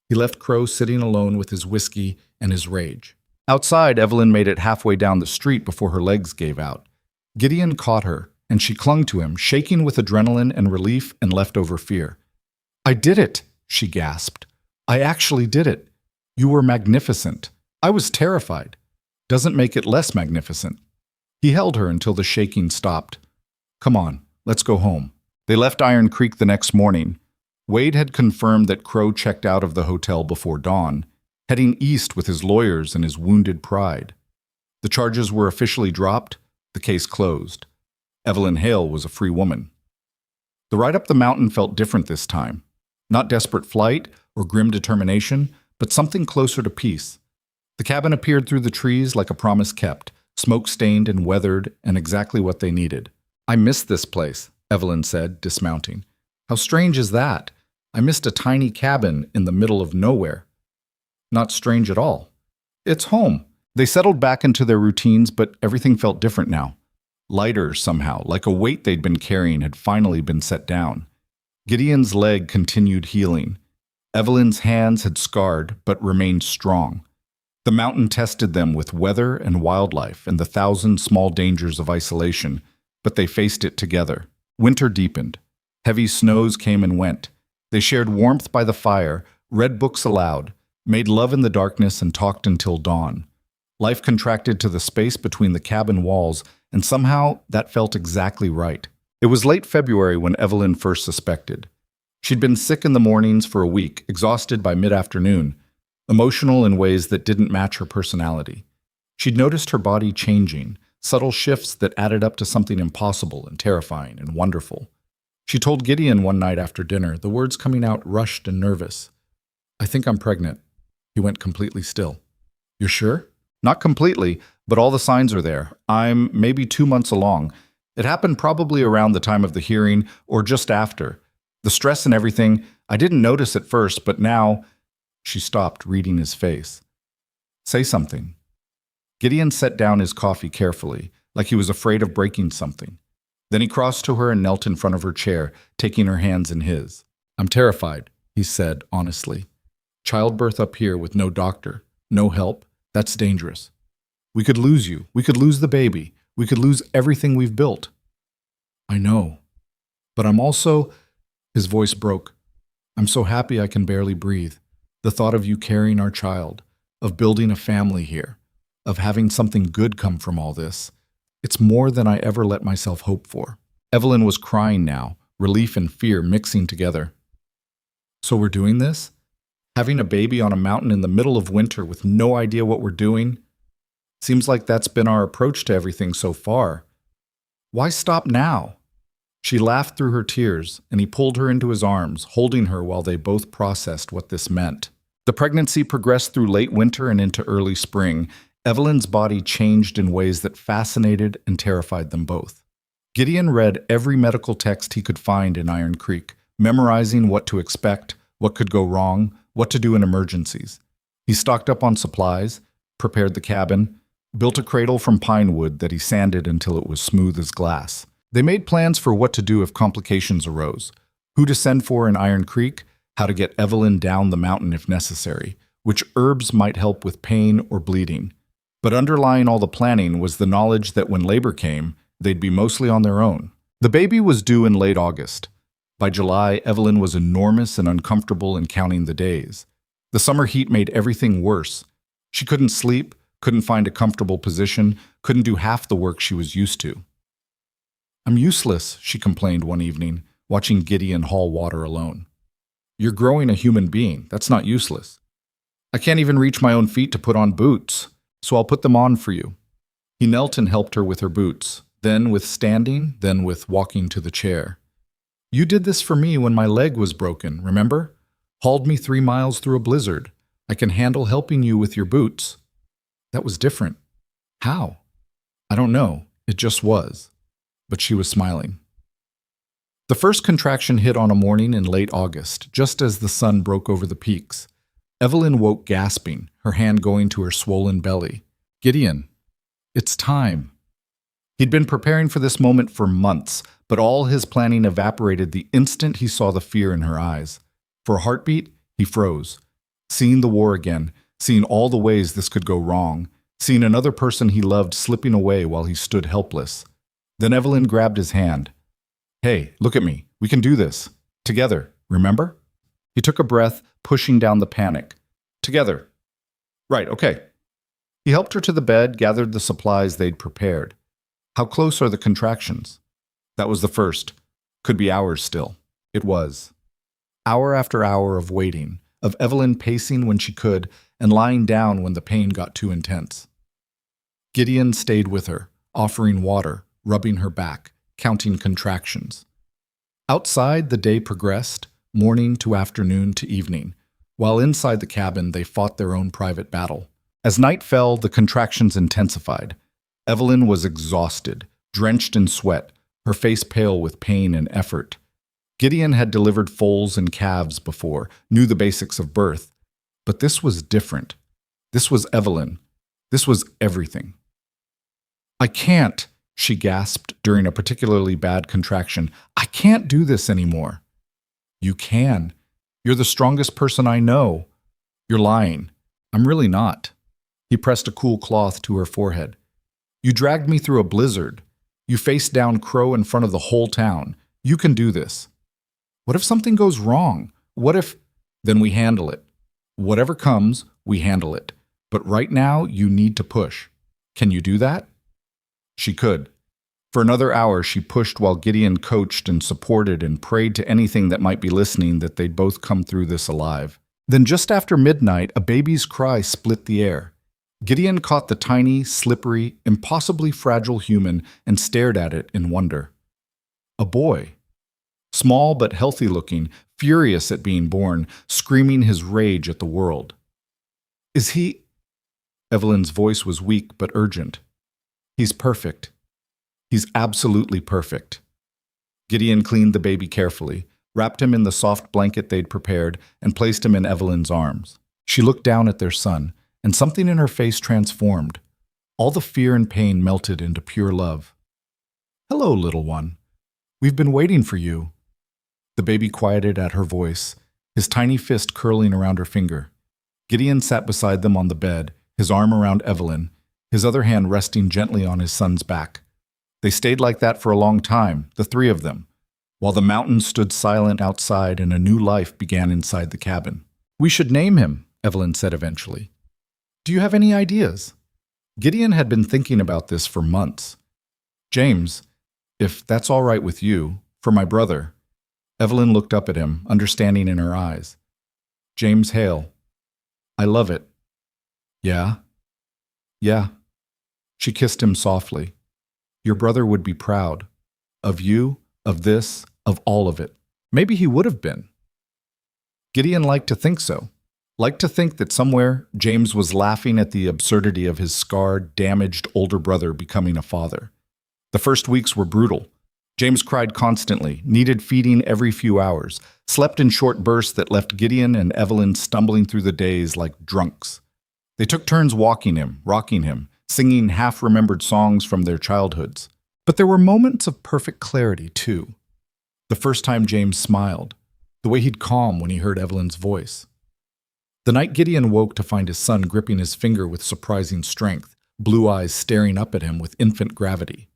He left Crow sitting alone with his whiskey and his rage. Outside, Evelyn made it halfway down the street before her legs gave out. Gideon caught her, and she clung to him, shaking with adrenaline and relief and leftover fear. I did it, she gasped. I actually did it. You were magnificent. I was terrified. Doesn't make it less magnificent. He held her until the shaking stopped. Come on, let's go home. They left Iron Creek the next morning. Wade had confirmed that Crow checked out of the hotel before dawn, heading east with his lawyers and his wounded pride. The charges were officially dropped, the case closed. Evelyn Hale was a free woman. The ride up the mountain felt different this time. Not desperate flight or grim determination, but something closer to peace. The cabin appeared through the trees like a promise kept, smoke-stained and weathered, and exactly what they needed. I missed this place, Evelyn said, dismounting. How strange is that? I missed a tiny cabin in the middle of nowhere. Not strange at all. It's home. They settled back into their routines, but everything felt different now. Lighter somehow, like a weight they'd been carrying had finally been set down. Gideon's leg continued healing. Evelyn's hands had scarred, but remained strong. The mountain tested them with weather and wildlife and the thousand small dangers of isolation, but they faced it together. Winter deepened. Heavy snows came and went. They shared warmth by the fire, read books aloud, made love in the darkness, and talked until dawn. Life contracted to the space between the cabin walls, and somehow that felt exactly right. It was late February when Evelyn first suspected. She'd been sick in the mornings for a week, exhausted by mid-afternoon, emotional in ways that didn't match her personality. She'd noticed her body changing, subtle shifts that added up to something impossible and terrifying and wonderful. She told Gideon one night after dinner, the words coming out rushed and nervous. I think I'm pregnant. He went completely still. You're sure? Not completely, but all the signs are there. I'm maybe 2 months along. It happened probably around the time of the hearing or just after. The stress and everything, I didn't notice at first, but now... She stopped, reading his face. Say something. Gideon set down his coffee carefully, like he was afraid of breaking something. Then he crossed to her and knelt in front of her chair, taking her hands in his. I'm terrified, he said honestly. Childbirth up here with no doctor, no help, that's dangerous. We could lose you. We could lose the baby. We could lose everything we've built. I know. But I'm also... His voice broke. I'm so happy I can barely breathe. The thought of you carrying our child, of building a family here, of having something good come from all this. It's more than I ever let myself hope for. Evelyn was crying now, relief and fear mixing together. So we're doing this? Having a baby on a mountain in the middle of winter with no idea what we're doing? Seems like that's been our approach to everything so far. Why stop now? She laughed through her tears, and he pulled her into his arms, holding her while they both processed what this meant. The pregnancy progressed through late winter and into early spring. Evelyn's body changed in ways that fascinated and terrified them both. Gideon read every medical text he could find in Iron Creek, memorizing what to expect, what could go wrong, what to do in emergencies. He stocked up on supplies, prepared the cabin, built a cradle from pine wood that he sanded until it was smooth as glass. They made plans for what to do if complications arose, who to send for in Iron Creek, how to get Evelyn down the mountain if necessary, which herbs might help with pain or bleeding. But underlying all the planning was the knowledge that when labor came, they'd be mostly on their own. The baby was due in late August. By July, Evelyn was enormous and uncomfortable in counting the days. The summer heat made everything worse. She couldn't sleep, couldn't find a comfortable position, couldn't do half the work she was used to. I'm useless, she complained one evening, watching Gideon haul water alone. You're growing a human being. That's not useless. I can't even reach my own feet to put on boots, so I'll put them on for you. He knelt and helped her with her boots, then with standing, then with walking to the chair. You did this for me when my leg was broken, remember? Hauled me 3 miles through a blizzard. I can handle helping you with your boots. That was different. How? I don't know. It just was. But she was smiling. The first contraction hit on a morning in late August, just as the sun broke over the peaks. Evelyn woke gasping, her hand going to her swollen belly. Gideon, it's time. He'd been preparing for this moment for months, but all his planning evaporated the instant he saw the fear in her eyes. For a heartbeat, he froze. Seeing the war again, seeing all the ways this could go wrong, seeing another person he loved slipping away while he stood helpless. Then Evelyn grabbed his hand. Hey, look at me. We can do this. Together, remember? He took a breath, pushing down the panic. Together. Right, okay. He helped her to the bed, gathered the supplies they'd prepared. How close are the contractions? That was the first. Could be hours still. It was. Hour after hour of waiting, of Evelyn pacing when she could and lying down when the pain got too intense. Gideon stayed with her, offering water, rubbing her back, counting contractions. Outside, the day progressed, morning to afternoon to evening, while inside the cabin they fought their own private battle. As night fell, the contractions intensified. Evelyn was exhausted, drenched in sweat, her face pale with pain and effort. Gideon had delivered foals and calves before, knew the basics of birth. But this was different. This was Evelyn. This was everything. I can't, she gasped during a particularly bad contraction. I can't do this anymore. You can. You're the strongest person I know. You're lying. I'm really not. He pressed a cool cloth to her forehead. You dragged me through a blizzard. You faced down Crow in front of the whole town. You can do this. What if something goes wrong? What if... Then we handle it. Whatever comes, we handle it. But right now, you need to push. Can you do that? She could. For another hour, she pushed while Gideon coached and supported and prayed to anything that might be listening that they'd both come through this alive. Then just after midnight, a baby's cry split the air. Gideon caught the tiny, slippery, impossibly fragile human and stared at it in wonder. A boy. Small but healthy-looking, furious at being born, screaming his rage at the world. Is he... Evelyn's voice was weak but urgent. He's perfect. He's absolutely perfect. Gideon cleaned the baby carefully, wrapped him in the soft blanket they'd prepared, and placed him in Evelyn's arms. She looked down at their son, and something in her face transformed. All the fear and pain melted into pure love. Hello, little one. We've been waiting for you. The baby quieted at her voice, his tiny fist curling around her finger. Gideon sat beside them on the bed, his arm around Evelyn, his other hand resting gently on his son's back. They stayed like that for a long time, the three of them, while the mountains stood silent outside and a new life began inside the cabin. We should name him, Evelyn said eventually. Do you have any ideas? Gideon had been thinking about this for months. James, if that's all right with you, for my brother. Evelyn looked up at him, understanding in her eyes. James Hale. I love it. Yeah? Yeah. She kissed him softly. Your brother would be proud. Of you, of this, of all of it. Maybe he would have been. Gideon liked to think so. Liked to think that somewhere James was laughing at the absurdity of his scarred, damaged older brother becoming a father. The first weeks were brutal. James cried constantly, needed feeding every few hours, slept in short bursts that left Gideon and Evelyn stumbling through the days like drunks. They took turns walking him, rocking him, singing half-remembered songs from their childhoods. But there were moments of perfect clarity, too. The first time James smiled, the way he'd calm when he heard Evelyn's voice. The night Gideon woke to find his son gripping his finger with surprising strength, blue eyes staring up at him with infant gravity.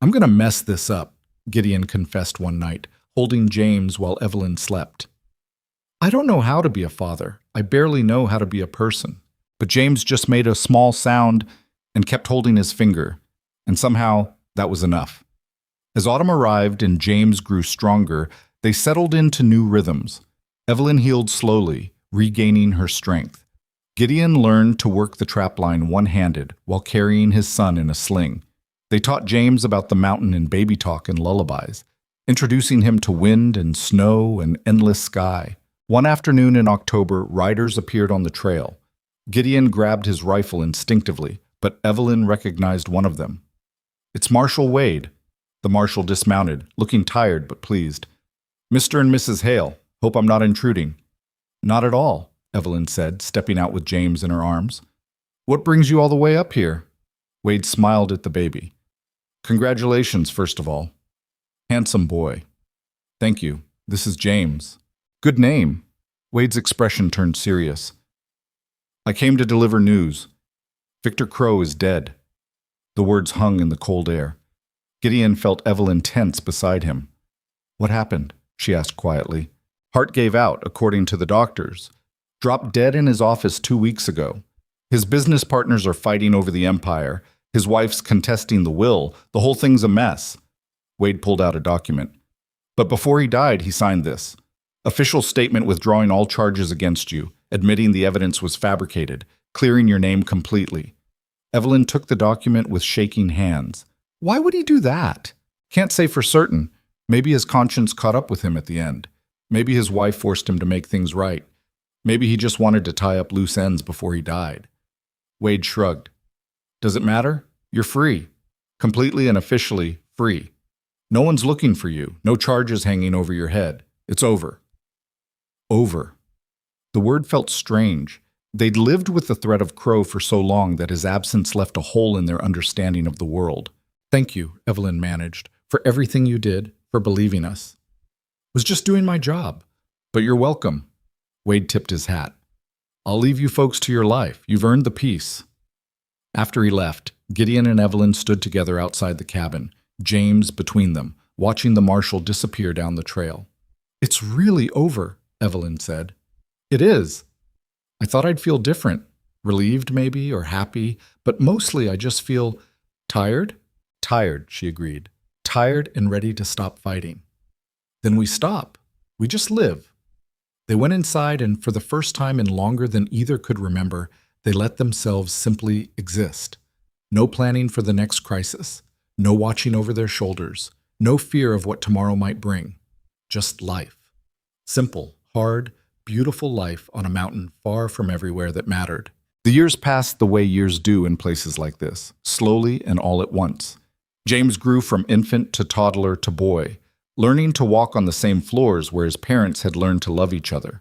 I'm going to mess this up, Gideon confessed one night, holding James while Evelyn slept. I don't know how to be a father. I barely know how to be a person. But James just made a small sound and kept holding his finger, and somehow that was enough. As autumn arrived and James grew stronger, they settled into new rhythms. Evelyn healed slowly, regaining her strength. Gideon learned to work the trapline one-handed while carrying his son in a sling. They taught James about the mountain in baby talk and lullabies, introducing him to wind and snow and endless sky. One afternoon in October, riders appeared on the trail. Gideon grabbed his rifle instinctively, but Evelyn recognized one of them. It's Marshal Wade. The marshal dismounted, looking tired but pleased. Mr. and Mrs. Hale, hope I'm not intruding. Not at all, Evelyn said, stepping out with James in her arms. What brings you all the way up here? Wade smiled at the baby. Congratulations, first of all. Handsome boy. Thank you. This is James. Good name. Wade's expression turned serious. I came to deliver news. Victor Crow is dead. The words hung in the cold air. Gideon felt Evelyn tense beside him. What happened? She asked quietly. Heart gave out, according to the doctors. Dropped dead in his office 2 weeks ago. His business partners are fighting over the empire. His wife's contesting the will. The whole thing's a mess. Wade pulled out a document. But before he died, he signed this. Official statement withdrawing all charges against you, admitting the evidence was fabricated, clearing your name completely. Evelyn took the document with shaking hands. Why would he do that? Can't say for certain. Maybe his conscience caught up with him at the end. Maybe his wife forced him to make things right. Maybe he just wanted to tie up loose ends before he died. Wade shrugged. Does it matter? You're free. Completely and officially free. No one's looking for you. No charges hanging over your head. It's over. Over. The word felt strange. They'd lived with the threat of Crow for so long that his absence left a hole in their understanding of the world. Thank you, Evelyn managed, for everything you did, for believing us. Was just doing my job. But you're welcome. Wade tipped his hat. I'll leave you folks to your life. You've earned the peace. After he left, Gideon and Evelyn stood together outside the cabin, James between them, watching the marshal disappear down the trail. It's really over, Evelyn said. It is. I thought I'd feel different, relieved maybe, or happy, but mostly I just feel tired. Tired, she agreed. Tired and ready to stop fighting. Then we stop. We just live. They went inside, and for the first time in longer than either could remember, they let themselves simply exist. No planning for the next crisis. No watching over their shoulders. No fear of what tomorrow might bring. Just life. Simple, hard, beautiful life on a mountain far from everywhere that mattered. The years passed the way years do in places like this, slowly and all at once. James grew from infant to toddler to boy, learning to walk on the same floors where his parents had learned to love each other.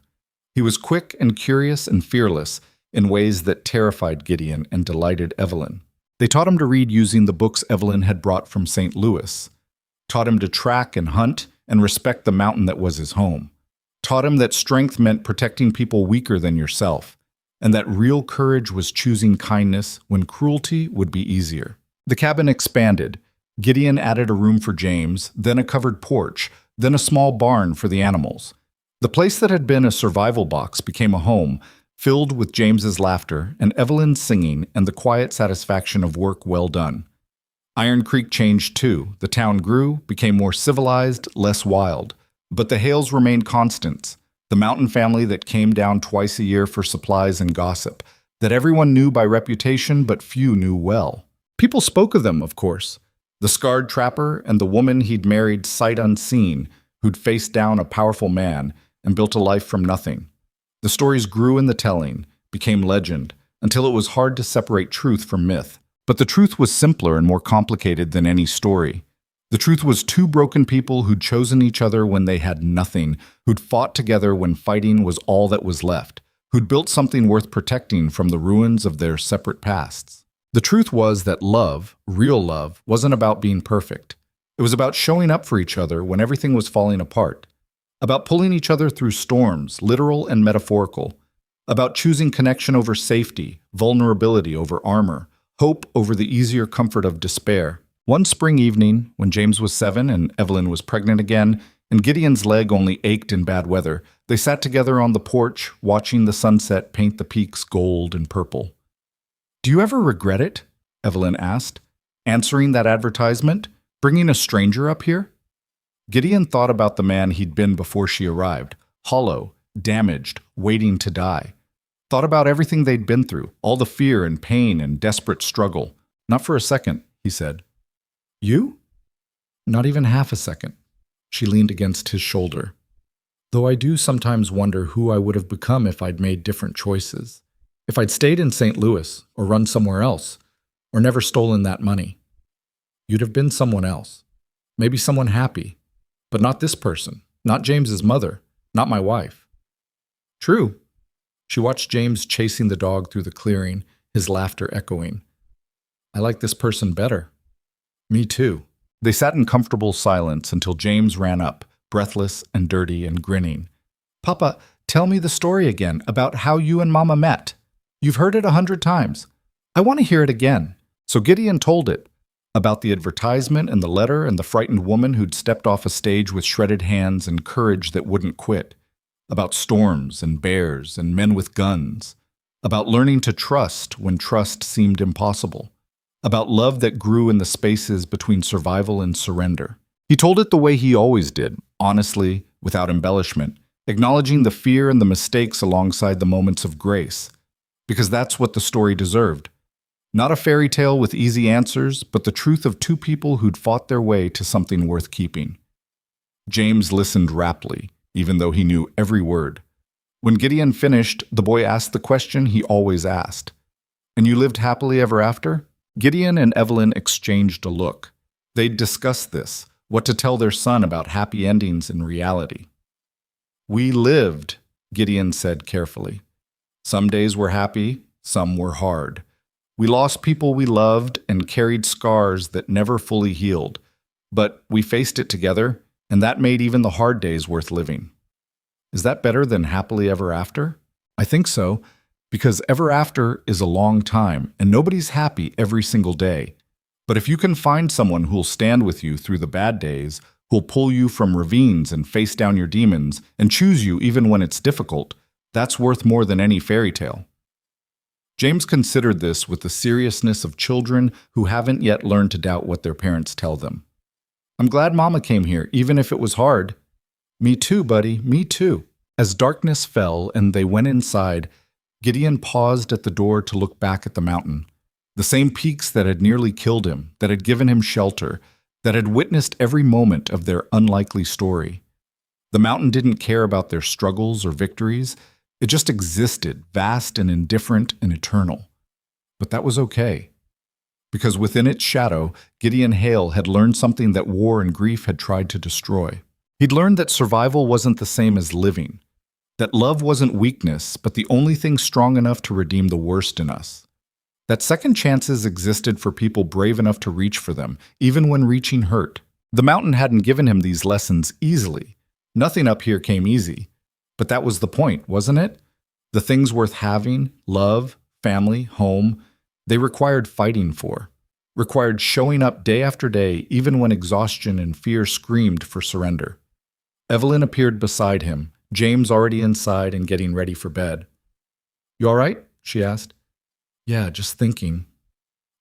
He was quick and curious and fearless in ways that terrified Gideon and delighted Evelyn. They taught him to read using the books Evelyn had brought from St. Louis, taught him to track and hunt and respect the mountain that was his home, taught him that strength meant protecting people weaker than yourself, and that real courage was choosing kindness when cruelty would be easier. The cabin expanded. Gideon added a room for James, then a covered porch, then a small barn for the animals. The place that had been a survival box became a home, filled with James's laughter and Evelyn's singing and the quiet satisfaction of work well done. Iron Creek changed too. The town grew, became more civilized, less wild. But the Hales remained constants, the mountain family that came down twice a year for supplies and gossip, that everyone knew by reputation but few knew well. People spoke of them, of course. The scarred trapper and the woman he'd married sight unseen, who'd faced down a powerful man and built a life from nothing. The stories grew in the telling, became legend, until it was hard to separate truth from myth. But the truth was simpler and more complicated than any story. The truth was two broken people who'd chosen each other when they had nothing, who'd fought together when fighting was all that was left, who'd built something worth protecting from the ruins of their separate pasts. The truth was that love, real love, wasn't about being perfect. It was about showing up for each other when everything was falling apart, about pulling each other through storms, literal and metaphorical, about choosing connection over safety, vulnerability over armor, hope over the easier comfort of despair. One spring evening, when James was 7 and Evelyn was pregnant again, and Gideon's leg only ached in bad weather, they sat together on the porch, watching the sunset paint the peaks gold and purple. Do you ever regret it? Evelyn asked. Answering that advertisement? Bringing a stranger up here? Gideon thought about the man he'd been before she arrived, hollow, damaged, waiting to die. Thought about everything they'd been through, all the fear and pain and desperate struggle. Not for a second, he said. You? Not even half a second. She leaned against his shoulder. Though I do sometimes wonder who I would have become if I'd made different choices. If I'd stayed in St. Louis, or run somewhere else, or never stolen that money. You'd have been someone else. Maybe someone happy. But not this person. Not James's mother. Not my wife. True. She watched James chasing the dog through the clearing, his laughter echoing. I like this person better. Me too. They sat in comfortable silence until James ran up, breathless and dirty and grinning. Papa, tell me the story again about how you and Mama met. You've heard it 100 times. I want to hear it again. So Gideon told it, about the advertisement and the letter and the frightened woman who'd stepped off a stage with shredded hands and courage that wouldn't quit. about storms and bears and men with guns, about learning to trust when trust seemed impossible, about love that grew in the spaces between survival and surrender. He told it the way he always did, honestly, without embellishment, acknowledging the fear and the mistakes alongside the moments of grace, because that's what the story deserved. Not a fairy tale with easy answers, but the truth of two people who'd fought their way to something worth keeping. James listened raptly, even though he knew every word. When Gideon finished, the boy asked the question he always asked. "And you lived happily ever after?" Gideon and Evelyn exchanged a look. They'd discussed this, what to tell their son about happy endings in reality. "We lived," Gideon said carefully. "Some days were happy, some were hard. We lost people we loved and carried scars that never fully healed. But we faced it together, and that made even the hard days worth living." Is that better than happily ever after? I think so, because ever after is a long time, and nobody's happy every single day. But if you can find someone who'll stand with you through the bad days, who'll pull you from ravines and face down your demons, and choose you even when it's difficult, that's worth more than any fairy tale. James considered this with the seriousness of children who haven't yet learned to doubt what their parents tell them. "I'm glad Mama came here, even if it was hard." "Me too, buddy, me too." As darkness fell and they went inside, Gideon paused at the door to look back at the mountain. The same peaks that had nearly killed him, that had given him shelter, that had witnessed every moment of their unlikely story. The mountain didn't care about their struggles or victories. It just existed, vast and indifferent and eternal. But that was okay, because within its shadow, Gideon Hale had learned something that war and grief had tried to destroy. He'd learned that survival wasn't the same as living, that love wasn't weakness, but the only thing strong enough to redeem the worst in us. That second chances existed for people brave enough to reach for them, even when reaching hurt. The mountain hadn't given him these lessons easily. Nothing up here came easy. But that was the point, wasn't it? The things worth having, love, family, home, they required fighting for, required showing up day after day, even when exhaustion and fear screamed for surrender. Evelyn appeared beside him, James already inside and getting ready for bed. "You all right?" she asked. "Yeah, just thinking."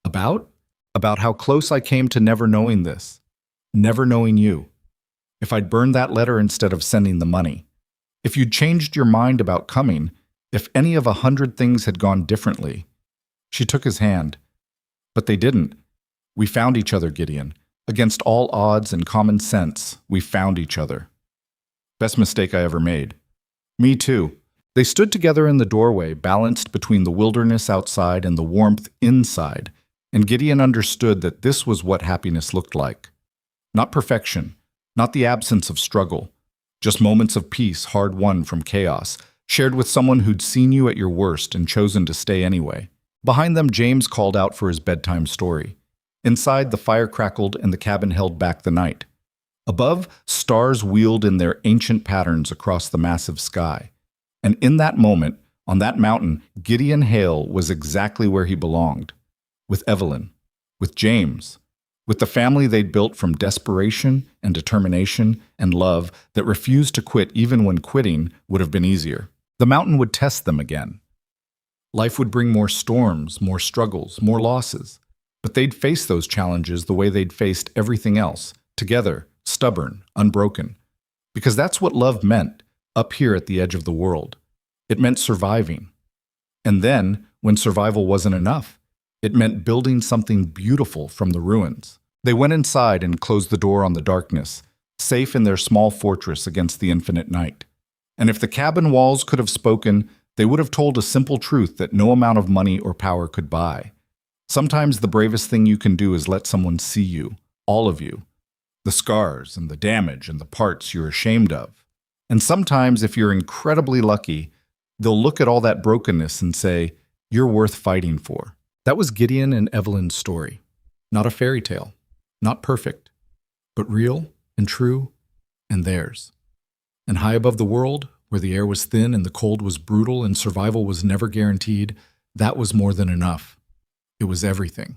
"About?" "About how close I came to never knowing this, never knowing you. If I'd burned that letter instead of sending the money. If you'd changed your mind about coming, if any of 100 things had gone differently." She took his hand. "But they didn't. We found each other, Gideon. Against all odds and common sense, we found each other. Best mistake I ever made." "Me too." They stood together in the doorway, balanced between the wilderness outside and the warmth inside, and Gideon understood that this was what happiness looked like. Not perfection, not the absence of struggle, just moments of peace hard-won from chaos, shared with someone who'd seen you at your worst and chosen to stay anyway. Behind them, James called out for his bedtime story. Inside, the fire crackled and the cabin held back the night. Above, stars wheeled in their ancient patterns across the massive sky. And in that moment, on that mountain, Gideon Hale was exactly where he belonged. With Evelyn, with James, with the family they'd built from desperation and determination and love that refused to quit even when quitting would have been easier. The mountain would test them again. Life would bring more storms, more struggles, more losses. But they'd face those challenges the way they'd faced everything else, together, stubborn, unbroken. Because that's what love meant, up here at the edge of the world. It meant surviving. And then, when survival wasn't enough, it meant building something beautiful from the ruins. They went inside and closed the door on the darkness, safe in their small fortress against the infinite night. And if the cabin walls could have spoken, they would have told a simple truth that no amount of money or power could buy. Sometimes the bravest thing you can do is let someone see you, all of you, the scars and the damage and the parts you're ashamed of. And sometimes, if you're incredibly lucky, they'll look at all that brokenness and say, "You're worth fighting for." That was Gideon and Evelyn's story. Not a fairy tale, not perfect, but real and true and theirs. And high above the world, where the air was thin and the cold was brutal and survival was never guaranteed, that was more than enough. It was everything.